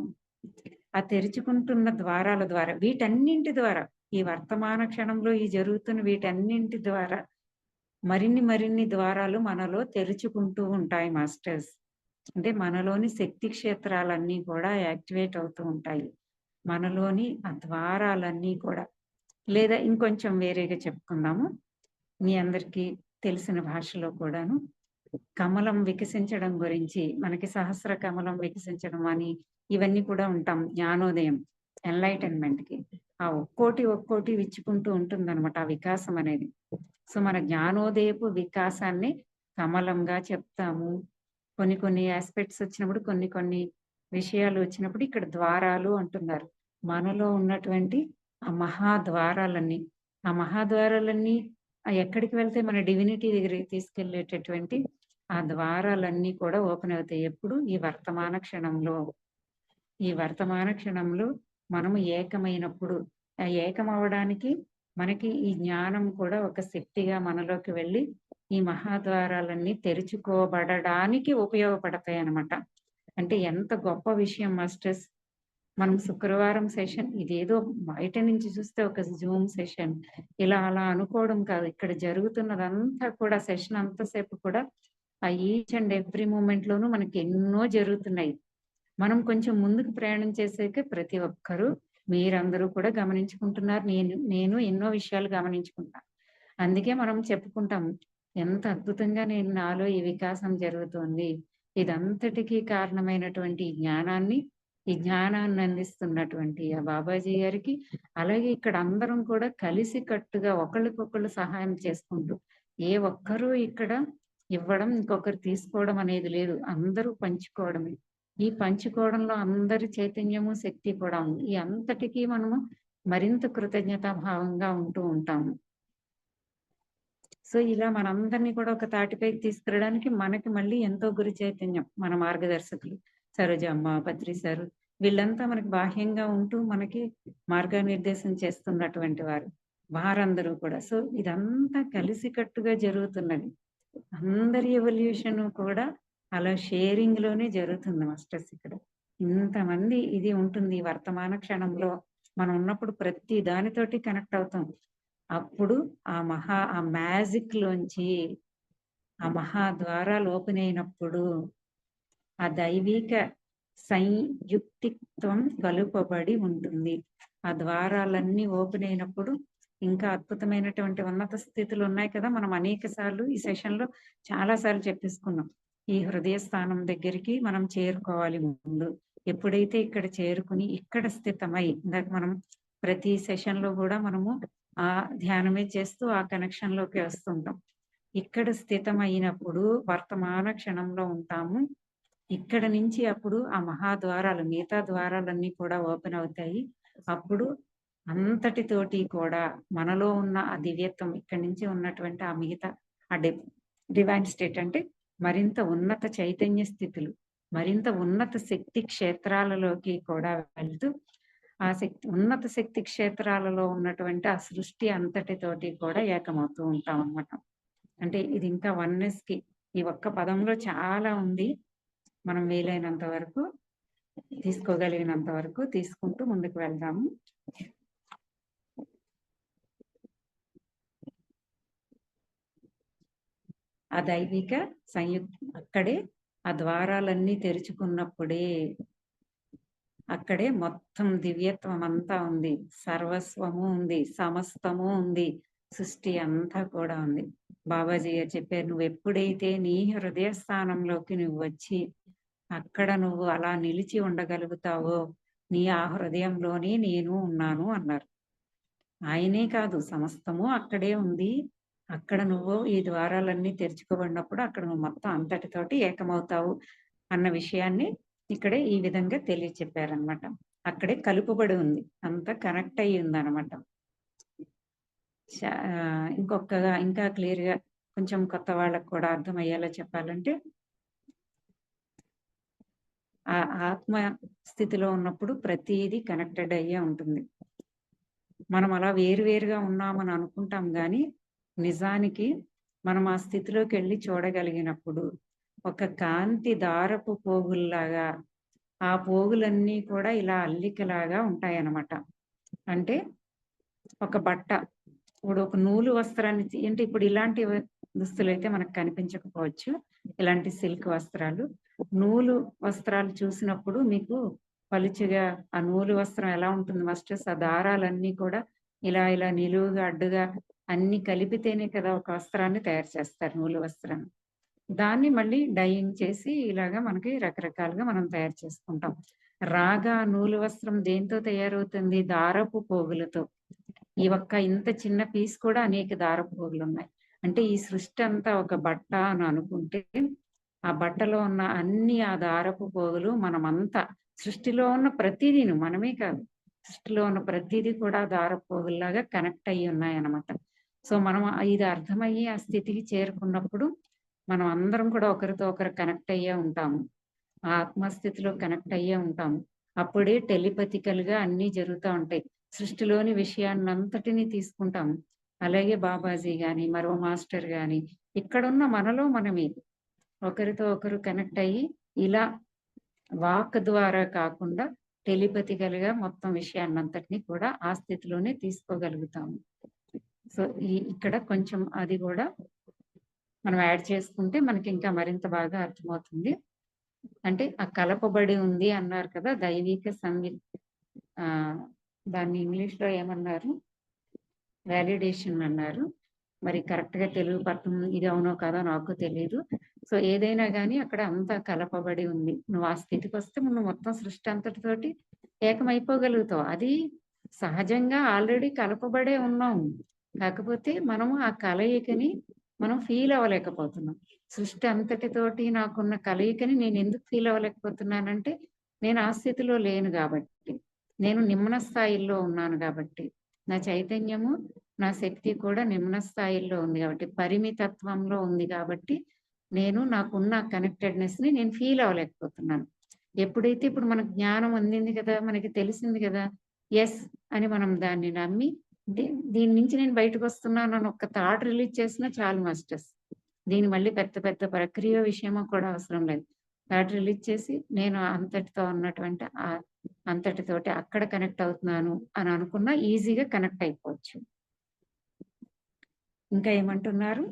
ఆ తెరుచుకుంటున్న ద్వారాల ద్వారా, వీటన్నింటి ద్వారా, ఈ వర్తమాన క్షణంలో ఈ జరుగుతున్న వీటన్నింటి ద్వారా మరిన్ని ద్వారాలు మనలో తెరుచుకుంటూ ఉంటాయి మాస్టర్స్. అంటే మనలోని శక్తి క్షేత్రాలన్నీ కూడా యాక్టివేట్ అవుతూ ఉంటాయి. మనలోని ఆ ద్వారాలన్నీ కూడా, లేదా ఇంకొంచెం వేరేగా చెప్పుకుందాము, మీ అందరికీ తెలిసిన భాషలో కూడాను కమలం వికసించడం గురించి, మనకి సహస్ర కమలం వికసించడం అని ఇవన్నీ కూడా ఉంటాం. జ్ఞానోదయం, ఎన్లైటన్మెంట్ కి ఆ ఒక్కోటి విచ్చుకుంటూ ఉంటుంది అనమాట ఆ వికాసం అనేది. సో మన జ్ఞానోదయపు వికాసాన్ని కమలంగా చెప్తాము. కొన్ని ఆస్పెక్ట్స్ వచ్చినప్పుడు, కొన్ని విషయాలు వచ్చినప్పుడు ఇక్కడ ద్వారాలు అంటున్నారు. మనలో ఉన్నటువంటి ఆ మహాద్వారాలన్నీ, ఆ మహాద్వారాలన్నీ ఎక్కడికి వెళ్తే మన డివినిటీ దగ్గరికి తీసుకెళ్లేటటువంటి ఆ ద్వారాలన్నీ కూడా ఓపెన్ అవుతాయి. ఎప్పుడు? ఈ వర్తమాన క్షణంలో. ఈ వర్తమాన క్షణంలో మనము ఏకమైనప్పుడు, ఆ ఏకం అవడానికి మనకి ఈ జ్ఞానం కూడా ఒక శక్తిగా మనలోకి వెళ్ళి ఈ మహాద్వారాలన్నీ తెరుచుకోబడడానికి ఉపయోగపడతాయి అన్నమాట. అంటే ఎంత గొప్ప విషయం మాస్టర్స్. మనం శుక్రవారం సెషన్ ఇదేదో బయట నుంచి చూస్తే ఒక జూమ్ సెషన్ ఇలా అలా అనుకోవడం కాదు. ఇక్కడ జరుగుతున్నదంతా కూడా సెషన్ అంతసేపు కూడా ఆ ఈచ్ అండ్ ఎవ్రీ మూమెంట్ లోనూ మనకి ఎన్నో జరుగుతున్నాయి. మనం కొంచెం ముందుకు ప్రయాణం చేసాక ప్రతి ఒక్కరూ, మీరందరూ కూడా గమనించుకుంటున్నారు. నేను ఎన్నో విషయాలు గమనించుకుంటాను. అందుకే మనం చెప్పుకుంటాం, ఎంత అద్భుతంగా నాలో ఈ వికాసం జరుగుతుంది. ఇదంతటికీ కారణమైనటువంటి ఈ జ్ఞానాన్ని అందిస్తున్నటువంటి ఆ బాబాజీ గారికి, అలాగే ఇక్కడ అందరం కూడా కలిసి కట్టుగా ఒకళ్ళకొకళ్ళు సహాయం చేసుకుంటూ, ఏ ఒక్కరూ ఇక్కడ ఇవ్వడం ఇంకొకరు తీసుకోవడం అనేది లేదు. అందరూ పంచుకోవడమే. ఈ పంచుకోవడంలో అందరి చైతన్యము, శక్తి కూడా ఉంది. ఈ అంతటికీ మనము మరింత కృతజ్ఞతా భావంగా ఉంటూ ఉంటాము. సో ఇలా మనందరినీ కూడా ఒక తాటిపైకి తీసుకురావడానికి మనకి మళ్ళీ ఎంతో గురు చైతన్యం, మన మార్గదర్శకులు సరోజమ్మ, పత్రి సారు, వీళ్ళంతా మనకి బాహ్యంగా ఉంటూ మనకి మార్గనిర్దేశం చేస్తున్నటువంటి వారందరూ కూడా. సో ఇదంతా కలిసికట్టుగా జరుగుతున్నది. అందరి ఎవల్యూషన్ కూడా అలా షేరింగ్ లోనే జరుగుతుంది మాస్టర్స్. ఇక్కడ ఇంతమంది ఇది ఉంటుంది. వర్తమాన క్షణంలో మనం ఉన్నప్పుడు ప్రతి దానితోటి కనెక్ట్ అవుతాం. అప్పుడు ఆ మ్యాజిక్ లోంచి ఆ మహాద్వారాలు ఓపెన్ అయినప్పుడు ఆ దైవిక సంయుక్తిత్వం కలుపబడి ఉంటుంది. ఆ ద్వారాలన్నీ ఓపెన్ అయినప్పుడు ఇంకా అద్భుతమైనటువంటి ఉన్నత స్థితులు ఉన్నాయి కదా. మనం అనేక సార్లు ఈ సెషన్ లో చాలా సార్లు చెప్పేసుకున్నాం. ఈ హృదయ స్థానం దగ్గరికి మనం చేరుకోవాలి. ముందు ఎప్పుడైతే ఇక్కడ చేరుకుని ఇక్కడ స్థితమై, ఇందాక మనం ప్రతి సెషన్ లో కూడా మనము ఆ ధ్యానమే చేస్తూ ఆ కనెక్షన్ లోకి వస్తుంటాం. ఇక్కడ స్థితమైనప్పుడు వర్తమాన క్షణంలో ఉంటాము. ఇక్కడ నుంచి అప్పుడు ఆ మహాద్వారాలు, మిగతా ద్వారాలన్నీ కూడా ఓపెన్ అవుతాయి. అప్పుడు అంతటితోటి కూడా మనలో ఉన్న ఆ దివ్యత్వం, ఇక్కడి నుంచి ఉన్నటువంటి ఆ మిగతా ఆ డివైన్ స్టేట్ అంటే మరింత ఉన్నత చైతన్య స్థితులు, మరింత ఉన్నత శక్తి క్షేత్రాలలోకి కూడా వెళ్తూ ఆ ఉన్నత శక్తి క్షేత్రాలలో ఉన్నటువంటి ఆ సృష్టి అంతటితోటి కూడా ఏకమవుతూ ఉంటాం అన్నమాట. అంటే ఇది ఇంకా వన్నెస్ కి ఈ ఒక్క పదంలో చాలా ఉంది. మనం వీలైనంత వరకు తీసుకోగలిగినంత వరకు తీసుకుంటూ ముందుకు వెళ్దాము. ఆ దైవిక అక్కడే ఆ ద్వారాలన్నీ తెరుచుకున్నప్పుడే అక్కడే మొత్తం దివ్యత్వం అంతా ఉంది, సర్వస్వము ఉంది, సమస్తము ఉంది, సృష్టి అంతా కూడా ఉంది. బాబాజీ గారు చెప్పారు, నువ్వు ఎప్పుడైతే నీ హృదయ స్థానంలోకి నువ్వు వచ్చి అక్కడ నువ్వు అలా నిలిచి ఉండగలుగుతావో, నీ ఆ హృదయంలోనే నేను ఉన్నాను అన్నారు. ఆయనే కాదు, సమస్తము అక్కడే ఉంది. అక్కడ నువ్వు ఈ ద్వారాలన్నీ తెరుచుకోబడినప్పుడు అక్కడ నువ్వు మొత్తం అంతటితోటి ఏకమవుతావు అన్న విషయాన్ని ఇక్కడే ఈ విధంగా తెలియచెప్పారనమాట. అక్కడే కలుపబడి ఉంది, అంతా కనెక్ట్ అయ్యి ఉంది అనమాట. ఇంకా క్లియర్ గా కొంచెం కొత్త వాళ్ళకు కూడా అర్థమయ్యేలా చెప్పాలంటే, ఆ ఆత్మ స్థితిలో ఉన్నప్పుడు ప్రతిదీ కనెక్టెడ్ అయ్యే ఉంటుంది. మనం అలా వేరువేరుగా ఉన్నామని అనుకుంటాం కానీ నిజానికి మనం ఆ స్థితిలోకి వెళ్ళి చూడగలిగినప్పుడు ఒక కాంతి దారపు పోగుల్లాగా ఆ పోగులన్నీ కూడా ఇలా అల్లికలాగా ఉంటాయన్నమాట. అంటే ఒక బట్ట, ఇప్పుడు ఒక నూలు వస్త్రాన్ని అంటే ఇప్పుడు ఇలాంటి దుస్తులు అయితే మనకు కనిపించకపోవచ్చు, ఇలాంటి సిల్క్ వస్త్రాలు, నూలు వస్త్రాలు చూసినప్పుడు మీకు పలుచగా ఆ నూలు వస్త్రం ఎలా ఉంటుంది, మాస్టర్స్ ఆ దారాలన్నీ కూడా ఇలా ఇలా నిలువుగా అడ్డుగా అన్ని కలిపితేనే కదా ఒక వస్త్రాన్ని తయారు చేస్తారు, నూలు వస్త్రాన్ని. దాన్ని మళ్ళీ డైయింగ్ చేసి ఇలాగా మనకి రకరకాలుగా మనం తయారు చేసుకుంటాం. రాగా నూలు వస్త్రం దేంతో తయారవుతుంది? దారపు పోగులతో. ఈ ఒక్క ఇంత చిన్న పీస్ కూడా అనేక దారపు పోగులు ఉన్నాయి. అంటే ఈ సృష్టి అంతా ఒక బట్ట అని అనుకుంటే ఆ బట్టలో ఉన్న అన్ని ఆ దారపు పోగులు మనమంతా, సృష్టిలో ఉన్న ప్రతిదీను, మనమే కాదు సృష్టిలో ఉన్న ప్రతిదీ కూడా దారపు పోగుల్లాగా కనెక్ట్ అయ్యి ఉన్నాయన్నమాట. సో మనం ఇది అర్థమయ్యి ఆ స్థితికి చేరుకున్నప్పుడు మనం అందరం కూడా ఒకరితో ఒకరు కనెక్ట్ అయ్యే ఉంటాము, ఆ ఆత్మస్థితిలో కనెక్ట్ అయ్యే ఉంటాము. అప్పుడే టెలిపతికల్ గా అన్ని జరుగుతూ ఉంటాయి. సృష్టిలోని విషయాన్ని అంతటినీ తీసుకుంటాము. అలాగే బాబాజీ గాని మరో మాస్టర్ గాని ఇక్కడున్న మనలో మనమే ఒకరితో ఒకరు కనెక్ట్ అయ్యి ఇలా వాక్ ద్వారా కాకుండా టెలిపతికల్ గా మొత్తం విషయాన్ని అంతటినీ కూడా ఆ స్థితిలోనే తీసుకోగలుగుతాము. సో ఇక్కడ కొంచెం అది కూడా మనం యాడ్ చేసుకుంటే మనకి ఇంకా మరింత బాగా అర్థమవుతుంది. అంటే ఆ కలపబడి ఉంది అన్నారు కదా, దైవిక దాన్ని ఇంగ్లీష్ లో ఏమన్నారు, వ్యాలిడేషన్ అన్నారు. మరి కరెక్ట్ గా తెలుగు పట్టం ఇది అవునో కాదో నాకు తెలియదు. సో ఏదైనా కానీ అక్కడ అంతా కలపబడి ఉంది. నువ్వు ఆ స్థితికి వస్తే నువ్వు మొత్తం సృష్టి అంతటితోటి ఏకమైపోగలుగుతావు. అది సహజంగా ఆల్రెడీ కలపబడే ఉన్నాము, కాకపోతే మనము ఆ కలయికని మనం ఫీల్ అవ్వలేకపోతున్నాం. సృష్టి అంతటితోటి నాకున్న కలయికని నేను ఎందుకు ఫీల్ అవ్వలేకపోతున్నానంటే నేను ఆ స్థితిలో లేను కాబట్టి, నేను నిమ్న స్థాయిలో ఉన్నాను కాబట్టి, నా చైతన్యము నా శక్తి కూడా నిమ్న స్థాయిలో ఉంది కాబట్టి, పరిమితత్వంలో ఉంది కాబట్టి నేను నాకున్న కనెక్టెడ్నెస్ ని నేను ఫీల్ అవ్వలేకపోతున్నాను. ఎప్పుడైతే ఇప్పుడు మనకు జ్ఞానం అందింది కదా, మనకి తెలిసింది కదా, ఎస్ అని మనం దాన్ని నమ్మి దీని నుంచి నేను బయటకు వస్తున్నాను అని ఒక్క థాట్ రిలీజ్ చేసినా చాలు మాస్టర్స్. దీని మళ్ళీ పెద్ద పెద్ద ప్రక్రియ విషయమో కూడా అవసరం లేదు. థాట్ రిలీజ్ చేసి నేను అంతటితో ఉన్నటువంటి అంతటితోటి అక్కడ కనెక్ట్ అవుతున్నాను అని అనుకున్నా ఈజీగా కనెక్ట్ అయిపోవచ్చు. ఇంకా ఏమంటున్నారు,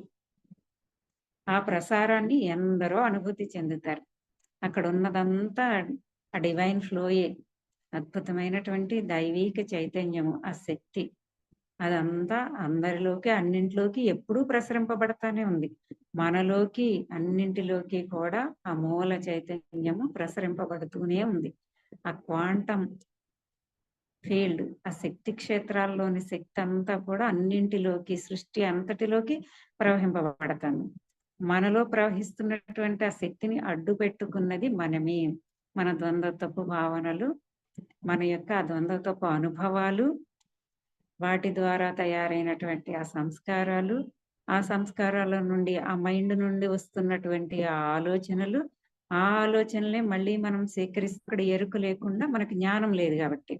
ఆ ప్రసారాన్ని ఎందరో అనుభూతి చెందుతారు. అక్కడ ఉన్నదంతా ఆ డివైన్ ఫ్లోయే, అద్భుతమైనటువంటి దైవీక చైతన్యము, ఆ శక్తి అదంతా అందరిలోకి అన్నింటిలోకి ఎప్పుడూ ప్రసరింపబడతానే ఉంది. మనలోకి అన్నింటిలోకి కూడా ఆ మూల చైతన్యము ప్రసరింపబడుతూనే ఉంది. ఆ క్వాంటం ఫీల్డ్, ఆ శక్తి క్షేత్రాల్లోని శక్తి అంతా కూడా అన్నింటిలోకి, సృష్టి అంతటిలోకి ప్రవహింపబడతాను. మనలో ప్రవహిస్తున్నటువంటి ఆ శక్తిని అడ్డు పెట్టుకున్నది మనమే. మన ద్వంద్వత్వపు భావనలు, మన యొక్క ఆ ద్వంద్వత్వపు అనుభవాలు, వాటి ద్వారా తయారైనటువంటి ఆ సంస్కారాలు, ఆ సంస్కారాల నుండి ఆ మైండ్ నుండి వస్తున్నటువంటి ఆ ఆలోచనలు, ఆ ఆలోచనలే మళ్ళీ మనం స్వీకరిస్తూ, ఇక్కడ ఎరుక లేకుండా మనకి జ్ఞానం లేదు కాబట్టి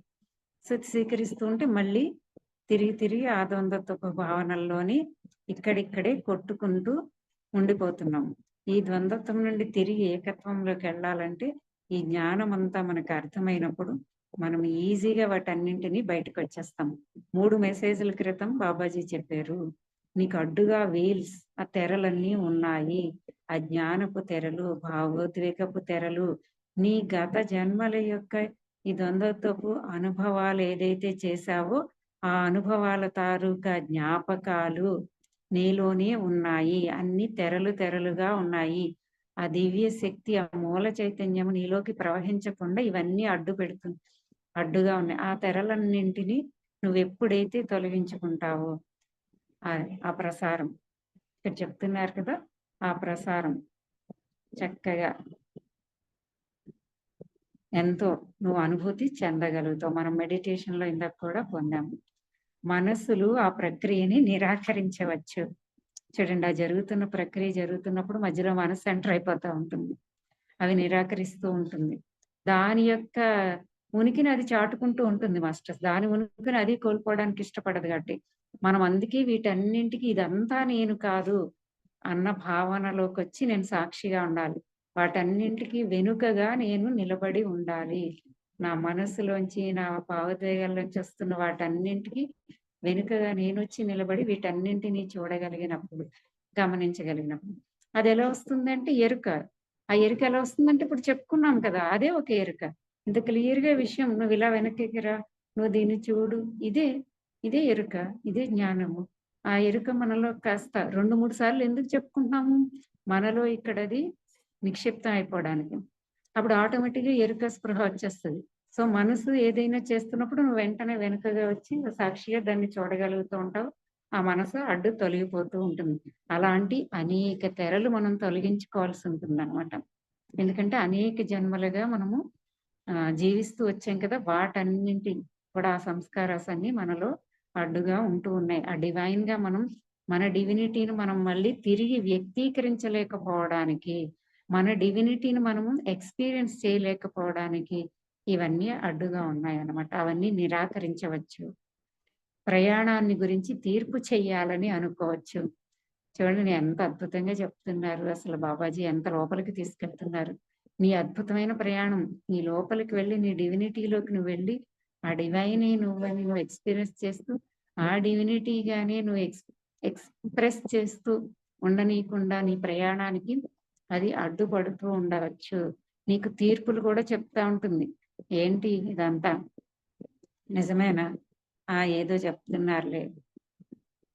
స్వీకరిస్తూ ఉంటే మళ్ళీ తిరిగి ఆ ద్వంద్వత్వపు భావనల్లోని ఇక్కడిక్కడే కొట్టుకుంటూ ఉండిపోతున్నాం. ఈ ద్వంద్వత్వం నుండి తిరిగి ఏకత్వంలోకి వెళ్ళాలంటే ఈ జ్ఞానం అంతా మనకు అర్థమైనప్పుడు మనం ఈజీగా వాటన్నింటినీ బయటకు వచ్చేస్తాం. 3 మెసేజ్ల క్రితం బాబాజీ చెప్పారు, నీకు అడ్డుగా వీల్స్, ఆ తెరలన్నీ ఉన్నాయి. ఆ జ్ఞానపు తెరలు, భావోద్వేగపు తెరలు, నీ గత జన్మల యొక్క ఈ ద్వంద్వత్వపు అనుభవాలు ఏదైతే చేశావో ఆ అనుభవాల తాలూకా జ్ఞాపకాలు నీలోనే ఉన్నాయి. అన్ని తెరలుగా ఉన్నాయి. ఆ దివ్య శక్తి, ఆ మూల చైతన్యం నీలోకి ప్రవహించకుండా ఇవన్నీ అడ్డుగా ఉన్నాయి. ఆ తెరలన్నింటినీ నువ్వు ఎప్పుడైతే తొలగించుకుంటావో ఆ ప్రసారం ఇక్కడ చెప్తున్నారు కదా, ఆ ప్రసారం చక్కగా ఎంతో నువ్వు అనుభూతి చెందగలుగుతావు. మనం మెడిటేషన్ లో ఇందాక కూడా పొందాము. మనస్సులు ఆ ప్రక్రియని నిరాకరించవచ్చు. చూడండి, ఆ జరుగుతున్న ప్రక్రియ జరుగుతున్నప్పుడు మధ్యలో మనసు ఎంటర్ అయిపోతూ ఉంటుంది, అవి నిరాకరిస్తూ ఉంటుంది. దాని యొక్క ఉనికిని అది చాటుకుంటూ ఉంటుంది మాస్టర్స్. దాని ఉనికిని అది కోల్పోవడానికి ఇష్టపడదు కాబట్టి మనం అందుకే వీటన్నింటికి ఇదంతా నేను కాదు అన్న భావనలోకి వచ్చి నేను సాక్షిగా ఉండాలి. వాటన్నింటికి వెనుకగా నేను నిలబడి ఉండాలి. నా మనసులోంచి, నా భావోద్వేగాల్లోంచి వస్తున్న వాటన్నింటికి వెనుకగా నేను వచ్చి నిలబడి వీటన్నింటినీ చూడగలిగినప్పుడు, గమనించగలిగినప్పుడు అది ఎలా వస్తుందంటే ఎరుక. ఆ ఎరుక ఎలా వస్తుందంటే ఇప్పుడు చెప్పుకున్నాం కదా, అదే ఒక ఎరుక. ఇంత క్లియర్ గా విషయం, నువ్వు ఇలా వెనక్కి రా, నువ్వు దీన్ని చూడు, ఇదే ఎరుక, ఇదే జ్ఞానము. ఆ ఎరుక మనలో కాస్త 2-3 సార్లు ఎందుకు చెప్పుకుంటున్నాము, మనలో ఇక్కడ అది నిక్షిప్తం అయిపోవడానికి. అప్పుడు ఆటోమేటిక్గా ఎరుక స్పృహ వచ్చేస్తుంది. సో మనసు ఏదైనా చేస్తున్నప్పుడు నువ్వు వెంటనే వెనుకగా వచ్చి సాక్షిగా దాన్ని చూడగలుగుతూ ఉంటావు. ఆ మనసు అడ్డు తొలగిపోతూ ఉంటుంది. అలాంటి అనేక తెరలు మనం తొలగించుకోవాల్సి ఉంటుంది అనమాట. ఎందుకంటే అనేక జన్మలుగా మనము జీవిస్తూ వచ్చాం కదా, వాటన్నింటి కూడా ఆ సంస్కారాస్ అన్ని మనలో అడ్డుగా ఉంటూ ఉన్నాయి. ఆ డివైన్ గా మన డివినిటీని మనం మళ్ళీ తిరిగి వ్యక్తీకరించలేకపోవడానికి, మన డివినిటీని మనము ఎక్స్పీరియన్స్ చేయలేకపోవడానికి ఇవన్నీ అడ్డుగా ఉన్నాయి అన్నమాట. అవన్నీ నిరాకరించవచ్చు. ప్రయాణాన్ని గురించి తీర్పు చెయ్యాలని అనుకోవచ్చు. చూడండి ఎంత అద్భుతంగా చెప్తున్నారు. అసలు బాబాజీ ఎంత లోపలికి తీసుకెళ్తున్నారు. నీ అద్భుతమైన ప్రయాణం, నీ లోపలికి వెళ్ళి, నీ డివినిటీలోకి నువ్వు వెళ్ళి, ఆ డివైన్ నువ్వు ఎక్స్పీరియన్స్ చేస్తూ, ఆ డివినిటీగానే నువ్వు ఎక్స్ప్రెస్ చేస్తూ ఉండనీయకుండా నీ ప్రయాణానికి అది అడ్డుపడుతూ ఉండవచ్చు. నీకు తీర్పులు కూడా చెప్తా ఉంటుంది. ఏంటి ఇదంతా నిజమేనా? ఏదో చెప్తున్నారులే.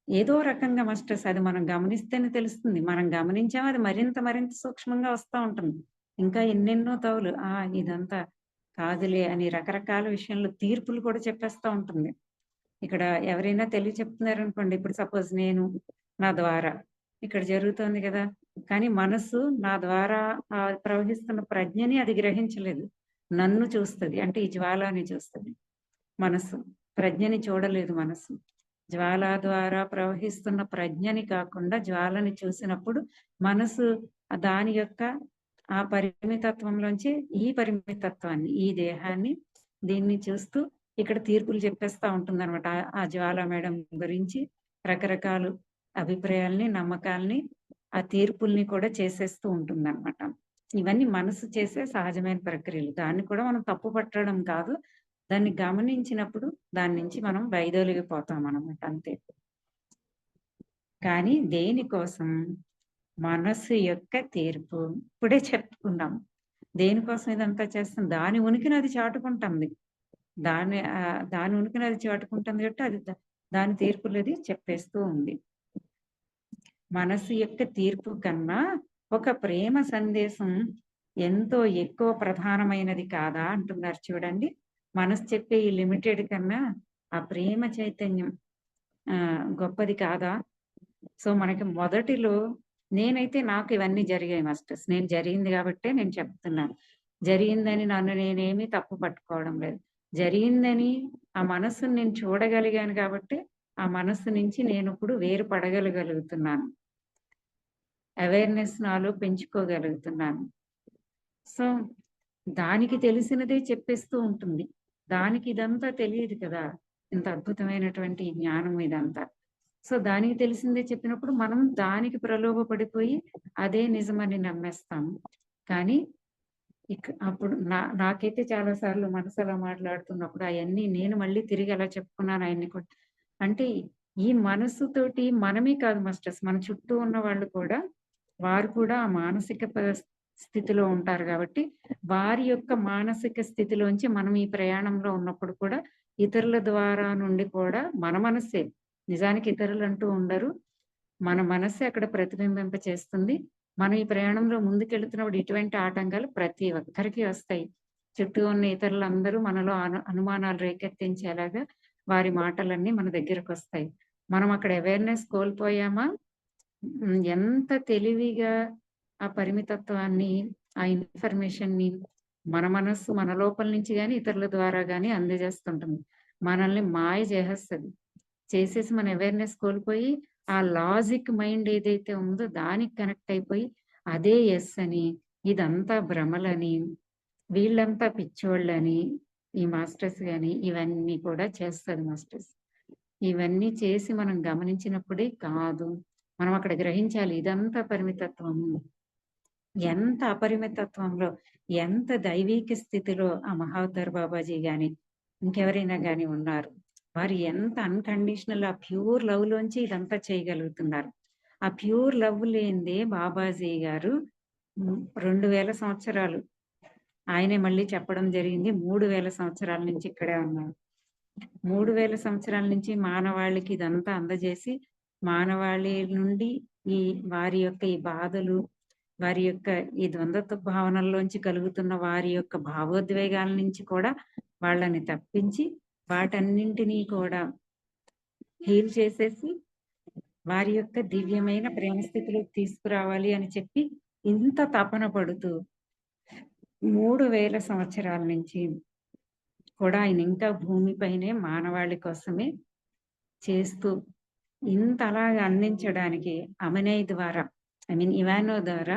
ఏదో రకంగా మాస్టర్స్ అది మనం గమనిస్తేనే తెలుస్తుంది. మనం గమనించాం, అది మరింత సూక్ష్మంగా వస్తూ ఉంటుంది. ఇంకా ఎన్నెన్నో తవులు ఇదంతా కాదులే అని రకరకాల విషయంలో తీర్పులు కూడా చెప్పేస్తూ ఉంటుంది. ఇక్కడ ఎవరైనా తెలియ చెప్తున్నారు అనుకోండి, ఇప్పుడు సపోజ్ నేను నా ద్వారా ఇక్కడ జరుగుతోంది కదా, కానీ మనసు నా ద్వారా ప్రవహిస్తున్న ప్రజ్ఞని అది గ్రహించలేదు, నన్ను చూస్తుంది. అంటే ఈ జ్వాలని చూస్తుంది. మనసు ప్రజ్ఞని చూడలేదు. మనసు జ్వాల ద్వారా ప్రవహిస్తున్న ప్రజ్ఞని కాకుండా జ్వాలని చూసినప్పుడు మనసు దాని యొక్క ఆ పరిమితత్వంలోంచి ఈ పరిమితత్వాన్ని, ఈ దేహాన్ని, దీన్ని చూస్తూ ఇక్కడ తీర్పులు చెప్పేస్తా ఉంటుంది అనమాట. ఆ జ్వాల మేడం గురించి రకరకాల అభిప్రాయాల్ని, నమ్మకాల్ని, ఆ తీర్పుల్ని కూడా చేసేస్తూ ఉంటుంది అనమాట. ఇవన్నీ మనసు చేసే సహజమైన ప్రక్రియలు. దాన్ని కూడా మనం తప్పు పట్టడం కాదు, దాన్ని గమనించినప్పుడు దాని నుంచి మనం వైదొలిగిపోతాం అనమాట, అంతే. కానీ దేనికోసం? మనసు యొక్క తీర్పు. ఇప్పుడే చెప్పుకున్నాం దేనికోసం ఇదంతా చేస్తుంది. దాని ఉనికిని అది చాటుకుంటుంది. దాని ఉనికిని అది చాటుకుంటుంది కాబట్టి అది దాని తీర్పులది చెప్పేస్తూ ఉంది. మనసు యొక్క తీర్పు కన్నా ఒక ప్రేమ సందేశం ఎంతో ఎక్కువ ప్రధానమైనది కాదా అంటున్నారు చూడండి. మనసు చెప్పే ఈ లిమిటెడ్ కన్నా ఆ ప్రేమ చైతన్యం గొప్పది కాదా? సో మనకి మొదటిలో నేనైతే నాకు ఇవన్నీ జరిగాయి మాస్టర్స్. నేను జరిగింది కాబట్టే నేను చెప్తున్నాను. జరిగిందని నన్ను నేనేమీ తప్పు పట్టుకోవడం లేదు. జరిగిందని ఆ మనస్సును నేను చూడగలిగాను కాబట్టి ఆ మనస్సు నుంచి నేను ఇప్పుడు వేరుపడగలుగుతున్నాను. అవేర్నెస్ నాలో పెంచుకోగలుగుతున్నాను. సో దానికి తెలిసినదే చెప్పేస్తూ ఉంటుంది. దానికి ఇదంతా తెలియదు కదా, ఇంత అద్భుతమైనటువంటి జ్ఞానం ఇదంతా. సో దానికి తెలిసిందే చెప్పినప్పుడు మనం దానికి ప్రలోభపడిపోయి అదే నిజమని నమ్మేస్తాము. కానీ అప్పుడు నాకైతే చాలా సార్లు మనసు అలా మాట్లాడుతున్నప్పుడు అవన్నీ నేను మళ్ళీ తిరిగి అలా చెప్పుకున్నాను ఆయన్ని కూడా. అంటే ఈ మనసుతోటి మనమే కాదు మాస్టర్స్, మన చుట్టూ ఉన్న వాళ్ళు కూడా, వారు కూడా ఆ మానసిక స్థితిలో ఉంటారు కాబట్టి వారి యొక్క మానసిక స్థితిలోంచి మనం ఈ ప్రయాణంలో ఉన్నప్పుడు కూడా ఇతరుల ద్వారా నుండి కూడా మన మనస్సే, నిజానికి ఇతరులు అంటూ ఉండరు, మన మనస్సే అక్కడ ప్రతిబింబింప చేస్తుంది. మనం ఈ ప్రయాణంలో ముందుకెళ్తున్నప్పుడు ఇటువంటి ఆటంకాలు ప్రతి ఒక్కరికి వస్తాయి. చుట్టూ ఉన్న ఇతరులందరూ మనలో అనుమానాలు రేకెత్తించేలాగా వారి మాటలన్నీ మన దగ్గరకు వస్తాయి. మనం అక్కడ అవేర్నెస్ కోల్పోయామా, ఎంత తెలివిగా ఆ పరిమితత్వాన్ని, ఆ ఇన్ఫర్మేషన్ ని మన మనస్సు మన లోపల నుంచి గాని ఇతరుల ద్వారా గాని అందజేస్తుంటుంది. మనల్ని మాయ చేసేస్తుంది. చేసేసి మన అవేర్నెస్ కోల్పోయి ఆ లాజిక్ మైండ్ ఏదైతే ఉందో దానికి కనెక్ట్ అయిపోయి అదే ఎస్ అని, ఇదంతా భ్రమలని, వీళ్ళంతా పిచ్చోళ్ళని ఈ మాస్టర్స్ గాని ఇవన్నీ కూడా చేస్తుంది మాస్టర్స్. ఇవన్నీ చేసి మనం గమనించినప్పుడే కాదు, మనం అక్కడ గ్రహించాలి ఇదంతా పరిమితత్వము. ఎంత అపరిమితత్వంలో, ఎంత దైవీక స్థితిలో ఆ మహావతార్ బాబాజీ గాని ఇంకెవరైనా గాని ఉన్నారు. వారు ఎంత అన్కండిషనల్ ఆ ప్యూర్ లవ్ లోంచి ఇదంతా చేయగలుగుతున్నారు. ఆ ప్యూర్ లవ్ లేనిదే బాబాజీ గారు 2000 సంవత్సరాలు ఆయనే మళ్ళీ చెప్పడం జరిగింది. 3000 సంవత్సరాల నుంచి ఇక్కడే ఉన్నారు. 3000 సంవత్సరాల నుంచి మానవాళికి ఇదంతా అందజేసి, మానవాళి నుండి ఈ వారి యొక్క ఈ బాధలు, వారి యొక్క ఈ ద్వంద్వత్వ భావనల్లోంచి కలుగుతున్న వారి యొక్క భావోద్వేగాల నుంచి కూడా వాళ్ళని తప్పించి వాటన్నింటినీ కూడా హీల్ చేసేసి వారి యొక్క దివ్యమైన ప్రేమ స్థితిలోకి తీసుకురావాలి అని చెప్పి ఇంత తపన పడుతూ 3000 సంవత్సరాల నుంచి కూడా ఆయన ఇంకా భూమిపైనే మానవాళి కోసమే చేస్తూ ఇంతలాగా అందించడానికి అమనయ్ ద్వారా, ఇవానో ద్వారా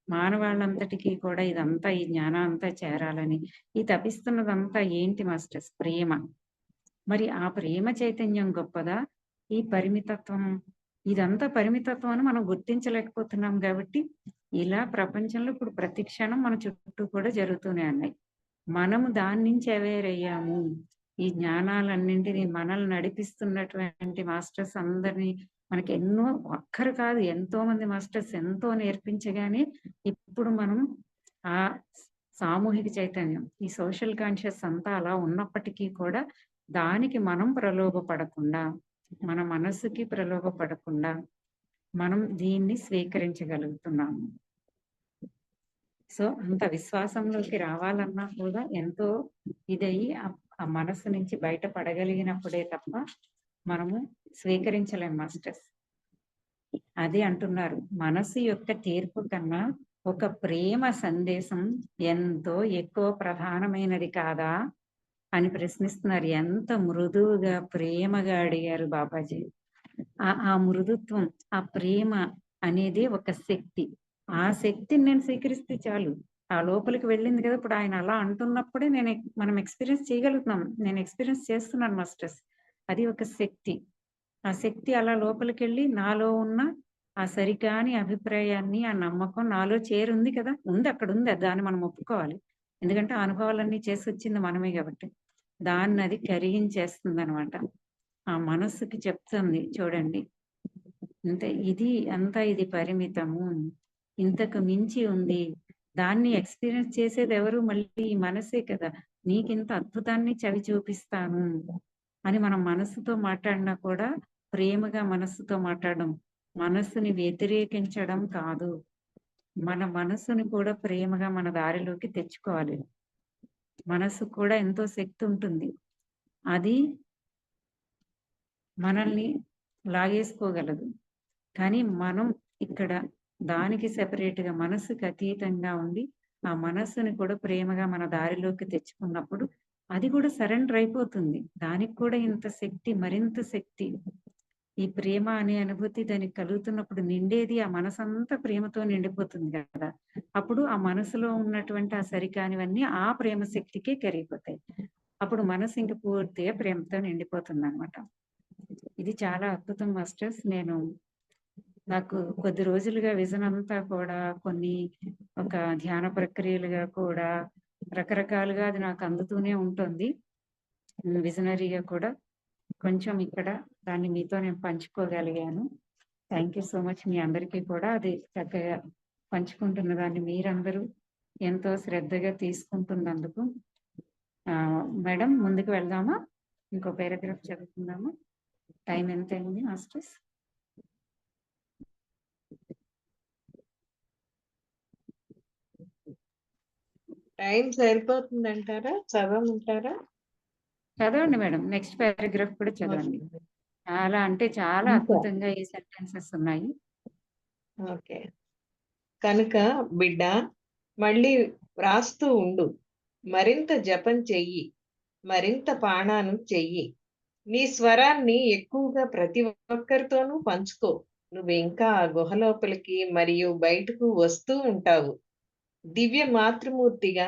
మానవాళ్ళంతటికీ కూడా ఇదంతా ఈ జ్ఞానం అంతా చేరాలని ఈ తపిస్తున్నదంతా ఏంటి మాస్టర్స్? ప్రేమ. మరి ఆ ప్రేమ చైతన్యం గొప్పదా, ఈ పరిమితత్వం? ఇదంతా పరిమితత్వం అని మనం గుర్తించలేకపోతున్నాం కాబట్టి ఇలా ప్రపంచంలో ఇప్పుడు ప్రతి క్షణం మన చుట్టూ కూడా జరుగుతూనే ఉన్నాయి. మనము దాని నుంచి అవేర్ అయ్యాము. ఈ జ్ఞానాలన్నింటినీ మనల్ని నడిపిస్తున్నటువంటి మాస్టర్స్ అందరినీ మనకి ఎన్నో, ఒక్కరు కాదు ఎంతో మంది మాస్టర్స్ ఎంతో నేర్పించగానే ఇప్పుడు మనం ఆ సామూహిక చైతన్యం, ఈ సోషల్ కాన్షియస్ అంతా అలా ఉన్నప్పటికీ కూడా దానికి మనం ప్రలోభపడకుండా, మన మనస్సుకి ప్రలోభపడకుండా మనం దీన్ని స్వీకరించగలుగుతున్నాము. సో అంత విశ్వాసంలోకి రావాలన్నా కూడా ఎంతో ఇదయ్యి ఆ మనస్సు నుంచి బయటపడగలిగినప్పుడే తప్ప మనము స్వీకరించలేం మాస్టర్స్. అది అంటున్నారు, మనసు యొక్క తీర్పు కన్నా ఒక ప్రేమ సందేశం ఎంతో ఎక్కువ ప్రధానమైనది కాదా అని ప్రశ్నిస్తున్నారు. ఎంత మృదువుగా ప్రేమగా అడిగారు బాబాజీ. ఆ మృదుత్వం, ఆ ప్రేమ అనేది ఒక శక్తి. ఆ శక్తిని నేను స్వీకరిస్తే చాలు, ఆ లోపలికి వెళ్ళింది కదా. ఇప్పుడు ఆయన అలా అంటున్నప్పుడే మనం ఎక్స్పీరియన్స్ చేయగలుగుతున్నాం. నేను ఎక్స్పీరియన్స్ చేస్తున్నాను మాస్టర్స్. అది ఒక శక్తి. ఆ శక్తి అలా లోపలికి వెళ్ళి నాలో ఉన్న ఆ సరికాని అభిప్రాయాన్ని, ఆ నమ్మకం నాలో చేరుంది కదా, ఉంది, అక్కడ ఉంది. దాన్ని మనం ఒప్పుకోవాలి. ఎందుకంటే ఆ అనుభవాలన్నీ చేసి వచ్చింది మనమే కాబట్టి దాన్ని అది కరిగించేస్తుంది అనమాట. ఆ మనస్సుకి చెప్తుంది, చూడండి ఇది పరిమితము, ఇంతకు మించి ఉంది. దాన్ని ఎక్స్పీరియన్స్ చేసేది ఎవరు? మళ్ళీ ఈ మనసే కదా. నీకింత అద్భుతాన్ని చవి చూపిస్తాను అని మనం మనస్సుతో మాట్లాడినా కూడా ప్రేమగా మనస్సుతో మాట్లాడడం, మనస్సుని వ్యతిరేకించడం కాదు. మన మనస్సుని కూడా ప్రేమగా మన దారిలోకి తెచ్చుకోవాలి. మనస్సుకు కూడా ఎంతో శక్తి ఉంటుంది. అది మనల్ని లాగేసుకోగలదు. కానీ మనం ఇక్కడ దానికి సెపరేట్‌గా మనస్సుకి అతీతంగా ఉండి, ఆ మనస్సుని కూడా ప్రేమగా మన దారిలోకి తెచ్చుకున్నప్పుడు అది కూడా సరెండర్ అయిపోతుంది. దానికి కూడా ఇంత శక్తి, మరింత శక్తి. ఈ ప్రేమ అనే అనుభూతి దానికి కలుగుతున్నప్పుడు నిండేది ఆ మనసంతా ప్రేమతో నిండిపోతుంది కదా! అప్పుడు ఆ మనసులో ఉన్నటువంటి ఆ సరికానివన్నీ ఆ ప్రేమ శక్తికే కరిగిపోతాయి. అప్పుడు మనసు ఇంక పూర్తిగా ప్రేమతో నిండిపోతుందనమాట. ఇది చాలా అద్భుతం మాస్టర్స్. నాకు కొద్ది రోజులుగా విజన్ అంతా కూడా కొన్ని ఒక ధ్యాన ప్రక్రియలుగా కూడా రకరకాలుగా అది నాకు అందుతూనే ఉంటుంది. విజనరీగా కూడా కొంచెం ఇక్కడ దాన్ని మీతో నేను పంచుకోగలిగాను. Thank you so much. మీ అందరికీ కూడా అది చక్కగా పంచుకుంటున్న దాన్ని మీరందరూ ఎంతో శ్రద్ధగా తీసుకుంటున్నందుకు. మేడం ముందుకు వెళ్దామా? ఇంకో పారాగ్రాఫ్ చదువుకుందామా? టైం ఎంత అయింది మాస్టర్స్? టైం సరిపోతుందంటారా? చదవమంటారా? చదవండి మేడం. నెక్స్ట్ పారాగ్రాఫ్ కూడా చదవండి. చాలా అంటే చాలా అద్భుతంగా ఈ సెంటెన్సెస్ ఉన్నాయి. ఓకే. కనుక బిడ్డ మళ్ళీ వ్రాస్తూ ఉండు, మరింత జపం చెయ్యి, మరింత పాణాను చెయ్యి. నీ స్వరాన్ని ఎక్కువగా ప్రతి ఒక్కరితోనూ పంచుకో. నువ్వు ఇంకా ఆ గుహ లోపలికి మరియు బయటకు వస్తూ ఉంటావు. దివ్య మాతృమూర్తిగా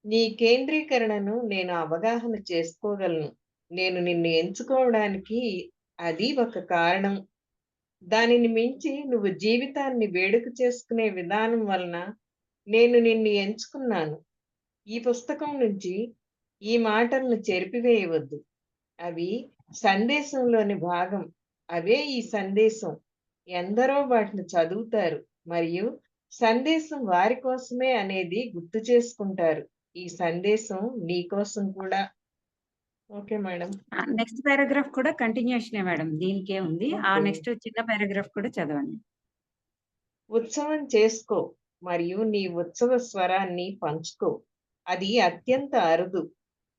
నీ కేంద్రీకరణను నేను అవగాహన చేసుకోగలను. నేను నిన్ను ఎంచుకోవడానికి అది ఒక కారణం. దానిని మించి నువ్వు జీవితాన్ని వేడుక చేసుకునే విధానం వలన నేను నిన్ను ఎంచుకున్నాను. ఈ పుస్తకం నుంచి ఈ మాటలను చెరిపివేయవద్దు. అవి సందేశంలోని భాగం. అవే ఈ సందేశం. ఎందరో వాటిని చదువుతారు మరియు సందేశం వారి కోసమే అనేది గుర్తు చేసుకుంటారు. ఈ సందేశం నీ కోసం కూడా. Okay madam. నెక్స్ట్ పారాగ్రాఫ్ కూడా కంటిన్యూషనే మేడం. దీనికే ఉంది. ఆ Okay. నెక్స్ట్ చిన్న పారాగ్రాఫ్ కూడా చదవండి. ఉత్సవం చేసుకో మరియు నీ ఉత్సవ స్వరాన్ని పంచుకో. అది అత్యంత అరుదు.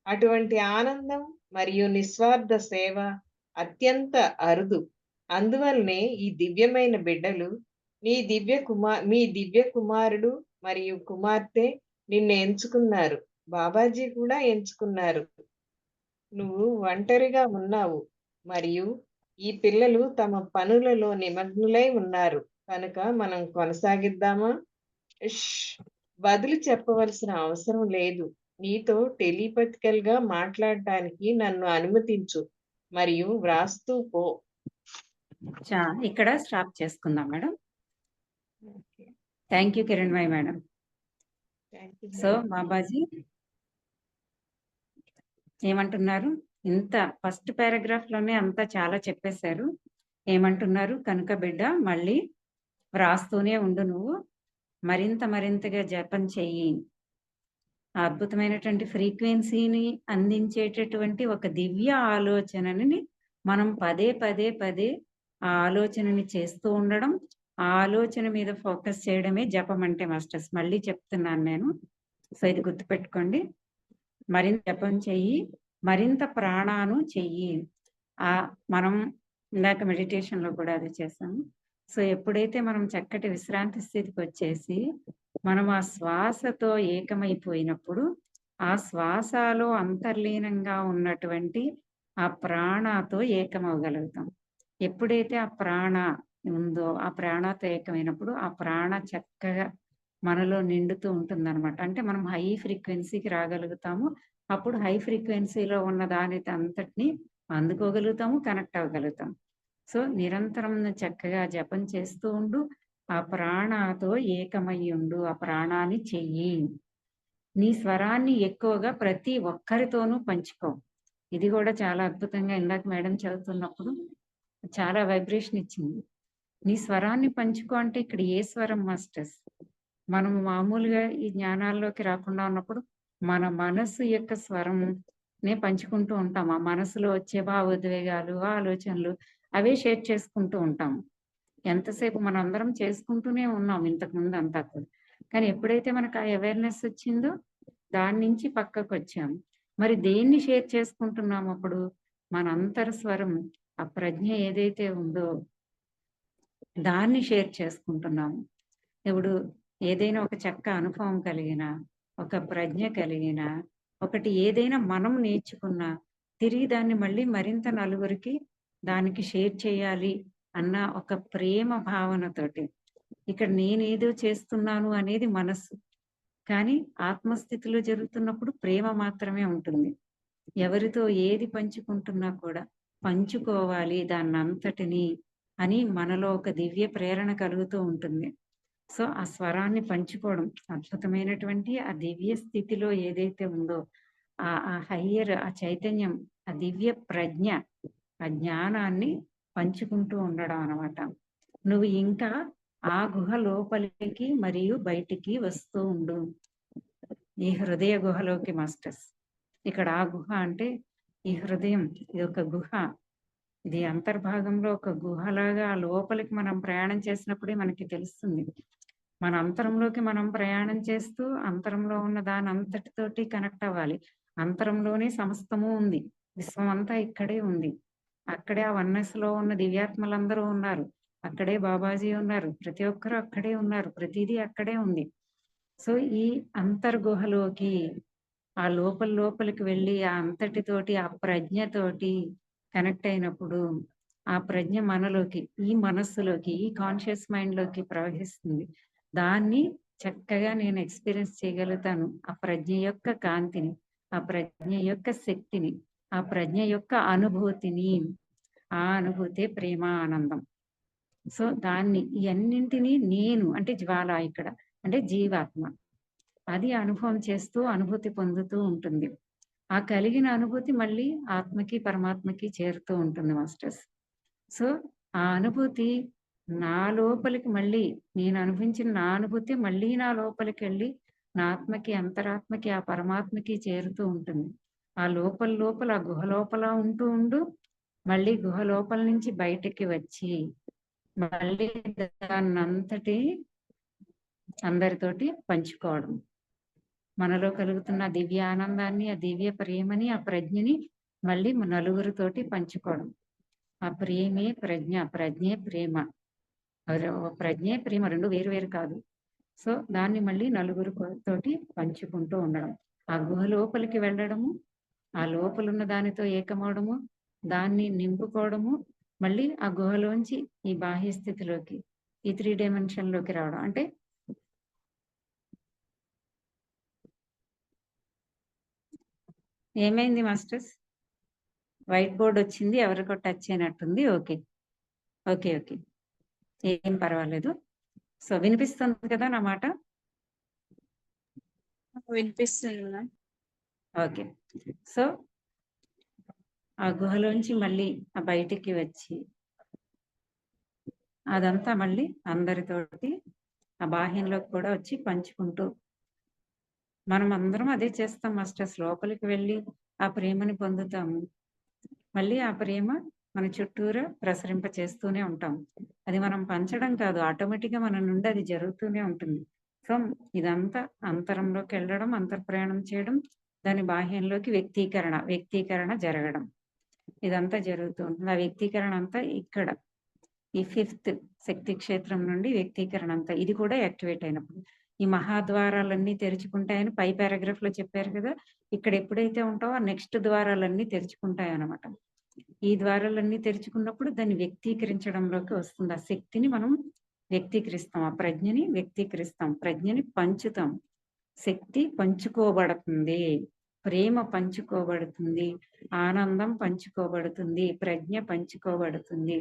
అటువంటి ఆనందం మరియు నిస్వార్థ సేవ అత్యంత అరుదు. అందువల్లనే ఈ దివ్యమైన బిడ్డలు మీ దివ్య కుమారుడు మరియు కుమార్తె నిన్ను ఎంచుకున్నారు. బాబాజీ కూడా ఎంచుకున్నారు. నువ్వు ఒంటరిగా ఉన్నావు మరియు ఈ పిల్లలు తమ పనులలో నిమగ్నులై ఉన్నారు. కనుక మనం కొనసాగిద్దామా? బదులు చెప్పవలసిన అవసరం లేదు. నీతో టెలిపతికల్ గా మాట్లాడటానికి నన్ను అనుమతించు మరియు వ్రాస్తూ పో. ఇక్కడ స్టాప్ చేసుకుందాం madam. Thank you Kiranmayi madam. So Babaji ఏమంటున్నారు? ఇంత ఫస్ట్ పారాగ్రాఫ్ లోనే అంతా చాలా చెప్పేశారు. ఏమంటున్నారు? కనుక బిడ్డ మళ్ళీ వ్రాస్తూనే ఉండు, నువ్వు మరింతగా జపం చెయ్యి. అద్భుతమైనటువంటి ఫ్రీక్వెన్సీని అందించేటటువంటి ఒక దివ్య ఆలోచనని మనం పదే ఆ ఆలోచనని చేస్తూ ఉండడం, ఆ ఆలోచన మీద ఫోకస్ చేయడమే జపం అంటే మాస్టర్స్. మళ్ళీ చెప్తున్నాను నేను. సో ఇది గుర్తుపెట్టుకోండి. మరింత జపం చెయ్యి, మరింత ప్రాణాను చెయ్యి. మనం ఇందాక మెడిటేషన్ లో కూడా అది చేసాము. సో ఎప్పుడైతే మనం చక్కటి విశ్రాంతి స్థితికి వచ్చేసి మనం ఆ శ్వాసతో ఏకమైపోయినప్పుడు ఆ శ్వాసలో అంతర్లీనంగా ఉన్నటువంటి ఆ ప్రాణతో ఏకమవగలుగుతాం. ఎప్పుడైతే ఆ ప్రాణ ఉందో ఆ ప్రాణతో ఏకమైనప్పుడు ఆ ప్రాణ చక్కగా మనలో నిండుతూ ఉంటుందన్నమాట. అంటే మనం హై ఫ్రీక్వెన్సీకి రాగలుగుతాము. అప్పుడు హై ఫ్రీక్వెన్సీలో ఉన్న దాని అంతటిని అందుకోగలుగుతాము, కనెక్ట్ అవ్వగలుగుతాం. సో నిరంతరం చక్కగా జపం చేస్తూ ఉండు, ఆ ప్రాణతో ఏకమై ఉండు, ఆ ప్రాణాన్ని చెయ్యి. నీ స్వరాన్ని ఎక్కువగా ప్రతి ఒక్కరితోనూ పంచుకో. ఇది కూడా చాలా అద్భుతంగా ఇందాక మేడం చదువుతున్నప్పుడు చాలా వైబ్రేషన్ ఇచ్చింది. నీ స్వరాన్ని పంచుకో అంటే ఇక్కడ ఏ స్వరం మాస్టర్స్? మనం మామూలుగా ఈ జ్ఞానాల్లోకి రాకుండా ఉన్నప్పుడు మన మనసు యొక్క స్వరంనే పంచుకుంటూ ఉంటాం. ఆ మనసులో వచ్చే భావోద్వేగాలు, ఆలోచనలు అవే షేర్ చేసుకుంటూ ఉంటాం. ఎంతసేపు మనందరం చేసుకుంటూనే ఉన్నాం ఇంతకుముందు అంతా కూడా. కానీ ఎప్పుడైతే మనకు ఆ అవేర్‌నెస్ వచ్చిందో దాని నుంచి పక్కకొచ్చాం. మరి దేన్ని షేర్ చేసుకుంటున్నాం అప్పుడు? మన అంతరస్వరం, ఆ ప్రజ్ఞ ఏదైతే ఉందో దాన్ని షేర్ చేసుకుంటున్నాము. ఇప్పుడు ఏదైనా ఒక చక్క అనుభవం కలిగిన, ఒక ప్రజ్ఞ కలిగిన, ఒకటి ఏదైనా మనం నేర్చుకున్నా, తిరిగి దాన్ని మళ్ళీ మరింత నలుగురికి దానికి షేర్ చేయాలి అన్న ఒక ప్రేమ భావనతోటి. ఇక్కడ నేనేదో చేస్తున్నాను అనేది మనస్సు. కానీ ఆత్మస్థితిలో జరుగుతున్నప్పుడు ప్రేమ మాత్రమే ఉంటుంది. ఎవరితో ఏది పంచుకుంటున్నా కూడా పంచుకోవాలి దాన్నంతటిని అని మనలో ఒక దివ్య ప్రేరణ కలుగుతూ ఉంటుంది. సో ఆ స్వరాన్ని పంచుకోవడం అద్భుతమైనటువంటి ఆ దివ్య స్థితిలో ఏదైతే ఉందో ఆ హయ్యర్, ఆ చైతన్యం, ఆ దివ్య ప్రజ్ఞ, ఆ జ్ఞానాన్ని పంచుకుంటూ ఉండడం అన్నమాట. నువ్వు ఇంకా ఆ గుహ లోపలికి మరియు బయటికి వస్తూ ఉండు. ఈ హృదయ గుహలోకి మాస్టర్స్. ఇక్కడ ఆ గుహ అంటే ఈ హృదయం, ఇది ఒక గుహ. ఇది అంతర్భాగంలో ఒక గుహలాగా ఆ లోపలికి మనం ప్రయాణం చేసినప్పుడే మనకి తెలుస్తుంది. మన అంతరంలోకి మనం ప్రయాణం చేస్తూ అంతరంలో ఉన్న దాని అంతటితోటి కనెక్ట్ అవ్వాలి. అంతరంలోనే సమస్తము ఉంది. విశ్వం అంతా ఇక్కడే ఉంది. అక్కడే ఆ వన్నెస్ లో ఉన్న దివ్యాత్మలందరూ ఉన్నారు. అక్కడే బాబాజీ ఉన్నారు. ప్రతి ఒక్కరు అక్కడే ఉన్నారు. ప్రతిదీ అక్కడే ఉంది. సో ఈ అంతర్గుహలోకి, ఆ లోపలికి వెళ్ళి ఆ అంతటితోటి, ఆ ప్రజ్ఞతోటి కనెక్ట్ అయినప్పుడు ఆ ప్రజ్ఞ మనలోకి, ఈ మనస్సులోకి, ఈ కాన్షియస్ మైండ్ లోకి ప్రవహిస్తుంది. దాన్ని చక్కగా నేను ఎక్స్పీరియన్స్ చేయగలుగుతాను. ఆ ప్రజ్ఞ యొక్క కాంతిని, ఆ ప్రజ్ఞ యొక్క శక్తిని, ఆ ప్రజ్ఞ యొక్క అనుభూతిని. ఆ అనుభూతే ప్రేమ, ఆనందం. సో దాన్ని ఈ అన్నింటినీ నేను అంటే జ్వాల ఇక్కడ అంటే జీవాత్మ అది అనుభవం చేస్తూ అనుభూతి పొందుతూ ఉంటుంది. ఆ కలిగిన అనుభూతి మళ్ళీ ఆత్మకి పరమాత్మకి చేరుతూ ఉంటుంది మాస్టర్స్. సో ఆ అనుభూతి నా లోపలికి మళ్ళీ నేను అనుభవించిన నా అనుభూతి మళ్ళీ నా లోపలికి వెళ్ళి నా ఆత్మకి, అంతరాత్మకి, ఆ పరమాత్మకి చేరుతూ ఉంటుంది. ఆ లోపల ఆ గుహ లోపల ఉంటూ మళ్ళీ గుహ లోపల నుంచి బయటికి వచ్చి మళ్ళీ దాన్నంతటి అందరితోటి పంచుకోవడం. మనలో కలుగుతున్న ఆ దివ్య ఆనందాన్ని, ఆ దివ్య ప్రేమని, ఆ ప్రజ్ఞని మళ్ళీ నలుగురితోటి పంచుకోవడం. ఆ ప్రేమే ప్రజ్ఞ, ప్రజ్ఞే ప్రేమ. ప్రజ్ఞే ప్రేమ రెండు వేరు వేరు కాదు. సో దాన్ని మళ్ళీ నలుగురు తోటి పంచుకుంటూ ఉండడం. ఆ గుహ లోపలికి వెళ్ళడము, ఆ లోపలున్న దానితో ఏకమవడము, దాన్ని నింపుకోవడము, మళ్ళీ ఆ గుహలోంచి ఈ బాహ్య స్థితిలోకి, ఈ 3 డైమెన్షన్ లోకి రావడం. అంటే ఏమైంది మాస్టర్స్? వైట్ బోర్డ్ వచ్చింది, ఎవరికో టచ్ అయినట్టుంది. ఓకే ఓకే ఓకే, ఏం పర్వాలేదు. సో వినిపిస్తుంది కదా నా మాట? వినిపిస్తుంది మ్యామ్. ఓకే. సో ఆ గుహలోంచి మళ్ళీ ఆ బయటికి వచ్చి అదంతా మళ్ళీ అందరితోటి ఆ బాహ్యంలోకి కూడా వచ్చి పంచుకుంటూ మనం అందరం అదే చేస్తాం మాస్టర్స్. లోపలికి వెళ్ళి ఆ ప్రేమని పొందుతాము. మళ్ళీ ఆ ప్రేమ మన చుట్టూరా ప్రసరింప చేస్తూనే ఉంటాం. అది మనం పంచడం కాదు, ఆటోమేటిక్ గా మన నుండి అది జరుగుతూనే ఉంటుంది. సో ఇదంతా అంతరంలోకి వెళ్ళడం, అంతర్ప్రయాణం చేయడం, దాని బాహ్యంలోకి వ్యక్తీకరణ జరగడం, ఇదంతా జరుగుతూ ఉంటుంది. ఆ వ్యక్తీకరణ అంతా ఇక్కడ ఈ 5th శక్తి క్షేత్రం నుండి వ్యక్తీకరణ అంతా ఇది కూడా యాక్టివేట్ అయినప్పుడు ఈ మహాద్వారాలన్నీ తెరుచుకుంటాయని పై పారాగ్రాఫ్ లో చెప్పారు కదా. ఇక్కడ ఎప్పుడైతే ఉంటావో ఆ నెక్స్ట్ ద్వారాలన్నీ తెరుచుకుంటాయి అన్నమాట. ఈ ద్వారాలన్నీ తెరుచుకున్నప్పుడు దాన్ని వ్యక్తీకరించడంలోకి వస్తుంది. ఆ శక్తిని మనం వ్యక్తీకరిస్తాం, ఆ ప్రజ్ఞని వ్యక్తీకరిస్తాం, ప్రజ్ఞని పంచుతాం. శక్తి పంచుకోబడుతుంది, ప్రేమ పంచుకోబడుతుంది, ఆనందం పంచుకోబడుతుంది, ప్రజ్ఞ పంచుకోబడుతుంది,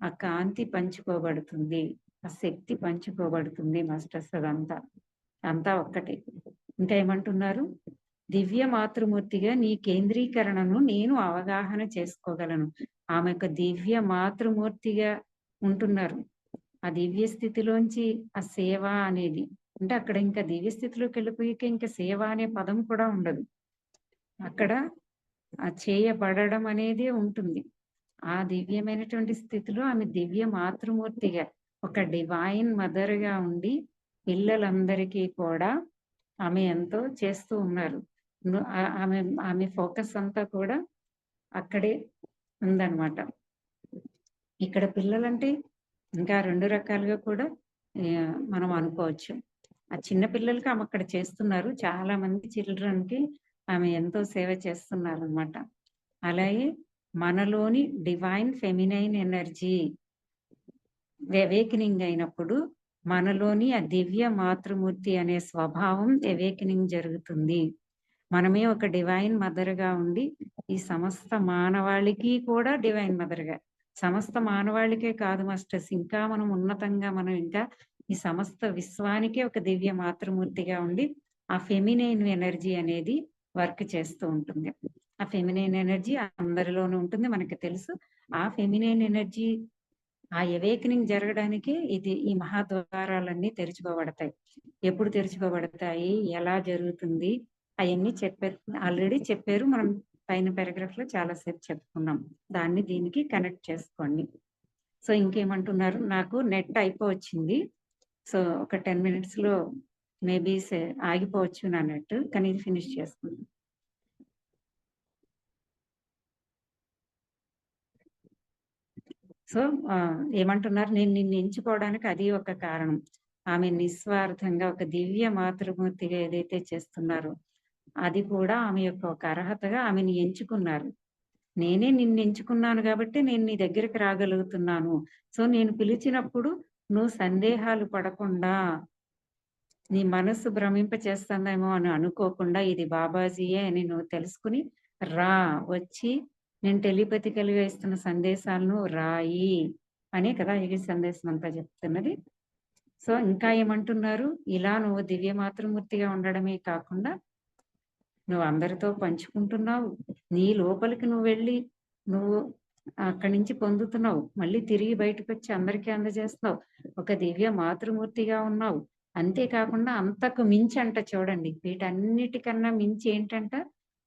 ఆ కాంతి పంచుకోబడుతుంది, ఆ శక్తి పంచుకోబడుతుంది మాస్టర్స్. అంతా ఒక్కటే. ఇంకా ఏమంటున్నారు? దివ్య మాతృమూర్తిగా నీ కేంద్రీకరణను నేను అవగాహన చేసుకోగలను. ఆమె యొక్క దివ్య మాతృమూర్తిగా ఉంటున్నారు. ఆ దివ్య స్థితిలోంచి ఆ సేవ అనేది అంటే అక్కడ ఇంకా దివ్య స్థితిలోకి వెళ్ళిపోయాక ఇంకా సేవ అనే పదం కూడా ఉండదు. అక్కడ ఆ చేయబడడం అనేది ఉంటుంది. ఆ దివ్యమైనటువంటి స్థితిలో ఆమె దివ్య మాతృమూర్తిగా ఒక డివైన్ మదర్ గా ఉండి పిల్లలందరికీ కూడా ఆమె ఎంతో చేస్తూ ఉన్నారు. ఆమె ఆమె ఫోకస్ అంతా కూడా అక్కడే ఉందన్నమాట. ఇక్కడ పిల్లలంటే ఇంకా 2 రకాలుగా కూడా మనం అనుకోవచ్చు. ఆ చిన్న పిల్లలకి ఆమె అక్కడ చేస్తున్నారు. చాలా మంది చిల్డ్రన్ కి ఆమె ఎంతో సేవ చేస్తున్నారు అన్నమాట. అలాగే మనలోని డివైన్ ఫెమినైన్ ఎనర్జీ అవేకనింగ్ అయినప్పుడు మనలోని ఆ దివ్య మాతృమూర్తి అనే స్వభావం అవేకనింగ్ జరుగుతుంది. మనమే ఒక డివైన్ మదర్ గా ఉండి ఈ సమస్త మానవాళికి కూడా డివైన్ మదర్ గా, సమస్త మానవాళికే కాదు మాస్టర్స్, ఇంకా మనం ఉన్నతంగా మనం ఇంకా ఈ సమస్త విశ్వానికే ఒక దివ్య మాతృమూర్తిగా ఉండి ఆ ఫెమినైన్ ఎనర్జీ అనేది వర్క్ చేస్తూ ఉంటుంది. ఆ ఫెమినైన్ ఎనర్జీ అందరిలోనూ ఉంటుంది, మనకి తెలుసు. ఆ ఫెమినైన్ ఎనర్జీ ఆ అవేకనింగ్ జరగడానికి ఈ మహాద్వారాలన్నీ తెరుచుకోబడతాయి. ఎప్పుడు తెరుచుకోబడతాయి, ఎలా జరుగుతుంది అవన్నీ ఆల్రెడీ చెప్పారు. మనం పైన పారాగ్రాఫ్ లో చాలాసేపు చెప్పుకున్నాం. దాన్ని దీనికి కనెక్ట్ చేసుకోండి. సో ఇంకేమంటున్నారు, నాకు నెట్ అయిపోవచ్చింది. సో ఒక 10 minutes లో మేబీ ఆగిపోవచ్చు నా నెట్, కానీ ఇది ఫినిష్ చేసుకుందాం. సో ఏమంటున్నారు, నేను నిన్ను ఎంచుకోవడానికి అది ఒక కారణం. ఆమె నిస్వార్థంగా ఒక దివ్య మాతృమూర్తిగా ఏదైతే చేస్తున్నారో అది కూడా ఆమె యొక్క ఒక అర్హతగా ఆమెను ఎంచుకున్నారు. నేనే నిన్ను ఎంచుకున్నాను కాబట్టి నేను నీ దగ్గరికి రాగలుగుతున్నాను. సో నేను పిలిచినప్పుడు నువ్వు సందేహాలు పడకుండా, నీ మనస్సు భ్రమింప చేస్తుందేమో అని అనుకోకుండా ఇది బాబాజీయే అని నువ్వు తెలుసుకుని వచ్చి నేను టెలిపతికలుగా ఇస్తున్న సందేశాలను రాయి అనే కదా ఈ సందేశం అంతా చెప్తున్నది. సో ఇంకా ఏమంటున్నారు, ఇలా నువ్వు దివ్య మాతృమూర్తిగా ఉండడమే కాకుండా నువ్వు అందరితో పంచుకుంటున్నావు. నీ లోపలికి నువ్వు వెళ్ళి నువ్వు అక్కడి నుంచి పొందుతున్నావు, మళ్ళీ తిరిగి బయటకు వచ్చి అందరికీ అందజేస్తున్నావు. ఒక దివ్య మాతృమూర్తిగా ఉన్నావు. అంతేకాకుండా అంతకు మించి అంట, చూడండి, వీటన్నిటికన్నా మించి ఏంటంట,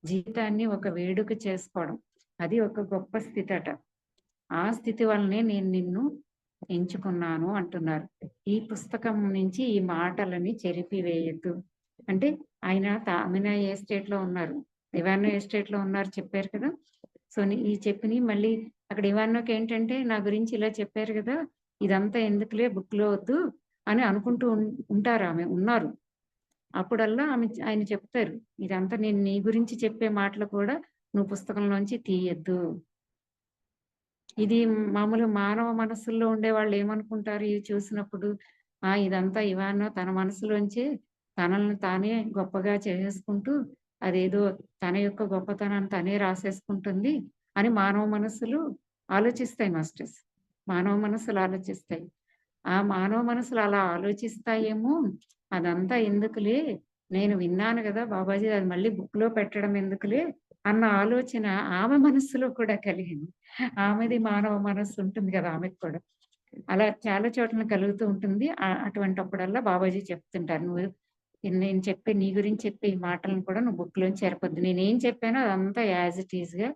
జీవితాన్ని ఒక వేడుక చేసుకోవడం. అది ఒక గొప్ప స్థితి అట. ఆ స్థితి వల్లనే నేను నిన్ను ఎంచుకున్నాను అంటున్నారు. ఈ పుస్తకం నుంచి ఈ మాటలని చెరిపివేయద్దు. అంటే ఆయన తామినా ఏ స్టేట్ లో ఉన్నారు, ఇవాన్నో ఏ స్టేట్ లో ఉన్నారు చెప్పారు కదా. సో ఈ చెప్పిని మళ్ళీ అక్కడ ఇవాన్నోకి ఏంటంటే నా గురించి ఇలా చెప్పారు కదా, ఇదంతా ఎందుకులే, బుక్ లో వద్దు అని అనుకుంటూ ఉంటారు. ఆమె ఉన్నారు. అప్పుడల్లా ఆయన చెప్తారు, ఇదంతా నేను నీ గురించి చెప్పే మాటలు కూడా నువ్వు పుస్తకంలోంచి తీయద్దు. ఇది మామూలు మానవ మనస్సుల్లో ఉండే వాళ్ళు ఏమనుకుంటారు ఇది చూసినప్పుడు, ఇదంతా ఇవాన్నో తన మనసులోంచి తనల్ని తానే గొప్పగా చేసుకుంటూ అదేదో తన యొక్క గొప్పతనాన్ని తనే రాసేసుకుంటుంది అని మానవ మనస్సులు ఆలోచిస్తాయి మాస్టర్స్. మానవ మనస్సులు ఆలోచిస్తాయి. ఆ మానవ మనసులు అలా ఆలోచిస్తాయేమో, అదంతా ఎందుకులే, నేను విన్నాను కదా బాబాజీ, అది మళ్ళీ బుక్ లో పెట్టడం ఎందుకులే అన్న ఆలోచన ఆమె మనస్సులో కూడా కలిగింది. ఆమెది మానవ మనస్సు ఉంటుంది కదా, ఆమెకు కూడా అలా చాలా చోట్ల కలుగుతూ ఉంటుంది. అటువంటిప్పుడల్లా బాబాజీ చెప్తుంటారు, నువ్వు నేను చెప్పే నీ గురించి చెప్పే ఈ మాటలను కూడా నువ్వు బుక్ లోంచి చేరపొద్దు, నేనేం చెప్పానో అదంతా యాజ్ ఇట్ ఈజ్ గా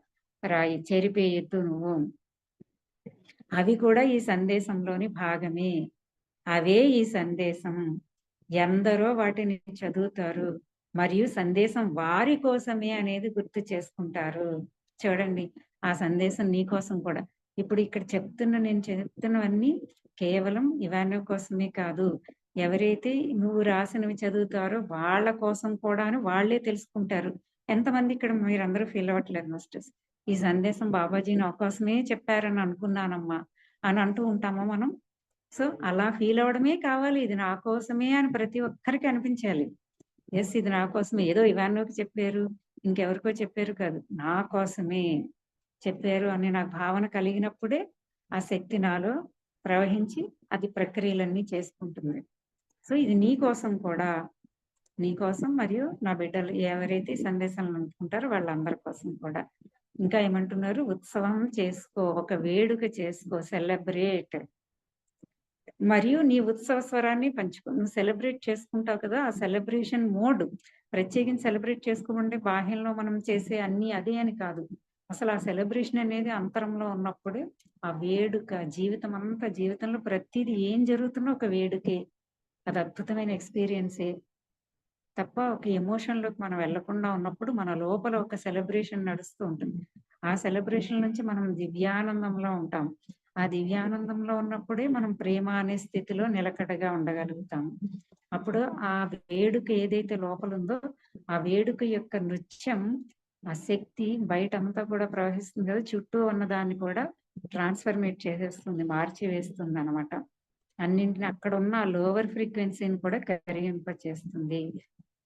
రాయి, చెరిపేయద్దు నువ్వు. అవి కూడా ఈ సందేశంలోని భాగమే. అవే ఈ సందేశం. ఎందరో వాటిని చదువుతారు మరియు సందేశం వారి కోసమే అనేది గుర్తు చేసుకుంటారు. చూడండి, ఆ సందేశం నీ కోసం కూడా. ఇప్పుడు ఇక్కడ నేను చెప్తున్నవన్నీ కేవలం ఇవాన్నో కోసమే కాదు, ఎవరైతే నువ్వు రాసినవి చదువుతారో వాళ్ళ కోసం కూడా అని వాళ్ళే తెలుసుకుంటారు. ఎంతమంది ఇక్కడ మీరందరూ ఫీల్ అవ్వట్లేదు మాస్టర్స్, ఈ సందేశం బాబాజీ నా కోసమే చెప్పారని అనుకున్నానమ్మా అని అంటూ ఉంటామా మనం? సో అలా ఫీల్ అవడమే కావాలి, ఇది నా కోసమే అని ప్రతి ఒక్కరికి అనిపించాలి. ఎస్, ఇది నా కోసమే, ఏదో ఇవాన్నోకి చెప్పారు ఇంకెవరికో చెప్పారు కాదు, నా కోసమే చెప్పారు అని నాకు భావన కలిగినప్పుడే ఆ శక్తి నాలో ప్రవహించి అది ప్రక్రియలన్నీ చేసుకుంటుంది. సో ఇది నీ కోసం కూడా, నీ కోసం మరియు నా బిడ్డలు ఎవరైతే సందేశాలను అనుకుంటారో వాళ్ళందరి కోసం కూడా. ఇంకా ఏమంటున్నారు, ఉత్సవం చేసుకో, ఒక వేడుక చేసుకో, సెలబ్రేట్. మరియు నీ ఉత్సవ స్వరాన్ని పంచుకో. నువ్వు సెలబ్రేట్ చేసుకుంటావు కదా, ఆ సెలబ్రేషన్ మోడ్ ప్రత్యేకించి సెలబ్రేట్ చేసుకోమంటే బాహ్యంలో మనం చేసే అన్ని అదే అని కాదు. అసలు ఆ సెలబ్రేషన్ అనేది అంతరంలో ఉన్నప్పుడే ఆ వేడుక జీవితంలో ప్రతిదీ ఏం జరుగుతున్నా ఒక వేడుకే, అది అద్భుతమైన ఎక్స్పీరియన్సే తప్ప ఒక ఎమోషన్‌లోకి మనం వెళ్ళకుండా ఉన్నప్పుడు మన లోపల ఒక సెలబ్రేషన్ నడుస్తూ ఉంటుంది. ఆ సెలబ్రేషన్ నుంచి మనం దివ్యానందంలో ఉంటాం. ఆ దివ్యానందంలో ఉన్నప్పుడే మనం ప్రేమ అనే స్థితిలో నిలకడగా ఉండగలుగుతాం. అప్పుడు ఆ వేడుక ఏదైతే లోపల ఉందో, ఆ వేడుక యొక్క నృత్యం, ఆ శక్తి బయటంతా కూడా ప్రవహిస్తుంది కదా! చుట్టూ ఉన్న దాన్ని కూడా ట్రాన్స్‌ఫర్మేట్ చేసేస్తుంది, మార్చివేస్తుందనమాట. అన్నింటిని అక్కడున్న లోవర్ ఫ్రీక్వెన్సీని కూడా కరిగింపచేస్తుంది.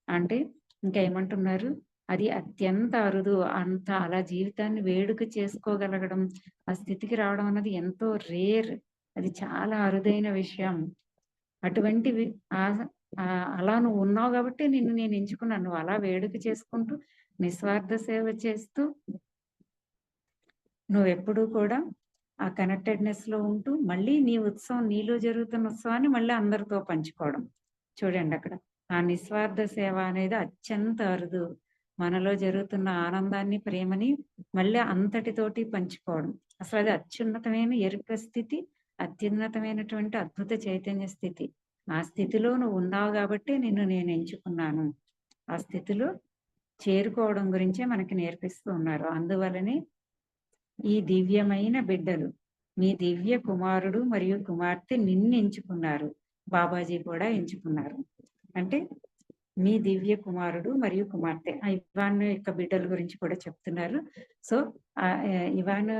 అంటే ఇంకా ఏమంటున్నారు? అది అత్యంత అరుదు. అంత అలా జీవితాన్ని వేడుక చేసుకోగలగడం, ఆ స్థితికి రావడం అన్నది ఎంతో రేర్. అది చాలా అరుదైన విషయం. అటువంటివి అలా నువ్వు ఉన్నావు గాబట్టే నిన్ను నేను ఎంచుకున్నాను. నువ్వు అలా వేడుక చేసుకుంటూ, నిస్వార్థ సేవ చేస్తూ నువ్వెప్పుడూ కూడా ఆ కనెక్టెడ్‌నెస్‌లో ఉంటూ, మళ్ళీ నీ ఉత్సవం నీలో జరుగుతున్న ఉత్సవాన్ని మళ్ళీ అందరితో పంచుకోవడం. చూడండక్కడ. ఆ నిస్వార్థ సేవ అనేది అత్యంత అరుదు. మనలో జరుగుతున్న ఆనందాన్ని, ప్రేమని మళ్ళీ అంతటితోటి పంచుకోవడం. అసలది అత్యున్నతమైన ఎరుక స్థితి, అత్యున్నతమైనటువంటి అద్భుత చైతన్య స్థితి. ఆ స్థితిలో నువ్వున్నావు గాబట్టే నిన్ను నేను ఎంచుకున్నాను. ఆ స్థితిలో చేరుకోవడం గురించే మనకి నేర్పిస్తూ ఉన్నారు. అందువలనే ఈ దివ్యమైన బిడ్డలు, మీ దివ్య కుమారుడు మరియు కుమార్తె నిన్నెంచుకున్నారు. బాబాజీ కూడా ఎంచుకున్నారు. అంటే మీ దివ్య కుమారుడు మరియు కుమార్తె. ఇవాన్ యొక్క బిడ్డల గురించి కూడా చెప్తున్నారు. సో, ఇవాన్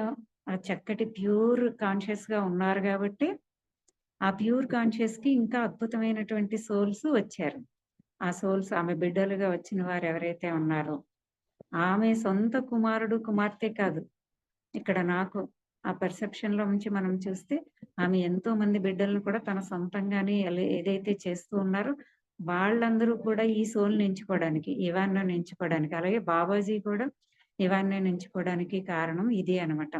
ఆ చక్కటి ప్యూర్ కాన్షియస్‌గా ఉన్నారు గాబట్టి, ఆ ప్యూర్ కాన్షియస్‌కి ఇంకా అద్భుతమైనటువంటి సోల్స్ వచ్చారు. ఆ సోల్స్ ఆమె బిడ్డలుగా వచ్చిన వారు ఎవరైతే ఉన్నారో, ఆమె సొంత కుమారుడు, కుమార్తె కాదు. ఇక్కడ నాకు ఆ పెర్సెప్షన్‌లో నుంచి మనం చూస్తే, ఆమె ఎంతో మంది బిడ్డలను కూడా తన సొంతంగానే ఏదైతే చేస్తూ ఉన్నారో, వాళ్ళందరూ కూడా ఈ సోల్‌ని ఎంచుకోవడానికి, ఇవాన్‌ని ఎంచుకోవడానికి, అలాగే బాబాజీ కూడా ఇవాన్‌ని ఎంచుకోవడానికి కారణం ఇదే అనమాట.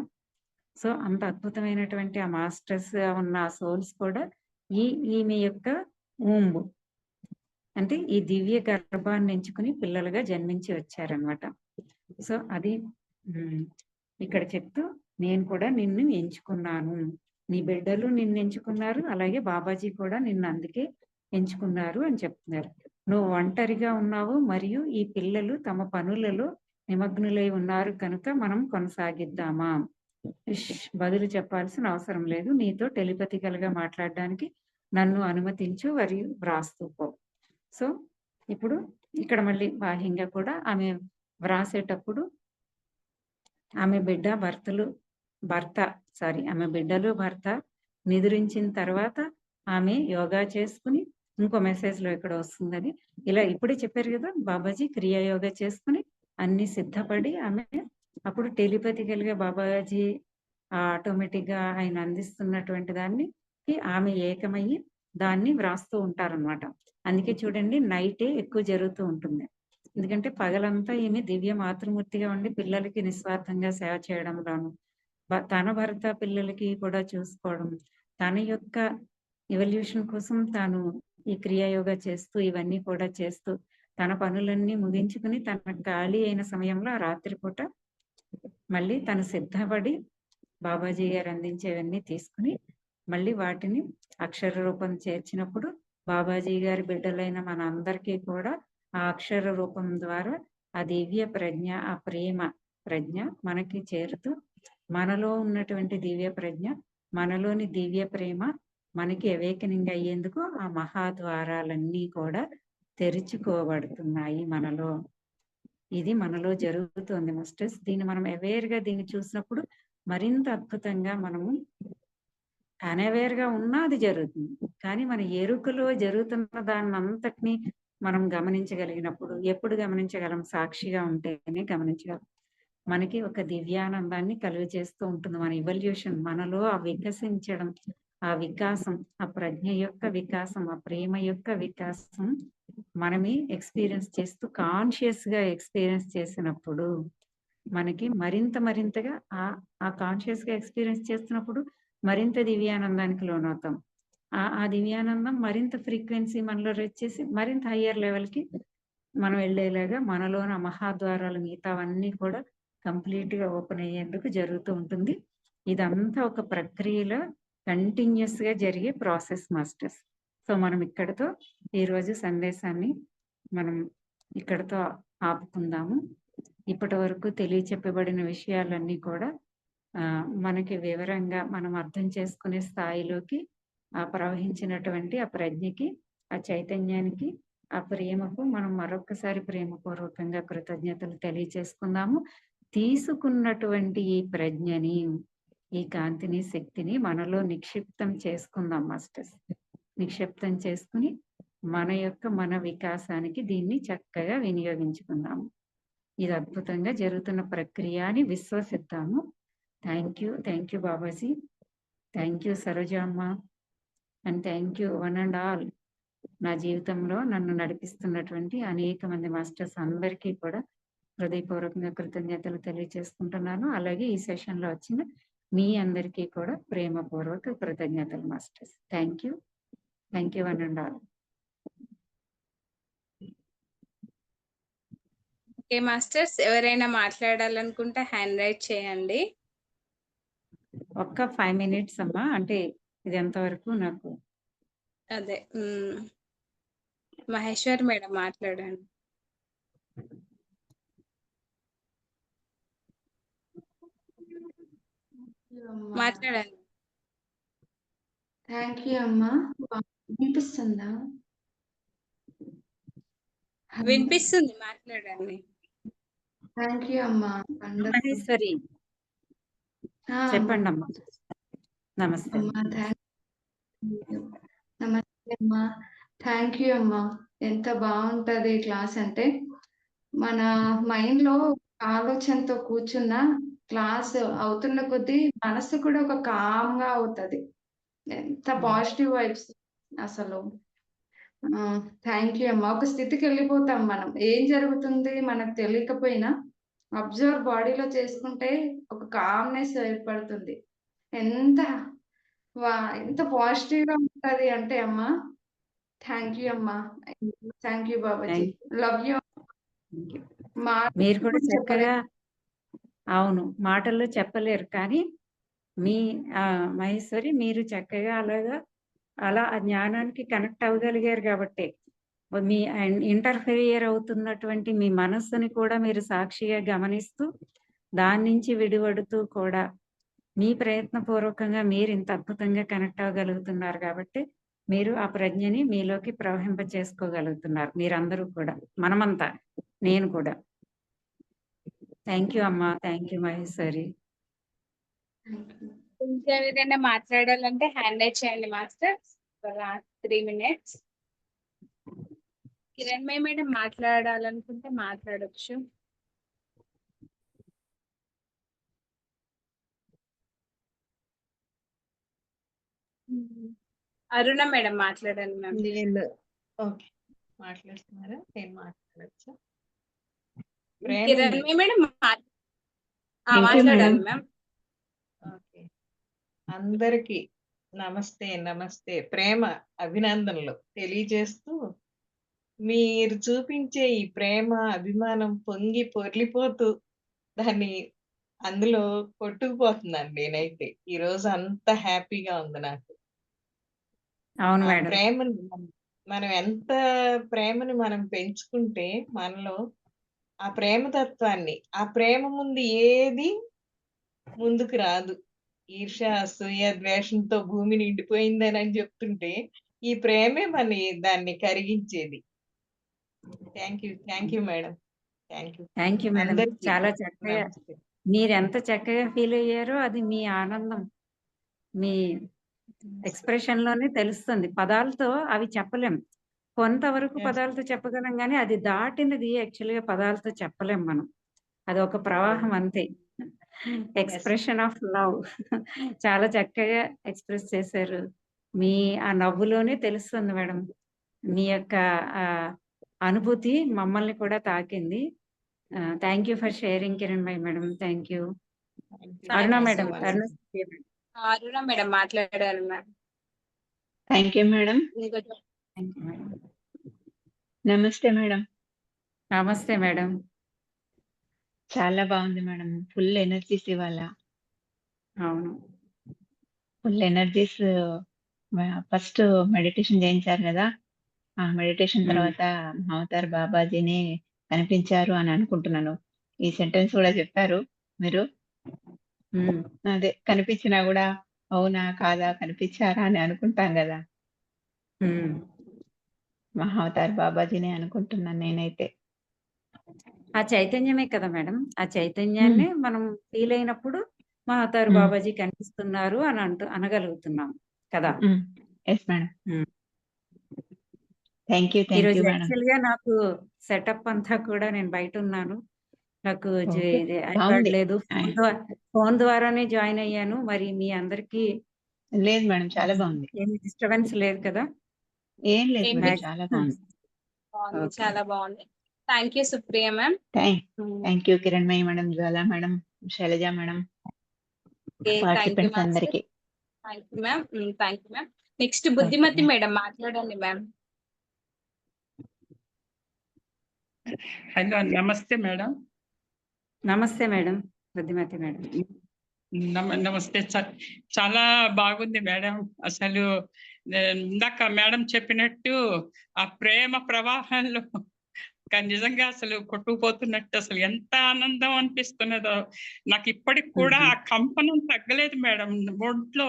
సో, అంత అద్భుతమైనటువంటి ఆ మాస్టర్స్ ఉన్న ఆ సోల్స్ కూడా ఈమె యొక్క ఊంబ్ అంటే ఈ దివ్య గర్భాన్ని ఎంచుకుని పిల్లలుగా జన్మించి వచ్చారనమాట. సో, అది ఇక్కడ చెప్తూ, నేను కూడా నిన్ను ఎంచుకున్నాను. నీ బిడ్డలు నిన్ను ఎంచుకున్నారు. అలాగే బాబాజీ కూడా నిన్ను అందుకే ఎంచుకున్నారు అని చెప్తున్నారు. నువ్వు ఒంటరిగా ఉన్నావు మరియు ఈ పిల్లలు తమ పనులలో నిమగ్నులై ఉన్నారు కనుక మనం కొనసాగిద్దామా? బదులు చెప్పాల్సిన అవసరం లేదు. నీతో టెలిపతికల్‌గా మాట్లాడడానికి నన్ను అనుమతించు మరియు వ్రాస్తూ పో. సో, ఇప్పుడు ఇక్కడ మళ్ళీ బాహ్యంగా కూడా ఆమె వ్రాసేటప్పుడు ఆమె బిడ్డలు భర్త నిద్రించిన తర్వాత ఆమె యోగా చేసుకుని, ఇంకో మెసేజ్‌లో ఇక్కడ వస్తుందని, ఇలా ఇప్పుడే చెప్పారు కదా బాబాజీ, క్రియా యోగా చేసుకుని అన్ని సిద్ధపడి ఆమె అప్పుడు టెలిపతికల్‌గా బాబాజీ ఆటోమేటిక్‌గా ఆయన అందిస్తున్నటువంటి దానికి ఆమె ఏకమయ్యి దాన్ని వ్రాస్తూ ఉంటారనమాట. అందుకే చూడండి నైటే ఎక్కువ జరుగుతూ ఉంటుంది. ఎందుకంటే పగలంతా ఈమె దివ్య మాతృమూర్తిగా ఉండి పిల్లలకి నిస్వార్థంగా సేవ చేయడంలోను, తన భర్త పిల్లలకి కూడా చూసుకోవడం, తన యొక్క ఎవల్యూషన్ కోసం తాను ఈ క్రియాయోగా చేస్తూ, ఇవన్నీ కూడా చేస్తూ, తన పనులన్నీ ముగించుకుని తన ఖాళీ అయిన సమయంలో ఆ రాత్రిపూట మళ్ళీ తను సిద్ధపడి బాబాజీ గారు అందించేవన్నీ తీసుకుని మళ్ళీ వాటిని అక్షర రూపం చేర్చినప్పుడు బాబాజీ గారి బిడ్డలైన మన అందరికీ కూడా ఆ అక్షర రూపం ద్వారా ఆ దివ్య ప్రజ్ఞ, ఆ ప్రేమ ప్రజ్ఞ మనకి చేరుతూ, మనలో ఉన్నటువంటి దివ్య ప్రజ్ఞ, మనలోని దివ్య ప్రేమ మనకి అవేకనింగ్ అయ్యేందుకు ఆ మహాద్వారాలన్నీ కూడా తెరుచుకోబడుతున్నాయి మనలో. ఇది మనలో జరుగుతుంది మాస్టర్స్. దీన్ని మనం అవేర్‌గా దీన్ని చూసినప్పుడు మరింత అద్భుతంగా మనము అనవేర్‌గా ఉన్నా అది జరుగుతుంది. కానీ మన ఎరుకలో జరుగుతున్న దాన్నంతటిని మనం గమనించగలిగినప్పుడు, ఎప్పుడు గమనించగలం? సాక్షిగా ఉంటేనే గమనించగలం. మనకి ఒక దివ్యానందాన్ని కలుగజేస్తూ ఉంటుంది. మన ఎవల్యూషన్ మనలో ఆ వికసించడం, ఆ వికాసం, ఆ ప్రజ్ఞ యొక్క వికాసం, ఆ ప్రేమ యొక్క వికాసం మనమే ఎక్స్‌పీరియన్స్ చేస్తూ కాన్షియస్‌గా ఎక్స్‌పీరియన్స్ చేసినప్పుడు మనకి మరింతగా ఆ కాన్షియస్‌గా ఎక్స్‌పీరియన్స్ చేస్తున్నప్పుడు మరింత దివ్యానందానికి లోనవుతాం. ఆ దివ్యానందం మరింత ఫ్రీక్వెన్సీ మనలో వచ్చేసి మరింత హయ్యర్ లెవెల్కి మనం వెళ్ళేలాగా మనలోని ఆ మహాద్వారాలు మిగతావన్నీ కూడా కంప్లీట్ గా ఓపెన్ అయ్యేందుకు జరుగుతూ ఉంటుంది. ఇదంతా ఒక ప్రక్రియలో కంటిన్యూస్ గా జరిగే ప్రాసెస్ మాస్టర్స్. సో మనం ఇక్కడతో ఈరోజు సందేశాన్ని మనం ఇక్కడతో ఆపుకుందాము. ఇప్పటి వరకు తెలియచెప్పబడిన విషయాలన్నీ కూడా మనకి వివరంగా మనం అర్థం చేసుకునే స్థాయిలోకి ఆ ప్రవహించినటువంటి ఆ ప్రజ్ఞకి, ఆ చైతన్యానికి, ఆ ప్రేమకు మనం మరొకసారి ప్రేమపూర్వకంగా కృతజ్ఞతలు తెలియచేసుకుందాము. తీసుకున్నటువంటి ఈ ప్రజ్ఞని, ఈ కాంతిని, శక్తిని మనలో నిక్షిప్తం చేసుకుందాం మాస్టర్స్. నిక్షిప్తం చేసుకుని మన వికాసానికి దీన్ని చక్కగా వినియోగించుకుందాము. ఇది అద్భుతంగా జరుగుతున్న ప్రక్రియ అని విశ్వసిద్దాము. Thank you Babaji, thank you Sarojamma, and thank you one and all. నా జీవితంలో నన్ను నడిపిస్తున్నటువంటి అనేక మంది మాస్టర్స్ అందరికీ కూడా హృదయపూర్వకంగా కృతజ్ఞతలు తెలియజేసుకుంటున్నాను. అలాగే ఈ సెషన్లో వచ్చిన మీ అందరికీ కూడా ప్రేమపూర్వక కృతజ్ఞతలు masters. Thank you one and all. Okay masters, ఎవరైనా మాట్లాడాలనుకుంటే హ్యాండ్ రైట్ చేయండి. ఒక్క 5 minutes అమ్మా, అంటే ఇది ఎంతవరకు నాకు అదే మహేశ్వర్ మేడం మాట్లాడండి. మాట్లాడండి. థ్యాంక్ యూ అమ్మా. వినిపిస్తుందా? వినిపిస్తుంది, మాట్లాడండి. థ్యాంక్ యూ అమ్మా. మహేశ్వరి చెప్పండి అమ్మా. నమస్తే అమ్మా. నమస్తే అమ్మా. థ్యాంక్ యూ అమ్మా. ఎంత బాగుంటది క్లాస్ అంటే, మన మైండ్ లో ఆలోచనతో కూర్చున్న క్లాస్ అవుతున్న కొద్దీ మనసు కూడా ఒక కామ్ గా అవుతుంది. ఎంత పాజిటివ్ వైబ్స్ అసలు. థ్యాంక్ యూ అమ్మా. ఒక స్థితికి వెళ్ళిపోతాం మనం, ఏం జరుగుతుంది మనకు తెలియకపోయినా అబ్జర్వ్ బాడీలో చేసుకుంటే ఒక కామ్నెస్ ఏర్పడుతుంది. ఎంత పాజిటివ్ గా ఉంటది అంటే అమ్మా. థ్యాంక్ యూ అమ్మా. Thank you Babaji. Love you. మీరు కూడా చక్కగా, అవును మాటల్లో చెప్పలేరు కానీ మీ మహేశ్వరి మీరు చక్కగా అలా ఆ జ్ఞానానికి కనెక్ట్ అవ్వగలిగారు కాబట్టి మీ ఇంటర్ఫియర్ అవుతున్నటువంటి మీ మనస్సుని కూడా మీరు సాక్షిగా గమనిస్తూ దాని నుంచి విడిపడుతూ కూడా మీ ప్రయత్నపూర్వకంగా మీరు ఇంత అద్భుతంగా కనెక్ట్ అవ్వగలుగుతున్నారు కాబట్టి మీరు ఆ ప్రజ్ఞని మీలోకి ప్రవహింప చేసుకోగలుగుతున్నారు. మీరందరూ కూడా, మనమంతా, నేను కూడా. థ్యాంక్ యూ అమ్మా. Thank you Maheshwari. ఇంకేదైనా మాట్లాడాలంటే హ్యాండ్ రైట్ చేయండి మాస్టర్. 3 minutes. కిరణ్మయి మేడం మాట్లాడాలనుకుంటే మాట్లాడొచ్చు. అరుణ మేడం మాట్లాడండి మ్యామ్. నేను ఓకే మాట్లాడుతున్నారా? నేను మాట్లాడచ్చా? కిరణ్మయి మేడం మాట్లాడాలి మ్యామ్. ఓకే, అందరికి నమస్తే ప్రేమ అభినందనలు తెలియజేస్తూ, మీరు చూపించే ఈ ప్రేమ అభిమానం పొంగి పొర్లిపోతూ దాన్ని అందులో కొట్టుకుపోతున్నాను నేనైతే. ఈ రోజు అంత హ్యాపీగా ఉంది నాకు. అవును ఆ మేడం. ప్రేమను మనం ఎంత ప్రేమని మనం పెంచుకుంటే మనలో ఆ ప్రేమతత్వాన్ని, ఆ ప్రేమ ముందు ఏది ముందుకు రాదు. ఈర్ష, అసూయ, ద్వేషంతో భూమి నిండిపోయిందని అని చెప్తుంటే ఈ ప్రేమే దాన్ని కరిగించేది. Thank you madam. Thank you madam. అందరికీ చాలా చక్కగా, మీరు ఎంత చక్కగా ఫీల్ అయ్యారో అది మీ ఆనందం మీ ఎక్స్ప్రెషన్ లోనే తెలుస్తుంది. పదాలతో అవి చెప్పలేం. కొంతవరకు పదాలతో చెప్పగలం కానీ అది దాటినది యాక్చువల్గా పదాలతో చెప్పలేం మనం. అది ఒక ప్రవాహం అంతే. Expression of love. చాలా చక్కగా ఎక్స్ప్రెస్ చేశారు. మీ ఆ నవ్వులోనే తెలుస్తుంది మేడం. మీ యొక్క అనుభూతి మమ్మల్ని కూడా తాకింది. Thank you for sharing Kiranmayi madam. Thank you. Aruna madam. Aruna madam మాట్లాడారు మ్యామ్. Thank you madam. ఇంకో థ్యాంక్ యూ మేడం. నమస్తే మేడం. నమస్తే మేడం. చాలా బాగుంది మేడం. ఫుల్ ఎనర్జీస్ ఇవాళ. అవును. Full energies. ఫస్ట్ మెడిటేషన్ చేయించారు కదా, ఆ మెడిటేషన్ ఉమ్, తర్వాత అవతార్ బాబాజీని కనిపించారు అని అనుకుంటున్నాను. ఈ సెంటెన్స్ కూడా చెప్పారు మీరు. ఉమ్, అదే కనిపించినా కూడా అవునా కాదా కనిపించారా అని అనుకుంటాం కదా. ఉమ్. మహావతార్ బాబాజీనే అనుకుంటున్నాను నేనైతే. ఆ చైతన్యమే కదా మేడం. ఆ చైతన్యాన్ని మనం ఫీల్ అయినప్పుడు మహాతారు బాబాజీ కనిపిస్తున్నారు అని అనగలుగుతున్నాం కదా. Yes madam. Um. Thank you ఈరోజు మేడం. యాక్చువల్ గా నాకు సెటప్ అంతా కూడా నేను బయట ఉన్నాను. నాకు ఓకే, ఐప్యాడ్ బాగుంది. లేదు, ఫోన్ ద్వారానే జాయిన్ అయ్యాను. మరి మీ అందరికి లేదు మేడం, చాలా బాగుంది. ఏమి డిస్టర్బెన్స్ లేదు కదా. ఏం లేదు ఏం మేడం, చాలా బాగుంది. బాగుంది, ఓకే. చాలా బాగుంది. Thank you Supriya ma'am. Thank you Kiranmayi madam, Jwala madam, Shailaja madam, thank you participants master. అందరికి. Thank you ma'am. Thank you ma'am. Next Buddhimati madam మాట్లాడండి మ్యామ్. హలో, నమస్తే మేడం. నమస్తే మేడం, బుద్ధిమతి మేడం. నమస్తే. చాలా బాగుంది మేడం. అసలు ఇందాక మేడం చెప్పినట్టు ఆ ప్రేమ ప్రవాహంలో నిజంగా అసలు కొట్టుకుపోతున్నట్టు అసలు ఎంత ఆనందం అనిపిస్తున్నదో. నాకు ఇప్పటికి కూడా ఆ కంపనం తగ్గలేదు మేడం. ఒంట్లో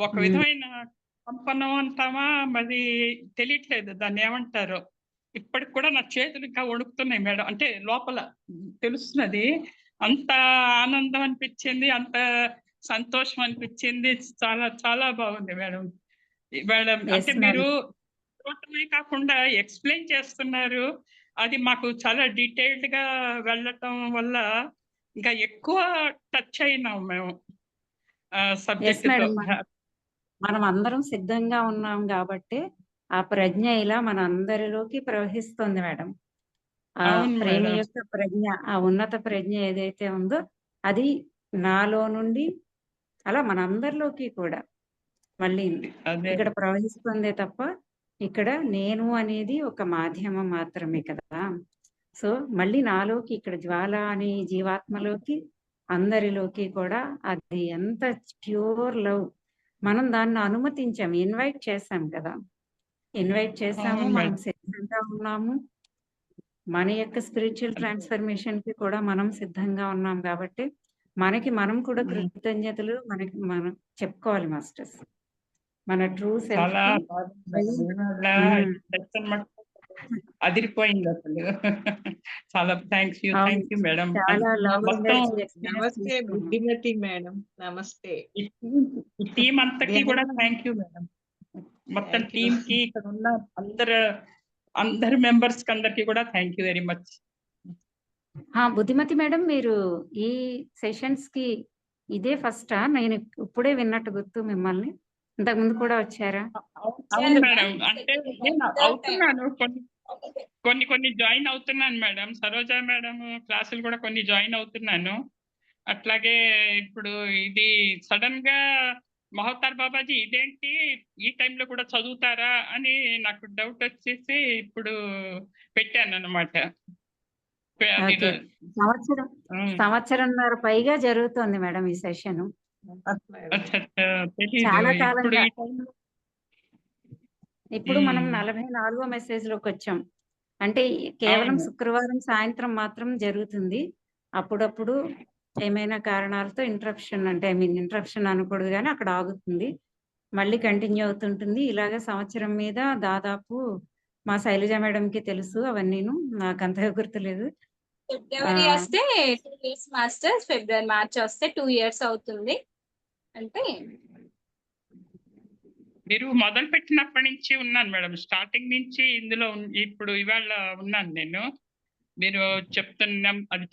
ఒక విధమైన కంపనం అంటామా మరి తెలియట్లేదు, దాన్ని ఏమంటారో. ఇప్పటికి కూడా నా చేతులు ఇంకా వణుకుతున్నాయి మేడం. అంటే లోపల తెలుస్తున్నది. అంత ఆనందం అనిపించింది, అంత సంతోషం అనిపించింది. చాలా చాలా బాగుంది మేడం. మేడం అంటే మీరు చూడటమే కాకుండా ఎక్స్ప్లెయిన్ చేస్తున్నారు. అది మాకు చాలా డీటెయిల్డ్ గా వెళ్ళటం వల్ల ఇంకా ఎక్కువ టచ్ అయినాం మేము సబ్జెక్ట్ తో. మనం అందరం సిద్ధంగా ఉన్నాం కాబట్టి ఆ ప్రజ్ఞ ఇలా మన అందరిలోకి ప్రవహిస్తుంది మేడం. ఆ ప్రేమ యొక్క ప్రజ్ఞ, ఆ ఉన్నత ప్రజ్ఞ ఏదైతే ఉందో అది నాలో నుండి అలా మనందరిలోకి కూడా మళ్ళీ ఇక్కడ ప్రవహిస్తుందే తప్ప ఇక్కడ నేను అనేది ఒక మాధ్యమం మాత్రమే కదా. సో మళ్ళీ నాలోకి ఇక్కడ జ్వాల అనే జీవాత్మలోకి అందరిలోకి కూడా అది ఎంత ప్యూర్ లవ్. మనం దాన్ని అనుమతించాము, ఇన్వైట్ చేశాం కదా. ఇన్వైట్ చేశాము, మనం సిద్ధంగా ఉన్నాము. మన యొక్క స్పిరిచువల్ ట్రాన్స్ఫర్మేషన్ కి కూడా మనం సిద్ధంగా ఉన్నాం కాబట్టి మనకి మనం కూడా కృతజ్ఞతలు మనం చెప్పుకోవాలి మాస్టర్స్. మన ట్రూ సెల్ఫ్ అదిరిపోయింది అసలు. చాలా థ్యాంక్స్ యూ మేడం. నమస్తే బుద్ధిమతి మేడం. నమస్తే. ఈ టీం అంతకి కూడా థ్యాంక్ యూ మేడం. మొత్తం టీం కి ఇక్కడ ఉన్న అందరు మెంబర్స్ కి అందరికి కూడా thank you very much. Buddhimati madam, మీరు ఈ సెషన్స్ కి ఇదే ఫస్టా? నేను ఇప్పుడే విన్నట్టు గుర్తు మిమ్మల్ని. ఇంతకు ముందు కూడా వచ్చారా? అవును మేడం. అంటే నేను అవుతున్నాను, కొన్ని జాయిన్ అవుతున్నాను మేడం. సరోజ మేడం క్లాసులు కూడా కొన్ని జాయిన్ అవుతున్నాను. అట్లాగే ఇప్పుడు ఇది సడన్ గా మహతార్ బాబాజీ ఇదేంటి ఈ టైంలో కూడా చదువుతారా అని నాకు డౌట్ వచ్చేసి ఇప్పుడు పెట్టాను అన్నమాట. సంవత్సరంన్నర పైగా జరుగుతోంది మేడం ఈ సెషన్. చాలా కాలంగా. ఇప్పుడు మనం 44వ మెసేజ్ లోకి వచ్చాం. అంటే కేవలం శుక్రవారం సాయంత్రం మాత్రం జరుగుతుంది. అప్పుడప్పుడు ఏమైనా కారణాలతో ఇంటరప్షన్, అంటే ఇంటరప్షన్ అనకూడదు కానీ అక్కడ ఆగుతుంది, మళ్ళీ కంటిన్యూ అవుతుంటుంది. ఇలాగ సంవత్సరం మీద దాదాపు మా శైలజ మేడంకి తెలుసు అవన్నీను, నాకు అంతగా గుర్తులేదు. ఫిబ్రవరి వస్తే 2 years మాస్టర్స్, ఫిబ్రవరి మార్చ్ వస్తే 2 years అవుతుంది. అంటే మీరు మొదలు పెట్టినప్పటి నుంచి ఉన్నాను మేడం. స్టార్టింగ్ నుంచి ఇందులో ఇప్పుడు ఇవాళ ఉన్నాను నేను. మీరు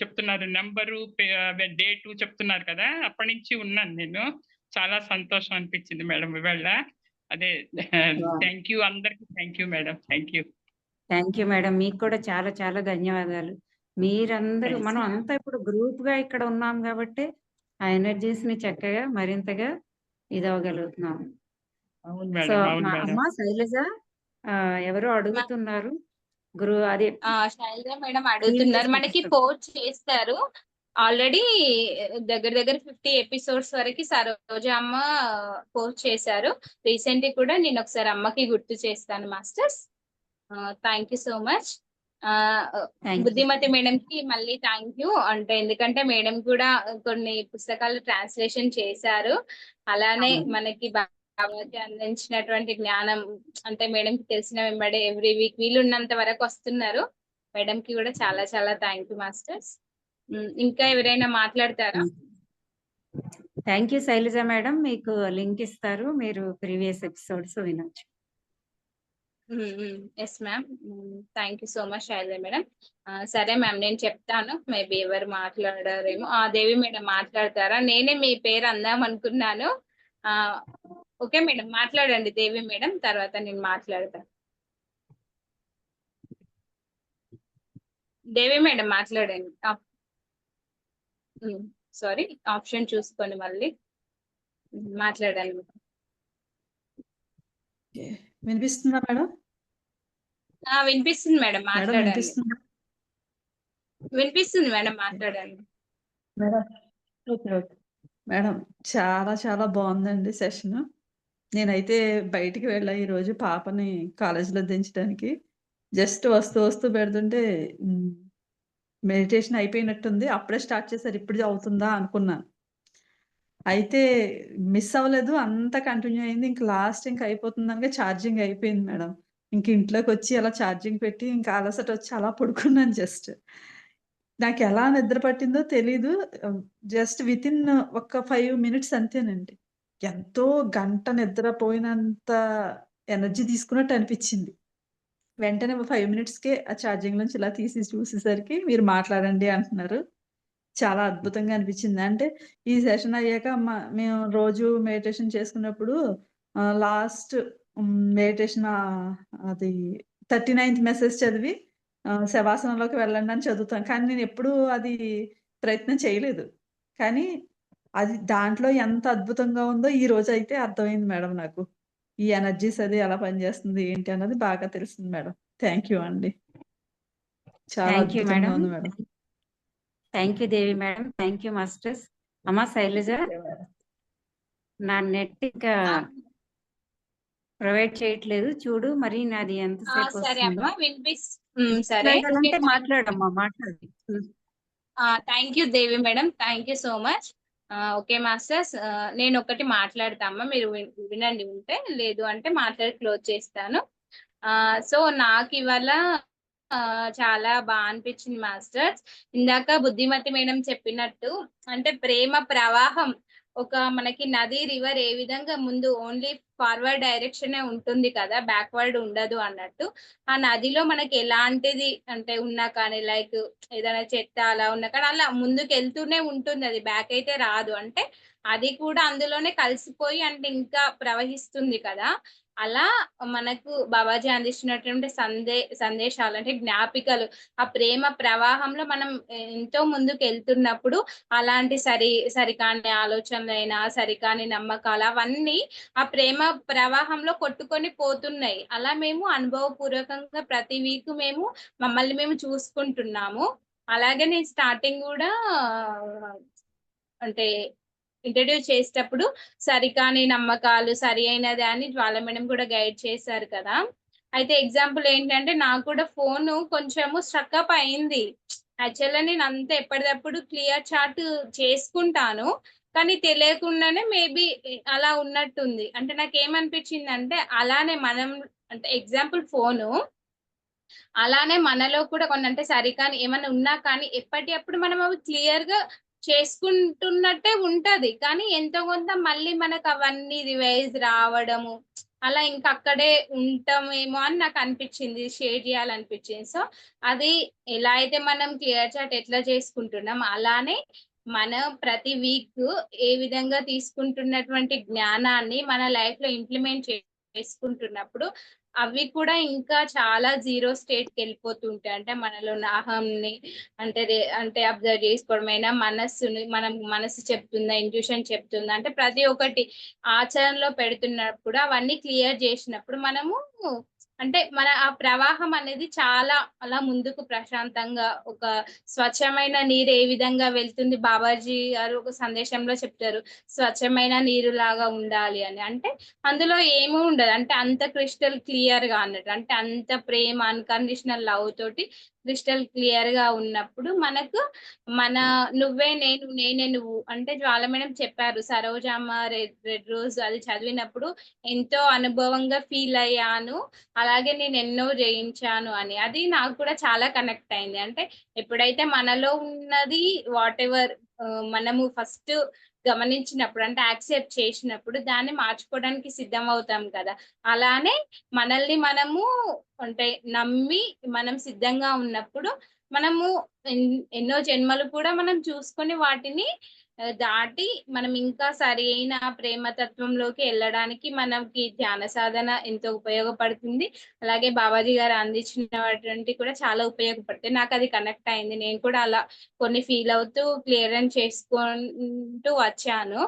చెప్తున్నారు నెంబరు, డేటు చెప్తున్నారు కదా, అప్పటి నుంచి ఉన్నాను నేను. చాలా సంతోషం అనిపించింది మేడం ఇవాళ. అదే థ్యాంక్ యూ అందరికి. Thank you madam. Thank you. Thank you madam, మీకు కూడా చాలా చాలా ధన్యవాదాలు. మీరందరూ మనం అంతా ఇప్పుడు గ్రూప్ గా ఇక్కడ ఉన్నాం కాబట్టి ఆ ఎనర్జీస్ ని చక్కగా మరింతగా ఇదవగలుగుతున్నాం. అవును సో మేడం, అవును మా మేడం. అమ్మ శైలజ ఎవరో అడుగుతున్నారు అదే శైలజ మేడం ప్రీవియస్ అడుగుతున్నారు, మనకి ఎపిసోడ్. పోస్ట్ చేస్తారు ఆల్రెడీ. దగ్గర దగ్గర 50 ఎపిసోడ్స్ వరకు సరోజ అమ్మ పోస్ట్ చేశారు. రీసెంట్ కూడా నేను ఒకసారి అమ్మకి గుర్తు చేస్తాను masters. Thank you so much. Thank you. Buddhimati madam కి మళ్ళీ థ్యాంక్ యూ. అంటే ఎందుకంటే మేడం కూడా కొన్ని పుస్తకాలు ట్రాన్స్లేషన్ చేశారు. అలానే అవును. మనకి బాబాకి అందించినటువంటి జ్ఞానం అంటే మేడం కి తెలిసిన వెంబడే ఎవ్రీ వీక్ వీలున్నంత వరకు వస్తున్నారు. మేడం కి కూడా చాలా చాలా థ్యాంక్ యూ మాస్టర్స్. ఇంకా ఎవరైనా మాట్లాడతారా? థ్యాంక్ యూ శైలజ మేడం, మీకు లింక్ ఇస్తారు, మీరు ప్రీవియస్ ఎపిసోడ్స్ వినొచ్చు. Yes ma'am. Thank you so much Shailaja madam. సరే మ్యామ్, నేను చెప్తాను, మేబీ ఎవరు మాట్లాడారేమో. దేవి మేడం మాట్లాడతారా? నేనే మీ పేరు అందాం అనుకున్నాను. ఓకే మేడం, మాట్లాడండి దేవి మేడం, తర్వాత నేను మాట్లాడతాను. దేవి మేడం మాట్లాడండి. సారీ, ఆప్షన్ చూసుకొని మళ్ళీ మాట్లాడాలి. వినిపిస్తుందా మేడం? వినిపిస్తుంది మేడం, మేడం మాట్లాడండి. వినిపిస్తుందా వినిపిస్తుంది మేడం, మాట్లాడండి. మేడం? ఓకే ఓకే మేడం, చాలా చాలా బాగుందండి సెషన్. నేనైతే బయటికి వెళ్ళా ఈరోజు పాపని కాలేజీలో దించడానికి. జస్ట్ వస్తూ వస్తూ పెడుతుంటే మెడిటేషన్ అయిపోయినట్టుంది, అప్పుడే స్టార్ట్ చేశారు, ఇప్పుడు అవుతుందా అనుకున్నాను. అయితే మిస్ అవ్వలేదు, అంతా కంటిన్యూ అయింది. ఇంక లాస్ట్ ఇంక అయిపోతుందనగా ఛార్జింగ్ అయిపోయింది మేడం. ఇంక ఇంట్లోకి వచ్చి అలా ఛార్జింగ్ పెట్టి ఇంకా అలసట వచ్చి అలా పడుకున్నాను జస్ట్. నాకు ఎలా నిద్ర పట్టిందో తెలీదు. జస్ట్ వితిన్ ఒక 5 మినిట్స్ అంతేనండి. ఎంతో గంట నిద్రపోయినంత ఎనర్జీ తీసుకున్నట్టు అనిపించింది. వెంటనే 5 మినిట్స్‌కే ఆ ఛార్జింగ్ నుంచి ఇలా తీసి చూసేసరికి మీరు మాట్లాడండి అంటున్నారు. చాలా అద్భుతంగా అనిపించింది. అంటే ఈ సెషన్ అయ్యాక మేము రోజు మెడిటేషన్ చేసుకున్నప్పుడు లాస్ట్ మెడిటేషన్ అది 39థ్ మెసేజ్ చదివి శవాసనంలోకి వెళ్ళండి అని చదువుతాను. కానీ నేను ఎప్పుడూ అది ప్రయత్నం చేయలేదు. కానీ అది దాంట్లో ఎంత అద్భుతంగా ఉందో ఈ రోజైతే అర్థమైంది మేడం నాకు. ఈ ఎనర్జీస్ అది ఎలా పనిచేస్తుంది ఏంటి అన్నది బాగా తెలిసింది మేడం. థ్యాంక్ యూ అండి. చాలా థ్యాంక్ యూ అద్భుతంగా మేడం. ఉంది madam. Thank you Devi madam, thank you masters. అమ్మా శైలజ, నా నెట్ ఇంకా ప్రొవైడ్ చేయట్లేదు, చూడు మరి నాది ఎంతసేపు సరే వస్తుందో. అమ్మా, సరే. మాట్లాడాలంటే మాట్లాడమ్మా, మాట్లాడు. Thank you Devi madam, thank you so much. Okay masters, నేను ఒకటి మాట్లాడతామా, మీరు వినండి, ఉంటే లేదు అంటే మాట్లాడి క్లోజ్ చేస్తాను. సో నాకు ఇవాళ చాలా బాగా అనిపించింది మాస్టర్స్. ఇందాక బుద్ధిమతి మేడం చెప్పినట్టు, అంటే ప్రేమ ప్రవాహం ఒక మనకి నది రివర్ ఏ విధంగా ముందు ఓన్లీ ఫార్వర్డ్ డైరెక్షన్ ఉంటుంది కదా, బ్యాక్వర్డ్ ఉండదు అన్నట్టు. ఆ నదిలో మనకి ఎలాంటిది అంటే ఉన్నా కానీ, లైక్ ఏదైనా చెత్త అలా ఉన్నా కానీ అలా ముందుకు వెళ్తూనే ఉంటుంది, అది బ్యాక్ అయితే రాదు. అంటే అది కూడా అందులోనే కలిసిపోయి అంటే ఇంకా ప్రవహిస్తుంది కదా. అలా మనకు బాబాజీ అందిస్తున్నటువంటి సందేశాలు అంటే జ్ఞాపికలు, ఆ ప్రేమ ప్రవాహంలో మనం ఎంతో ముందుకు వెళ్తున్నప్పుడు అలాంటి సరికాని ఆలోచనలైనా సరికాని నమ్మకాలు అవన్నీ ఆ ప్రేమ ప్రవాహంలో కొట్టుకొని పోతున్నాయి. అలా మేము అనుభవపూర్వకంగా ప్రతి వీక్ మేము మమ్మల్ని మేము చూసుకుంటున్నాము. అలాగే నేను స్టార్టింగ్ కూడా అంటే ఇంట్రడ్యూస్ చేసేటప్పుడు సరికాని నమ్మకాలు సరి అయినది అని జ్వాల మేడం కూడా గైడ్ చేశారు కదా. అయితే ఎగ్జాంపుల్ ఏంటంటే నాకు కూడా ఫోన్ కొంచెము స్ట్రక్అప్ అయింది. యాక్చువల్గా నేను అంతా ఎప్పటికప్పుడు క్లియర్ చాట్ చేసుకుంటాను, కానీ తెలియకుండానే మేబీ అలా ఉన్నట్టుంది. అంటే నాకు ఏమనిపించింది అంటే అలానే మనం అంటే ఎగ్జాంపుల్ ఫోను అలానే మనలో కూడా కొన్ని అంటే సరికాని ఏమైనా ఉన్నా కానీ ఎప్పటికప్పుడు మనం అవి క్లియర్ గా చేసుకుంటున్నట్టే ఉంటది, కానీ ఎంతో కొంత మళ్ళీ మనకు అవన్నీ రివైజ్ రావడము అలా ఇంకా అక్కడే ఉంటామేమో అని నాకు అనిపించింది, షేర్ చేయాలనిపించింది. సో అది ఎలా అయితే మనం క్లియర్ చాట్ ఎట్లా చేసుకుంటున్నాం అలానే మనం ప్రతి వీక్ ఏ విధంగా తీసుకుంటున్నటువంటి జ్ఞానాన్ని మన లైఫ్ లో ఇంప్లిమెంట్ చేసుకుంటున్నప్పుడు అవి కూడా ఇంకా చాలా జీరో స్టేట్ కి వెళ్ళిపోతుంటాయి. అంటే మనలో ఉన్న అహంని అంటే అబ్జర్వ్ చేసుకోవడమైనా, మనసు చెప్తుందా, ఇంట్యూషన్ చెప్తుందా, అంటే ప్రతి ఒక్కటి ఆచరణలో పెడుతున్నప్పుడు అవన్నీ క్లియర్ చేసినప్పుడు మనము అంటే మన ఆ ప్రవాహం అనేది చాలా అలా ముందుకు ప్రశాంతంగా, ఒక స్వచ్ఛమైన నీరు ఏ విధంగా వెళ్తుంది, బాబాజీ గారు ఒక సందేశంలో చెప్తారు, స్వచ్ఛమైన నీరు లాగా ఉండాలి అని. అంటే అందులో ఏమీ ఉండదు, అంటే అంత క్రిస్టల్ క్లియర్ గా అన్నట్టు, అంటే అంత ప్రేమ, అన్కండిషనల్ లవ్ తోటి క్రిస్టల్ క్లియర్ గా ఉన్నప్పుడు మనకు మన నువ్వే నేను, నేనే నువ్వు. అంటే జ్వాల మేడం చెప్పారు, సరోజమ్మ రెడ్ రోజ్ అది చదివినప్పుడు ఎంతో అనుభవంగా ఫీల్ అయ్యాను, అలాగే నేను ఎన్నో జయించాను అని. అది నాకు కూడా చాలా కనెక్ట్ అయింది. అంటే ఎప్పుడైతే మనలో ఉన్నది వాట్ ఎవర్ మనము ఫస్ట్ గమనించినప్పుడు, అంటే యాక్సెప్ట్ చేసినప్పుడు దాన్ని మార్చుకోవడానికి సిద్ధం అవుతాం కదా. అలానే మనల్ని మనము అంటే నమ్మి మనం సిద్ధంగా ఉన్నప్పుడు మనము ఎన్నో జన్మలు కూడా మనం చూసుకొని వాటిని దాటి మనం ఇంకా సరైన ప్రేమతత్వంలోకి వెళ్ళడానికి మనకి ధ్యాన సాధన ఎంతో ఉపయోగపడుతుంది. అలాగే బాబాజీ గారు అందించినటువంటి కూడా చాలా ఉపయోగపడతాయి. నాకు అది కనెక్ట్ అయింది. నేను కూడా అలా కొన్ని ఫీల్ అవుతూ క్లియరెన్స్ చేసుకుంటూ వచ్చాను.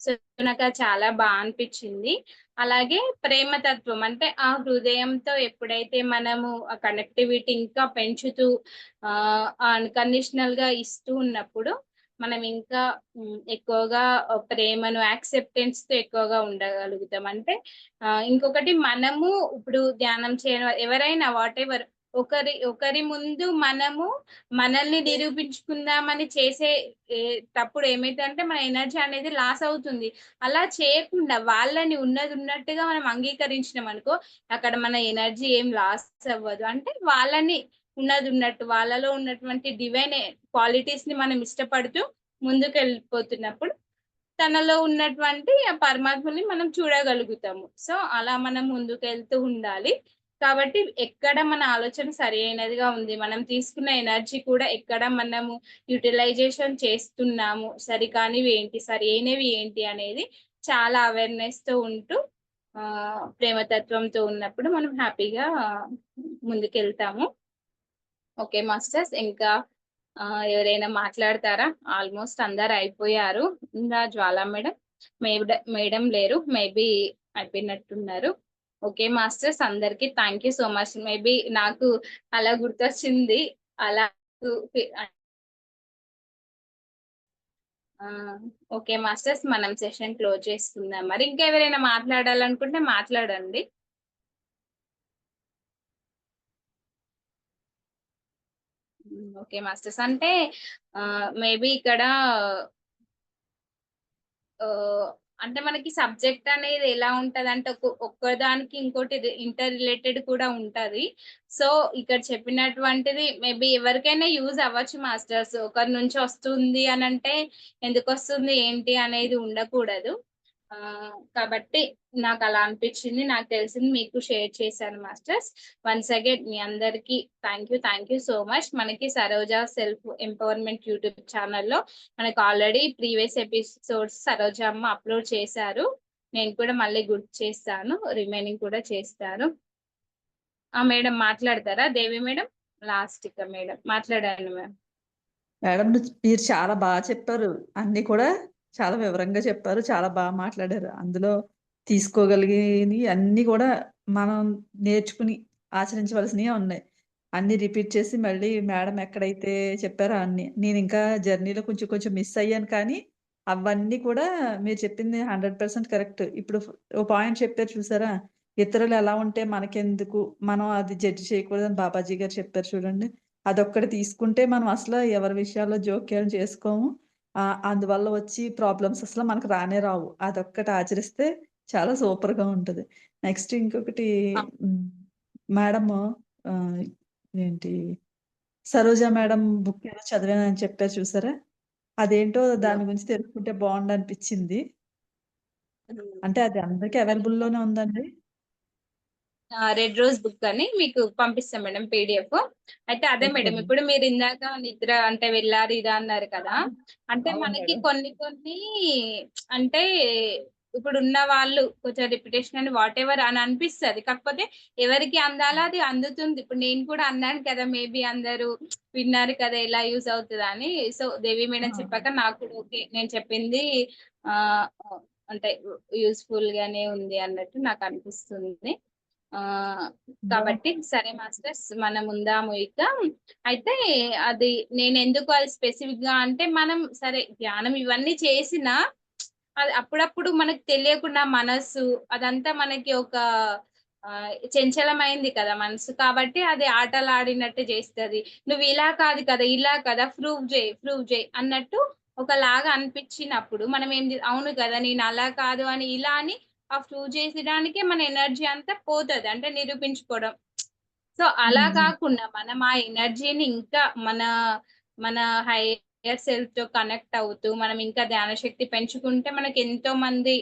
సో నాకు అది చాలా బాగా అనిపించింది. అలాగే ప్రేమతత్వం అంటే ఆ హృదయంతో ఎప్పుడైతే మనము ఆ కనెక్టివిటీ ఇంకా పెంచుతూ అన్కండిషనల్ గా ఇస్తూ ఉన్నప్పుడు మనం ఇంకా ఎక్కువగా ప్రేమను, యాక్సెప్టెన్స్ తో ఎక్కువగా ఉండగలుగుతాం. అంటే ఇంకొకటి, మనము ఇప్పుడు ధ్యానం చేయడం ఎవరైనా వాట్ ఎవర్ ఒకరి ముందు మనము మనల్ని నిరూపించుకుందామని చేసే తప్పుడు ఏమైందంటే మన ఎనర్జీ అనేది లాస్ అవుతుంది. అలా చేయకుండా వాళ్ళని ఉన్నది ఉన్నట్టుగా మనం అంగీకరించినాం అనుకో, అక్కడ మన ఎనర్జీ ఏం లాస్ అవ్వదు. అంటే వాళ్ళని ఉన్నది ఉన్నట్టు, వాళ్ళలో ఉన్నటువంటి డివైన్ క్వాలిటీస్ ని మనం ఇష్టపడుతూ ముందుకు వెళ్ళిపోతున్నప్పుడు తనలో ఉన్నటువంటి ఆ పరమాత్మని మనం చూడగలుగుతాము. సో అలా మనం ముందుకు వెళ్తూ ఉండాలి. కాబట్టి ఎక్కడ మన ఆలోచన సరి అయినదిగా ఉంది, మనం తీసుకున్న ఎనర్జీ కూడా ఎక్కడ మనము యూటిలైజేషన్ చేస్తున్నాము, సరికానివి ఏంటి, సరి అయినవి ఏంటి అనేది చాలా అవేర్నెస్ తో ఉంటూ ప్రేమతత్వంతో ఉన్నప్పుడు మనం హ్యాపీగా ముందుకెళ్తాము. ఓకే మాస్టర్స్, ఇంకా ఎవరైనా మాట్లాడతారా? ఆల్మోస్ట్ అందరు అయిపోయారు. ఇంకా జ్వాల మేడం లేరు, మేబీ అయిపోయినట్టున్నారు. ఓకే మాస్టర్స్, అందరికి thank you so much. Maybe నాకు అలా గుర్తొచ్చింది, అలా ఓకే మాస్టర్స్, మనం సెషన్ క్లోజ్ చేసుకుందాం. మరి ఇంకెవరైనా మాట్లాడాలనుకుంటే మాట్లాడండి. ఓకే మాస్టర్స్, అంటే మేబీ ఇక్కడ అంటే మనకి సబ్జెక్ట్ అనేది ఎలా ఉంటది అంటే ఒక్కదానికి ఇంకోటి ఇంటర్ రిలేటెడ్ కూడా ఉంటది. సో ఇక్కడ చెప్పినటువంటిది మేబీ ఎవరికైనా యూజ్ అవ్వచ్చు మాస్టర్స్. ఒకరి నుంచి వస్తుంది అని అంటే ఎందుకు వస్తుంది ఏంటి అనేది ఉండకూడదు. కాబట్టి నాకు అలా అనిపించింది, నాకు తెలిసింది మీకు షేర్ చేశాను మాస్టర్స్. వన్స్ అగైన్ మీ అందరికి థ్యాంక్ యూ సో మచ్. మనకి సరోజా సెల్ఫ్ ఎంపవర్మెంట్ యూట్యూబ్ ఛానల్లో మనకు ఆల్రెడీ ప్రీవియస్ ఎపిసోడ్స్ సరోజా అమ్మ అప్లోడ్ చేశారు. నేను కూడా మళ్ళీ గుర్తు చేస్తాను, రిమైనింగ్ కూడా చేస్తాను. మేడం మాట్లాడతారా? దేవి మేడం లాస్ట్ ఇక మేడం మాట్లాడాను. మేడం మీరు చాలా బాగా చెప్పారు, అన్ని కూడా చాలా వివరంగా చెప్పారు, చాలా బాగా మాట్లాడారు. అందులో తీసుకోగలిగినవి అన్ని కూడా మనం నేర్చుకుని ఆచరించవలసినవి ఉన్నాయి. అన్ని రిపీట్ చేసి మళ్ళీ మేడం ఎక్కడైతే చెప్పారో అన్ని నేను ఇంకా జర్నీలో కొంచెం మిస్ అయ్యాను, కానీ అవన్నీ కూడా మీరు చెప్పింది 100% కరెక్ట్. ఇప్పుడు ఓ పాయింట్ చెప్పారు చూసారా, ఇతరులు ఎలా ఉంటే మనకెందుకు, మనం అది జడ్జి చేయకూడదని బాబాజీ గారు చెప్పారు చూడండి. అదొక్కటి తీసుకుంటే మనం అసలు ఎవరి విషయాల్లో జోక్యాలు చేసుకోము. అందువల్ల వచ్చి ప్రాబ్లమ్స్ అసలు మనకు రానే రావు. అదొక్కటి ఆచరిస్తే చాలా సూపర్‌గా ఉంటది. నెక్స్ట్ ఇంకొకటి మేడము ఏంటి సరోజా మేడం బుక్ ఏదో చదివానని చెప్పారు చూసారా? అదేంటో దాని గురించి తెలుసుకుంటే బావుండనిపించింది. అంటే అది అందరికి అవైలబుల్‌లోనే ఉందండి? రెడ్ రోజ్ బుక్ అని మీకు పంపిస్తాం మేడం PDF. అయితే అదే ఓకే మేడం, అండి. ఇప్పుడు మీరు ఇందాక నిద్ర అంటే వెళ్ళారు ఇదా అన్నారు కదా. అంటే అవును మనకి మేడం. కొన్ని అంటే ఇప్పుడు ఉన్న వాళ్ళు కొంచెం రిపిటేషన్ అని వాట్ ఎవర్ అని అనిపిస్తది. కాకపోతే ఎవరికి అందాలో అది అందుతుంది. ఇప్పుడు నేను కూడా అన్నాను కదా! మేబీ అందరూ విన్నారు కదా! ఎలా యూజ్ అవుతదని. సో, దేవి మేడం చెప్పాక నాకు కూడా ఓకే. నేను చెప్పింది ఆహ్, అంటే యూజ్‌ఫుల్ గానే ఉంది అన్నట్టు నాకు అనిపిస్తుంది. కాబట్టి సరే మాస్టర్స్ మనం ఉందాము ఇక. అయితే అది నేనెందుకు అది స్పెసిఫిక్‌గా అంటే మనం సరే ధ్యానం ఇవన్నీ చేసినా అది అప్పుడప్పుడు మనకు తెలియకుండా మనసు అదంతా మనకి ఒక చంచలమైంది కదా మనసు. కాబట్టి అది ఆటలాడినట్టు చేస్తది. నువ్వు ఇలా కాదు కదా! ఇలా కదా! ప్రూవ్ జెయి అన్నట్టు ఒకలాగా అనిపించినప్పుడు మనం ఏం అవును కదా! నేను అలా కాదు అని ఇలా అని ఆ ప్రూవ్ చేసడానికే మన ఎనర్జీ అంతా పోతది. అంటే నిరూపించుకోవడం. సో, అలా కాకుండా మనం ఆ ఎనర్జీని ఇంకా మన హైయర్ సెల్ఫ్‌తో కనెక్ట్ అవుతూ, మనం ఇంకా ధ్యాన శక్తి పెంచుకుంటే మనకెంతో మంది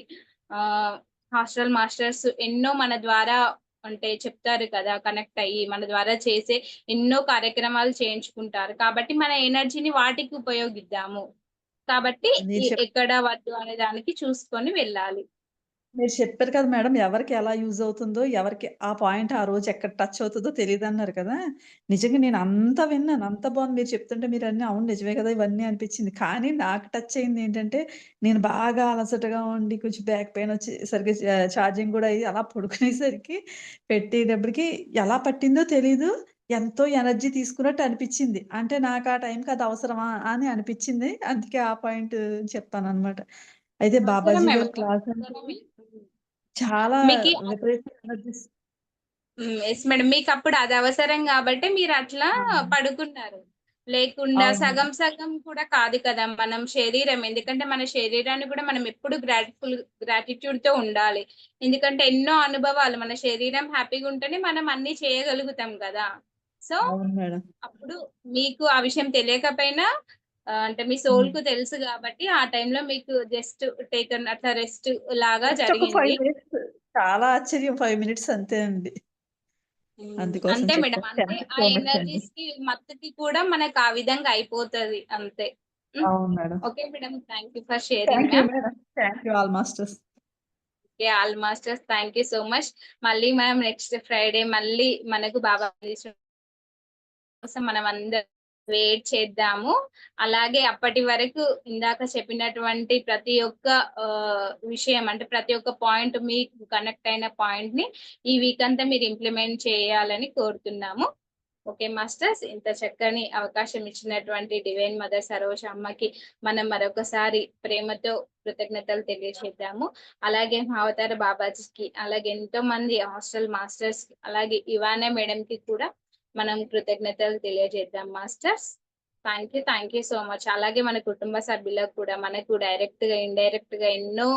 హాస్టల్ మాస్టర్స్ ఎన్నో మన ద్వారా అంటే చెప్తారు కదా! కనెక్ట్ అయ్యి, మన ద్వారా చేసే ఎన్నో కార్యక్రమాలు చేయించుకుంటారు. కాబట్టి మన ఎనర్జీని వాటికి ఉపయోగిద్దాము. కాబట్టి మీరు చెప్ ఎక్కడ వద్దు అనే దానికి చూసుకొని వెళ్ళాలి. మీరు చెప్పారు కదా మేడం! ఎవరికి ఎలా యూజ్ అవుతుందో, ఎవరికి ఆ పాయింట్ ఆ రోజు ఎక్కడ టచ్ అవుతదో తెలీదన్నారు కదా! నిజంగా నేను అంత విన్నాను. అంత బాగుంది. మీరు చెప్తుంటే మీరన్నీ అవును నిజమే కదా! ఇవన్నీ అనిపించింది. కానీ నాకు టచ్ అయింది ఏంటంటే, నేను బాగా అలసటగా ఉండి కొంచెం బ్యాక్ పెయిన్ వచ్చి సరిగ్గా ఛార్జింగ్ కూడా అయ్యి అలా పడుకునేసరికి పెట్టేటప్పటికి ఎలా పట్టిందో తెలీదు. ఎంతో ఎనర్జీ తీసుకున్నట్టు అనిపించింది. అంటే నాకు ఆ టైంకి అది అవసరమా అని అనిపించింది. అందుకే ఆ పాయింట్ చెప్పాననమాట. అయితే బాబాజీ అవసరమే గారి మేడం. క్లాస్ అంటే అవసరమే. చాలా మీకి విపరీతమైన ఎనర్జీస్ యెస్ మేడం. మీకప్పుడు అది అవసరం గాబట్టే మీరట్లా అవును. పడుకున్నారు. లేకుండా అవును. సగం సగం కూడా కాదు కదా! మనం శరీరం ఎందుకంటే మన శరీరాన్ని కూడా మనం ఎప్పుడు గ్రాటిట్యూడ్‌తో ఉండాలి. ఎందుకంటే ఎన్నో అనుభవాలు మన శరీరం హ్యాపీగుంటేనే మనం అన్నీ చేయగలుగుతాం గదా! సో, అవును మేడం. అప్పుడు మీకు ఆ విషయం తెలియకపోయినా అంటే మీ హ్మ్. సోల్‌కు తెలుసు గాబట్టి ఆ టైంలో మీకు జస్ట్ టేకన్ అట్లా రెస్ట్ లాగా జస్ట్ ఒక జరిగింది. 5 మినిట్స్ చాలా ఆశ్చర్యం 5 మినిట్స్ అంతే అండి. అందుకోసం అంతే మేడం. చెప్పాను. అంటే థాంక్ యూ ఆ సో మచ్ అండి. ఎనర్జీస్‌కి మత్తుకి కూడా మనకు ఆ విధంగా అయిపోతది అంతే. హ్మ్. అవును madam. Okay madam. Thank you for sharing thank you ma'am. Madam. Thank you all masters. Okay. All masters thank you so much. మళ్ళీ మనం నెక్స్ట్ ఫ్రైడే మళ్ళీ మనకు బాబా కోసం మనమందరం వెయిట్ చేద్దాము. అలాగే అప్పటి వరకు ఇందాక చెప్పినటువంటి ప్రతి ఒక్క విషయం అంటే ప్రతి ఒక్క పాయింట్ మీకు కనెక్ట్ అయిన పాయింట్‌ని ఈ వీక్ అంతా మీరు ఇంప్లిమెంట్ చేయాలని కోరుతున్నాము. Okay masters. ఇంత చక్కని అవకాశం ఇచ్చినటువంటి డివైన్ మదర్ సరోజ అమ్మకి మనం మరొకసారి ప్రేమతో కృతజ్ఞతలు తెలియజేద్దాము. అలాగే మా అవతార బాబాజీకి, అలాగే ఎంతో మంది హాస్టల్ మాస్టర్స్‌కి, అలాగే ఇవానా మేడంకి కూడా మనం కృతజ్ఞతలు తెలియజేద్దాం masters. Thank you so much. అలాగే మన కుటుంబ సభ్యులకు కూడా మనకు డైరెక్ట్‌గా, ఇండైరెక్ట్‌గా ఎన్నో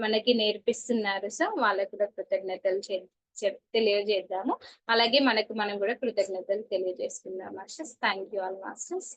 మనకి నేర్పిస్తున్నారు. సో, వాళ్ళకి కూడా కృతజ్ఞతలు తెలియజేద్దాము. అలాగే మనకు మనం కూడా కృతజ్ఞతలు తెలియజేసుకుందాం masters. Thank you all masters.